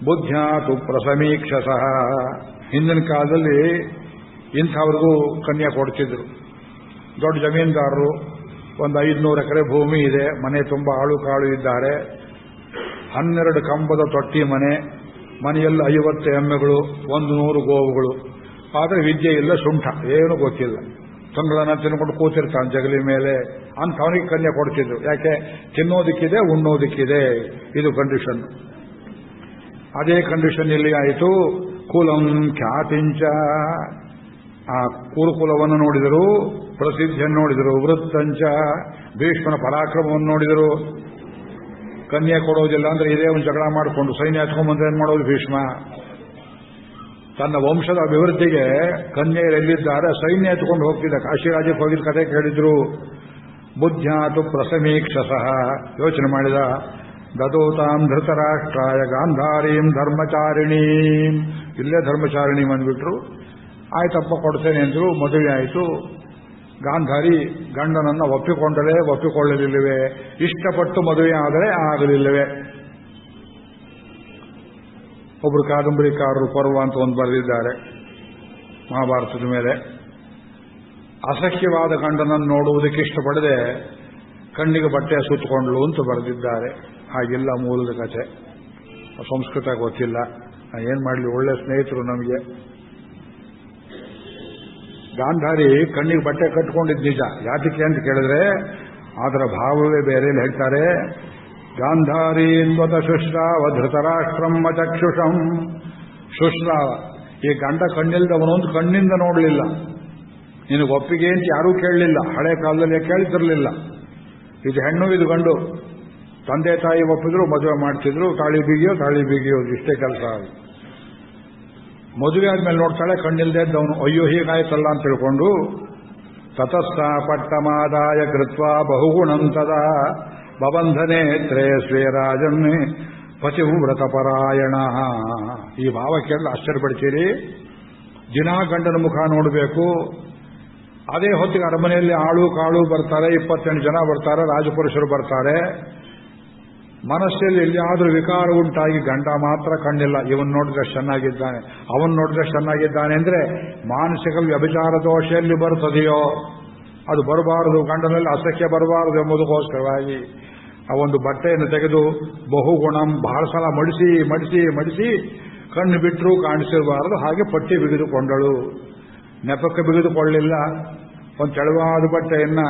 ಬುದ್ಧ್ಯಾತು ಪ್ರಸಮೀಕ್ಷಸಃ. ಹಿಂದಿನ ಕಾಲದಲ್ಲಿ ಇಂಥವ್ರಿಗೂ ಕನ್ಯಾ ಕೊಡ್ತಿದ್ರು. ದೊಡ್ಡ ಜಮೀನ್ದಾರರು, ಒಂದು 500 ಎಕರೆ ಭೂಮಿ ಇದೆ, ಮನೆ ತುಂಬ ಆಳು ಕಾಳು ಇದ್ದಾರೆ, 12 ಕಂಬದ ತೊಟ್ಟಿ ಮನೆ, ಮನೆಯಲ್ಲಿ 50 ಎಮ್ಮೆಗಳು, 100 ಗೋವುಗಳು. ಆದರೆ ವಿದ್ಯೆ ಇಲ್ಲ, ಶುಂಠ, ಏನು ಗೊತ್ತಿಲ್ಲ, ತಂಗಳನ್ನ ತಿನ್ಕೊಂಡು ಕೂತಿರ್ತಾನೆ ಜಗಲಿ ಮೇಲೆ. ಅಂಥವನಿಗೆ ಕನ್ಯೆ ಕೊಡ್ತಿದ್ರು. ಯಾಕೆ? ತಿನ್ನೋದಕ್ಕಿದೆ, ಉಣ್ಣೋದಕ್ಕಿದೆ, ಇದು ಕಂಡೀಷನ್. ಅದೇ ಕಂಡೀಷನ್ ಇಲ್ಲಿ ಆಯಿತು. ಕುಲಂ ಖ್ಯಾತಿಂಚ, ಆ ಕುರುಕುಲವನ್ನು ನೋಡಿದರು, ಪ್ರಸಿದ್ಧಿಯನ್ನು ನೋಡಿದರು, ವೃತ್ತಂಚ ಭೀಷ್ಮನ ಪರಾಕ್ರಮವನ್ನು ನೋಡಿದರು. ಕನ್ಯೆ ಕೊಡೋದಿಲ್ಲ ಅಂದ್ರೆ ಇದೇ ಒಂದು ಜಗಳ ಮಾಡಿಕೊಂಡು ಸೈನ್ಯ ಹಚ್ಕೊಂಡ್ಬಂದ್ರೆ ಏನ್ ಮಾಡೋದು ಭೀಷ್ಮ? ತನ್ನ ವಂಶದ ಅಭಿವೃದ್ಧಿಗೆ ಕನ್ಯೆಯರೆಲ್ಲಿದ್ದಾರೆ ಸೈನ್ಯ ಎತ್ಕೊಂಡು ಹೋಗ್ತಿದ್ದ. ಕಾಶಿರಾಜಕ್ಕೆ ಹೋಗಿದ್ದ ಕಥೆ ಕೇಳಿದ್ರು. ಬುದ್ಧ್ಯಾತು ಪ್ರಸಮೀಕ್ಷಸಃ, ಯೋಚನೆ ಮಾಡಿದ. ದದೋತಾಂ ಧೃತರಾಷ್ಟ್ರಾಯ ಗಾಂಧಾರೀಂ ಧರ್ಮಚಾರಿಣೀಂ, ಇಲ್ಲೇ ಧರ್ಮಚಾರಿಣಿ ಬಂದ್ಬಿಟ್ರು. ಆಯ್ತಪ್ಪ ಕೊಡ್ತೇನೆ ಅಂದ್ರು. ಮದುವೆ ಆಯಿತು. ಗಾಂಧಾರಿ ಗಂಡನನ್ನ ಒಪ್ಪಿಕೊಂಡರೆ ಒಪ್ಪಿಕೊಳ್ಳಲಿಲ್ಲವೇ, ಇಷ್ಟಪಟ್ಟು ಮದುವೆ ಆದರೆ ಆಗಲಿಲ್ಲವೇ. ಒಬ್ರು ಕಾದಂಬರಿಕಾರರು ಪರ್ವ ಅಂತ ಒಂದು ಬರೆದಿದ್ದಾರೆ ಮಹಾಭಾರತದ ಮೇಲೆ. ಅಸಖ್ಯವಾದ ಗಂಡನನ್ನು ನೋಡುವುದಕ್ಕೆ ಇಷ್ಟಪಡದೆ ಕಣ್ಣಿಗೆ ಬಟ್ಟೆ ಸುತ್ತಕೊಂಡ್ಲು ಅಂತ ಬರೆದಿದ್ದಾರೆ. ಹಾಗಿಲ್ಲ ಮೂಲದ ಕಥೆ. ಸಂಸ್ಕೃತ ಗೊತ್ತಿಲ್ಲ, ಏನ್ ಮಾಡಲಿ, ಒಳ್ಳೆ ಸ್ನೇಹಿತರು ನಮಗೆ. ಗಾಂಧಾರಿ ಕಣ್ಣಿಗೆ ಬಟ್ಟೆ ಕಟ್ಕೊಂಡಿದ್ದು ನಿಜ. ಯಾತಕ್ಕೆ ಅಂತ ಕೇಳಿದ್ರೆ ಅದರ ಭಾವವೇ ಬೇರೆ. ಹೇಳ್ತಾರೆ, ಗಾಂಧಾರಿ ತ್ವತ ಶುಶ್ರಾವ ಧೃತರಾಷ್ಟ್ರಂ ಚಕ್ಷುಷಂ. ಶುಶ್ರಾವ, ಈ ಗಂಡ ಕಣ್ಣಿಲ್ದವನು ಅಂತ ಕಣ್ಣಿಂದ ನೋಡಲಿಲ್ಲ. ನಿನಗೆ ಒಪ್ಪಿಗೆ ಅಂತ ಯಾರೂ ಕೇಳಲಿಲ್ಲ. ಹಳೆ ಕಾಲದಲ್ಲಿ ಕೇಳ್ತಿರ್ಲಿಲ್ಲ. ಇದು ಹೆಣ್ಣು, ಇದು ಗಂಡು. ತಂದೆ ತಾಯಿ ಒಪ್ಪಿದ್ರು ಮದುವೆ ಮಾಡ್ತಿದ್ರು. ತಾಳಿ ಬೀಗಿಯೋದು ಇಷ್ಟೇ ಕೆಲಸ. ಮದುವೆ ಆದ್ಮೇಲೆ ನೋಡ್ತಾಳೆ, ಕಣ್ಣಿಲ್ದೇ ಇದ್ದವನು. ಅಯ್ಯೋ ಹೀಗಾಯ್ತಲ್ಲ ಅಂತ ತಿಳ್ಕೊಂಡು ತತಸ್ಥ ಪಟ್ಟಮಾದಾಯ ಕೃತ್ವಾ ಬಹುಗುಣಂತದ ಬಬಂಧನೆ ತ್ರಯಸ್ವೇ ರಾಜನ್ನೇ ಪತಿವ್ರತಪರಾಯಣ. ಈ ಭಾವ ಕೇಳಿ ಆಶ್ಚರ್ಯಪಡ್ತೀರಿ. ದಿನಾ ಗಂಡನ ಮುಖ ನೋಡಬೇಕು. ಅದೇ ಹೊತ್ತಿಗೆ ಅರಮನೆಯಲ್ಲಿ ಆಳು ಕಾಳು ಬರ್ತಾರೆ, 28 ಜನ ಬರ್ತಾರೆ, ರಾಜಪುರುಷರು ಬರ್ತಾರೆ. ಮನಸ್ಸಲ್ಲಿ ಎಲ್ಲಿಯಾದ್ರೂ ವಿಕಾರ ಉಂಟಾಗಿ ಗಂಡ ಮಾತ್ರ ಕಣ್ಣಿಲ್ಲ, ಇವನ್ ನೋಡಿದ್ರೆ ಚೆನ್ನಾಗಿದ್ದಾನೆ, ಅವನ್ ನೋಡಿದ್ರೆ ಚೆನ್ನಾಗಿದ್ದಾನೆ ಅಂದ್ರೆ ಮಾನಸಿಕ ವ್ಯಭಿಚಾರ ದೋಷ ಎಲ್ಲಿ ಬರ್ತದೆಯೋ ಅದು ಬರಬಾರದು. ಗಂಡನಲ್ಲಿ ಅಸಖ್ಯ ಬರಬಾರದು ಎಂಬುದಕ್ಕೋಸ್ಕರವಾಗಿ ಆ ಒಂದು ಬಟ್ಟೆಯನ್ನು ತೆಗೆದು ಬಹುಗುಣಂ, ಬಹಳ ಸಲ ಮಡಿಸಿ ಕಣ್ಣು ಬಿಟ್ಟರೂ ಕಾಣಿಸಿರಬಾರದು, ಹಾಗೆ ಪಟ್ಟಿ ಬಿಗಿದುಕೊಂಡಳು. ನೆಪಕ್ಕೆ ಬಿಗಿದುಕೊಳ್ಳಿಲ್ಲ. ಒಂದು ತೆಳುವಾದ ಬಟ್ಟೆಯನ್ನ,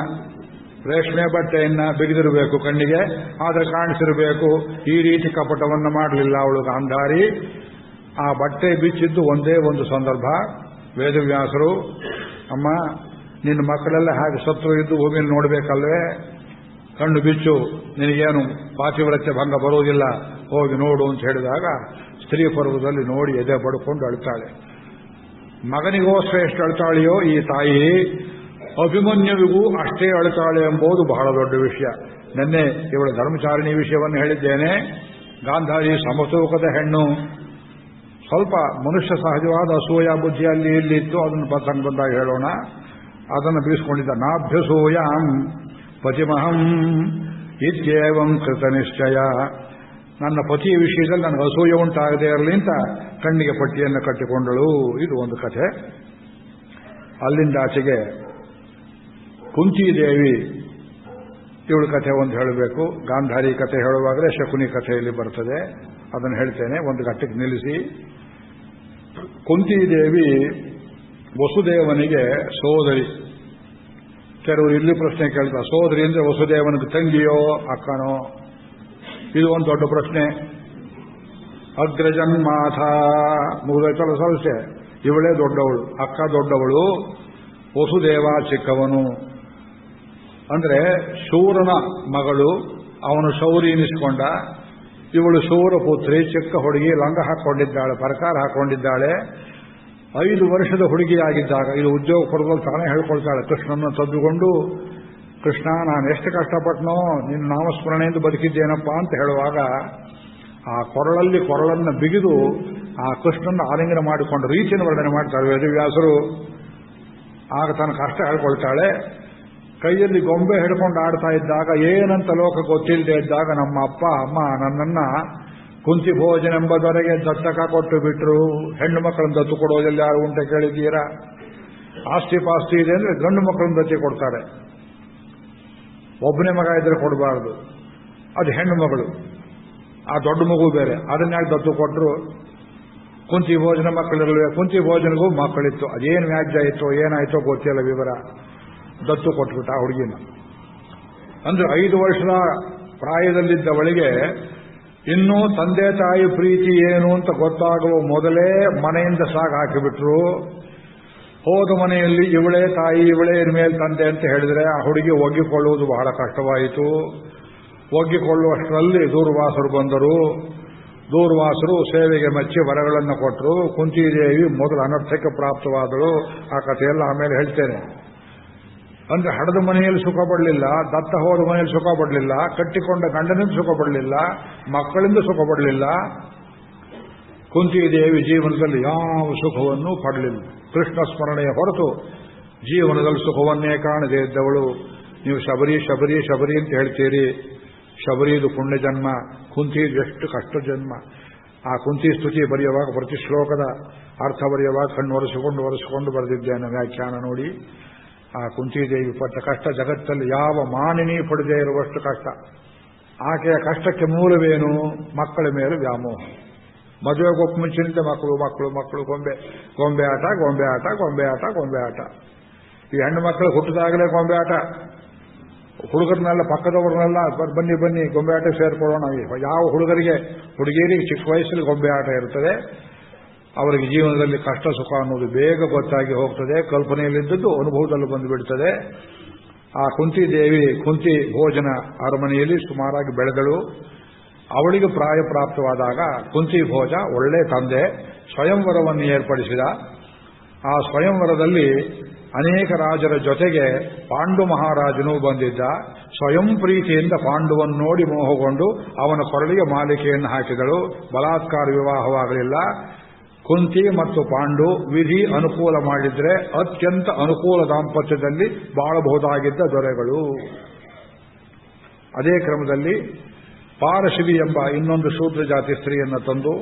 ರೇಷ್ಮೆ ಬಟ್ಟೆಯನ್ನ ಬಿಗಿದಿರಬೇಕು ಕಣ್ಣಿಗೆ, ಆದರೆ ಕಾಣಿಸಿರಬೇಕು. ಈ ರೀತಿ ಕಪಟವನ್ನು ಮಾಡಲಿಲ್ಲ ಅವಳು ಗಾಂಧಾರಿ. ಆ ಬಟ್ಟೆ ಬಿಚ್ಚಿದ್ದು ಒಂದೇ ಒಂದು ಸಂದರ್ಭ. ವೇದವ್ಯಾಸರು, ಅಮ್ಮ ನಿನ್ನ ಮಕ್ಕಳೆಲ್ಲ ಹಾಗೆ ಸತ್ರು ಇದ್ದು ಭೂಮಿಯಲ್ಲಿ ನೋಡಬೇಕಲ್ವೇ, ಕಣ್ಣು ಬಿಚ್ಚು, ನಿನಗೇನು ಪಾತಿವ್ರತ್ಯ ಭಂಗ ಬರುವುದಿಲ್ಲ, ಹೋಗಿ ನೋಡು ಅಂತ ಹೇಳಿದಾಗ ಸ್ತ್ರೀ ಪರ್ವದಲ್ಲಿ ನೋಡಿ ಎದೆ ಬಡ್ಕೊಂಡು ಅಳ್ತಾಳೆ. ಮಗನಿಗೋಸ್ಕರ ಎಷ್ಟು ಅಳ್ತಾಳೆಯೋ ಈ ತಾಯಿ, ಅಭಿಮನ್ಯುವಿಗೂ ಅಷ್ಟೇ ಅಳ್ತಾಳೆ ಎಂಬುದು ಬಹಳ ದೊಡ್ಡ ವಿಷಯ. ನಿನ್ನೆ ಇವಳ ಧರ್ಮಚಾರಿಣಿ ವಿಷಯವನ್ನು ಹೇಳಿದ್ದೇನೆ. ಗಾಂಧಾರಿ ಸಮತೂಕದ ಹೆಣ್ಣು, ಸ್ವಲ್ಪ ಮನುಷ್ಯ ಸಹಜವಾದ ಅಸೂಯ ಬುದ್ಧಿ ಅಲ್ಲಿ ಇಲ್ಲಿತ್ತು, ಅದನ್ನು ಬಂದಾಗ ಹೇಳೋಣ. ಅದನ್ನು ಬೀಸ್ಕೊಂಡಿದ್ದ. ನಾಭ್ಯಸೂಯಾಂ ಪತಿಮಹಂ ಇತ್ಯೇವಂ ಕೃತ ನಿಶ್ಚಯ. ನನ್ನ ಪತಿಯ ವಿಷಯದಲ್ಲಿ ನನಗೆ ಅಸೂಯೆ ಉಂಟಾಗದೇ ಇರಲಿ ಅಂತ ಕಣ್ಣಿಗೆ ಪಟ್ಟಿಯನ್ನು ಕಟ್ಟಿಕೊಂಡಳು. ಇದು ಒಂದು ಕಥೆ. ಅಲ್ಲಿಂದ ಆಚೆಗೆ ಕುಂತಿದೇವಿ ಇವಳ ಕಥೆ ಒಂದು ಹೇಳಬೇಕು. ಗಾಂಧಾರಿ ಕಥೆ ಹೇಳುವಾಗಲೇ ಶಕುನಿ ಕಥೆಯಲ್ಲಿ ಬರ್ತದೆ, ಅದನ್ನು ಹೇಳ್ತೇನೆ. ಒಂದು ಘಟ್ಟಕ್ಕೆ ನಿಲ್ಲಿಸಿ. ಕುಂತಿದೇವಿ ವಸುದೇವನಿಗೆ ಸೋದರಿ. ಕೆಲವರು ಇಲ್ಲಿ ಪ್ರಶ್ನೆ ಕೇಳ್ತಾರೆ, ಸೋದರಿ ಅಂದ್ರೆ ವಸುದೇವನಿಗೆ ತಂಗಿಯೋ ಅಕ್ಕನೋ? ಇದು ಒಂದು ದೊಡ್ಡ ಪ್ರಶ್ನೆ. ಅಗ್ರಜನ್ಮಾಥ ಮುಗಿದೈತಲ್ಲ ಸಮಸ್ಯೆ. ಇವಳೇ ದೊಡ್ಡವಳು, ಅಕ್ಕ ದೊಡ್ಡವಳು, ವಸುದೇವ ಚಿಕ್ಕವನು. ಅಂದ್ರೆ ಶೂರನ ಮಗಳು, ಅವನು ಶೌರಿ ಎನಿಸಿಕೊಂಡ. ಇವಳು ಶೂರ ಪುತ್ರಿ, ಚಿಕ್ಕ ಹುಡುಗಿ, ಲಂಗ ಹಾಕೊಂಡಿದ್ದಾಳೆ, ಪರಕಾರ ಹಾಕೊಂಡಿದ್ದಾಳೆ. 5 ವರ್ಷದ ಹುಡುಗಿಯಾಗಿದ್ದಾಗ, ಇದು ಉದ್ಯೋಗ ಪಡೆದಲ್ಲಿ ತಾನೇ ಹೇಳ್ಕೊಳ್ತಾಳೆ, ಕೃಷ್ಣನ ತದ್ದುಕೊಂಡು, ಕೃಷ್ಣ ನಾನು ಎಷ್ಟು ಕಷ್ಟಪಟ್ಟನೋ ನಿನ್ನ ನಾಮಸ್ಮರಣೆಯಿಂದ ಬದುಕಿದ್ದೇನಪ್ಪ ಅಂತ ಹೇಳುವಾಗ ಆ ಕೊರಳಲ್ಲಿ ಕೊರಳನ್ನು ಬಿಗಿದು ಆ ಕೃಷ್ಣನ ಆಲಿಂಗನ ಮಾಡಿಕೊಂಡು ರೀತಿಯನ್ನು ವರ್ಣನೆ ಮಾಡ್ತಾಳೆ ವೇದವ್ಯಾಸರು. ಆಗ ತನ್ನ ಕಷ್ಟ ಹೇಳ್ಕೊಳ್ತಾಳೆ. ಕೈಯಲ್ಲಿ ಗೊಂಬೆ ಹಿಡ್ಕೊಂಡು ಆಡ್ತಾ ಇದ್ದಾಗ, ಏನಂತ ಲೋಕ ಗೊತ್ತಿಲ್ಲದೆ ಇದ್ದಾಗ, ನಮ್ಮ ಅಪ್ಪ ಅಮ್ಮ ನನ್ನನ್ನ ಕುಂತಿ ಭೋಜನ ಎಂಬುದವರೆಗೆ ದತ್ತಕ ಕೊಟ್ಟು ಬಿಟ್ರು. ಹೆಣ್ಣು ಮಕ್ಕಳನ್ನು ದತ್ತು ಕೊಡೋದಿಲ್ಲ, ಯಾರು ಉಂಟೆ ಕೇಳಿದ್ದೀರಾ? ಆಸ್ತಿ ಪಾಸ್ತಿ ಇದೆ ಅಂದ್ರೆ ಗಂಡು ಮಕ್ಕಳನ್ನು ದತ್ತಿ ಕೊಡ್ತಾರೆ. ಒಬ್ಬನೇ ಮಗ ಇದ್ರೆ ಕೊಡಬಾರದು, ಅದು ಹೆಣ್ಣು ಮಗಳು. ಆ ದೊಡ್ಡ ಮಗು ಬೇರೆ, ಅದನ್ಯಾಕೆ ದತ್ತು ಕೊಟ್ಟರು? ಕುಂತಿ ಭೋಜನ ಮಕ್ಕಳಿರಲ್ವೇ? ಕುಂತಿ ಭೋಜನಗೂ ಮಕ್ಕಳಿತ್ತು. ಅದೇನು ವ್ಯಾಜ್ಯ ಇತ್ತು, ಏನಾಯ್ತೋ ಗೊತ್ತಿಲ್ಲ ವಿವರ. ದತ್ತು ಕೊಟ್ಬಿಟ್ಟ ಆ ಹುಡುಗಿನ. ಅಂದ್ರೆ 5 ವರ್ಷದ ಪ್ರಾಯದಲ್ಲಿದ್ದವಳಿಗೆ ಇನ್ನೂ ತಂದೆ ತಾಯಿ ಪ್ರೀತಿ ಏನು ಅಂತ ಗೊತ್ತಾಗುವ ಮೊದಲೇ ಮನೆಯಿಂದ ಸಾಗ ಹಾಕಿಬಿಟ್ರು. ಹೋದ ಮನೆಯಲ್ಲಿ ಇವಳೇ ತಾಯಿ, ಇವಳೇ ಇನ್ಮೇಲೆ ತಂದೆ ಅಂತ ಹೇಳಿದ್ರೆ ಆ ಹುಡುಗಿ ಒಗ್ಗಿಕೊಳ್ಳುವುದು ಬಹಳ ಕಷ್ಟವಾಯಿತು. ಒಗ್ಗಿಕೊಳ್ಳುವಷ್ಟರಲ್ಲಿ ದೂರ್ವಾಸರು ಬಂದರು. ದೂರ್ವಾಸರು ಸೇವೆಗೆ ಮೆಚ್ಚಿ ವರಗಳನ್ನು ಕೊಟ್ಟರು. ಕುಂತಿದೇವಿ ಮೊದಲು ಅನರ್ಥಕ್ಕೆ ಪ್ರಾಪ್ತವಾದಳು. ಆ ಕಥೆಯೆಲ್ಲ ಆಮೇಲೆ ಹೇಳ್ತೇನೆ. ಅಂದ್ರೆ ಹಡದ ಮನೆಯಲ್ಲಿ ಸುಖ ಪಡಲಿಲ್ಲ, ದತ್ತ ಹೋದ ಮನೆಯಲ್ಲಿ ಸುಖ ಪಡಲಿಲ್ಲ, ಕಟ್ಟಿಕೊಂಡ ಗಂಡನಿಂದ ಸುಖ ಪಡಲಿಲ್ಲ, ಮಕ್ಕಳಿಂದ ಸುಖ ಪಡಲಿಲ್ಲ. ಕುಂತಿದೇವಿ ಜೀವನದಲ್ಲಿ ಯಾವ ಸುಖವನ್ನು ಪಡಲಿಲ್ಲ. ಕೃಷ್ಣ ಸ್ಮರಣೆಯ ಹೊರತು ಜೀವನದಲ್ಲಿ ಸುಖವನ್ನೇ ಕಾಣದೇ ಇದ್ದವಳು. ನೀವು ಶಬರಿ ಶಬರಿ ಶಬರಿ ಅಂತ ಹೇಳ್ತೀರಿ. ಶಬರಿದು ಪುಣ್ಯ ಜನ್ಮ, ಕುಂತಿದು ಎಷ್ಟು ಕಷ್ಟ ಜನ್ಮ. ಆ ಕುಂತಿ ಸ್ತುತಿ ಬರೆಯುವಾಗ ಪ್ರತಿ ಶ್ಲೋಕದ ಅರ್ಥ ಬರೆಯುವಾಗ ಕಣ್ಣು ಒರೆಸಿಕೊಂಡು ಬರೆದಿದ್ದೇನೆ ವ್ಯಾಖ್ಯಾನ ನೋಡಿ. ಆ ಕುಂತಿದೇವಿ ಪಟ್ಟ ಕಷ್ಟ ಜಗತ್ತಲ್ಲಿ ಯಾವ ಮಾನಿನಿ ಪಡೆದೇ ಇರುವಷ್ಟು ಕಷ್ಟ. ಆಕೆಯ ಕಷ್ಟಕ್ಕೆ ಮೂಲವೇನು? ಮಕ್ಕಳ ಮೇಲೆ ವ್ಯಾಮೋಹ. ಮದುವೆಗೊಪ್ಪು ಮುಂಚಿನಿಂದ ಮಕ್ಕಳು ಮಕ್ಕಳು ಮಕ್ಕಳು, ಗೊಂಬೆ ಆಟ ಗೊಂಬೆ ಆಟ ಗೊಂಬೆ ಆಟ ಗೊಂಬೆ ಆಟ. ಈ ಹೆಣ್ಣು ಮಕ್ಕಳು ಹುಟ್ಟಿದಾಗಲೇ ಗೊಂಬೆ ಆಟ. ಹುಡುಗರನ್ನೆಲ್ಲ ಪಕ್ಕದವ್ರನ್ನೆಲ್ಲ ಬನ್ನಿ ಬನ್ನಿ ಗೊಂಬೆ ಆಟ ಸೇರ್ಕೊಳ್ಳೋಣ. ಯಾವ ಹುಡುಗಿಯರಿಗೆ ಚಿಕ್ಕ ವಯಸ್ಸಲ್ಲಿ ಗೊಂಬೆ ಆಟ ಇರ್ತದೆ. ಅವರಿಗೆ ಜೀವನದಲ್ಲಿ ಕಷ್ಟ ಸುಖ ಅನ್ನೋದು ಬೇಗ ಗೊತ್ತಾಗಿ ಹೋಗ್ತದೆ. ಕಲ್ಪನೆಯಲ್ಲಿದ್ದದ್ದು ಅನುಭವದಲ್ಲಿ ಬಂದುಬಿಡ್ತದೆ. ಆ ಕುಂತಿದೇವಿ ಕುಂತಿ ಭೋಜನ ಅರಮನೆಯಲ್ಲಿ ಸುಮಾರಾಗಿ ಬೆಳೆದಳು. ಅವಳಿಗೆ ಪ್ರಾಯಪ್ರಾಪ್ತವಾದಾಗ ಕುಂತಿ ಭೋಜ ಒಳ್ಳೆ ತಂದೆ ಸ್ವಯಂವರವನ್ನು ಏರ್ಪಡಿಸಿದ. ಆ ಸ್ವಯಂವರದಲ್ಲಿ ಅನೇಕ ರಾಜರ ಜೊತೆಗೆ ಪಾಂಡು ಮಹಾರಾಜನೂ ಬಂದಿದ್ದ. ಸ್ವಯಂ ಪ್ರೀತಿಯಿಂದ ಪಾಂಡುವನ್ನು ನೋಡಿ ಮೋಹಗೊಂಡು ಅವನ ಕೊರಳಿಗೆ ಮಾಲಿಕೆಯನ್ನು ಹಾಕಿದಳು. ಬಲಾತ್ಕಾರ ವಿವಾಹವಾಗಲಿಲ್ಲ. ಕುಂತಿ ಮತ್ತು ಪಾಂಡು ವಿಧಿ ಅನುಕೂಲ ಮಾಡಿದ್ರೆ ಅತ್ಯಂತ ಅನುಕೂಲ ದಾಂಪತ್ಯದಲ್ಲಿ ಬಾಳಬಹುದಾಗಿದ್ದ ದೊರೆಗಳು. ಅದೇ ಕ್ರಮದಲ್ಲಿ ಪಾರಶಿವಿ ಎಂಬ ಇನ್ನೊಂದು ಶೂದ್ರ ಜಾತಿ ಸ್ತ್ರೀಯನ್ನು ತಂದು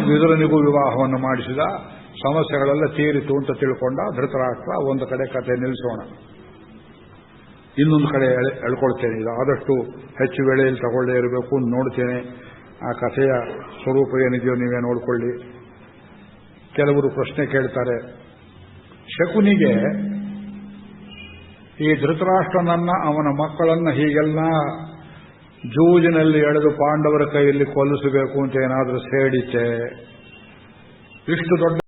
ವಿದುರನಿಗೂ ವಿವಾಹವನ್ನು ಮಾಡಿಸಿದ. ಸಮಸ್ಯೆಗಳೆಲ್ಲ ತೀರಿತು ಅಂತ ತಿಳ್ಕೊಂಡ ಧೃತರಾಷ್ಟ್ರ. ಒಂದು ಕಡೆ ಕಥೆ ನಿಲ್ಲಿಸೋಣ, ಇನ್ನೊಂದು ಕಡೆ ಎಳ್ಕೊಳ್ತೇನೆ. ಇದು ಆದಷ್ಟು ಹೆಚ್ಚು ವೇಳೆಯಲ್ಲಿ ತಗೊಳ್ಳೇ ಇರಬೇಕು ನೋಡ್ತೇನೆ. ಆ ಕಥೆಯ ಸ್ವರೂಪ ಏನಿದೆಯೋ ನೀವೇ ನೋಡಿಕೊಳ್ಳಿ. ಕೆಲವರು ಪ್ರಶ್ನೆ ಕೇಳ್ತಾರೆ, ಶಕುನಿಗೆ ಈ ಧೃತರಾಷ್ಟ್ರನನ್ನ ಅವನ ಮಕ್ಕಳನ್ನ ಹೀಗೆಲ್ಲ ಜೂಜಿನಲ್ಲಿ ಎಳೆದು ಪಾಂಡವರ ಕೈಯಲ್ಲಿ ಕೊಲ್ಲಿಸಬೇಕು ಅಂತ ಏನಾದರೂ ಸೇಡಿತೆ. ಇಷ್ಟು ದೊಡ್ಡ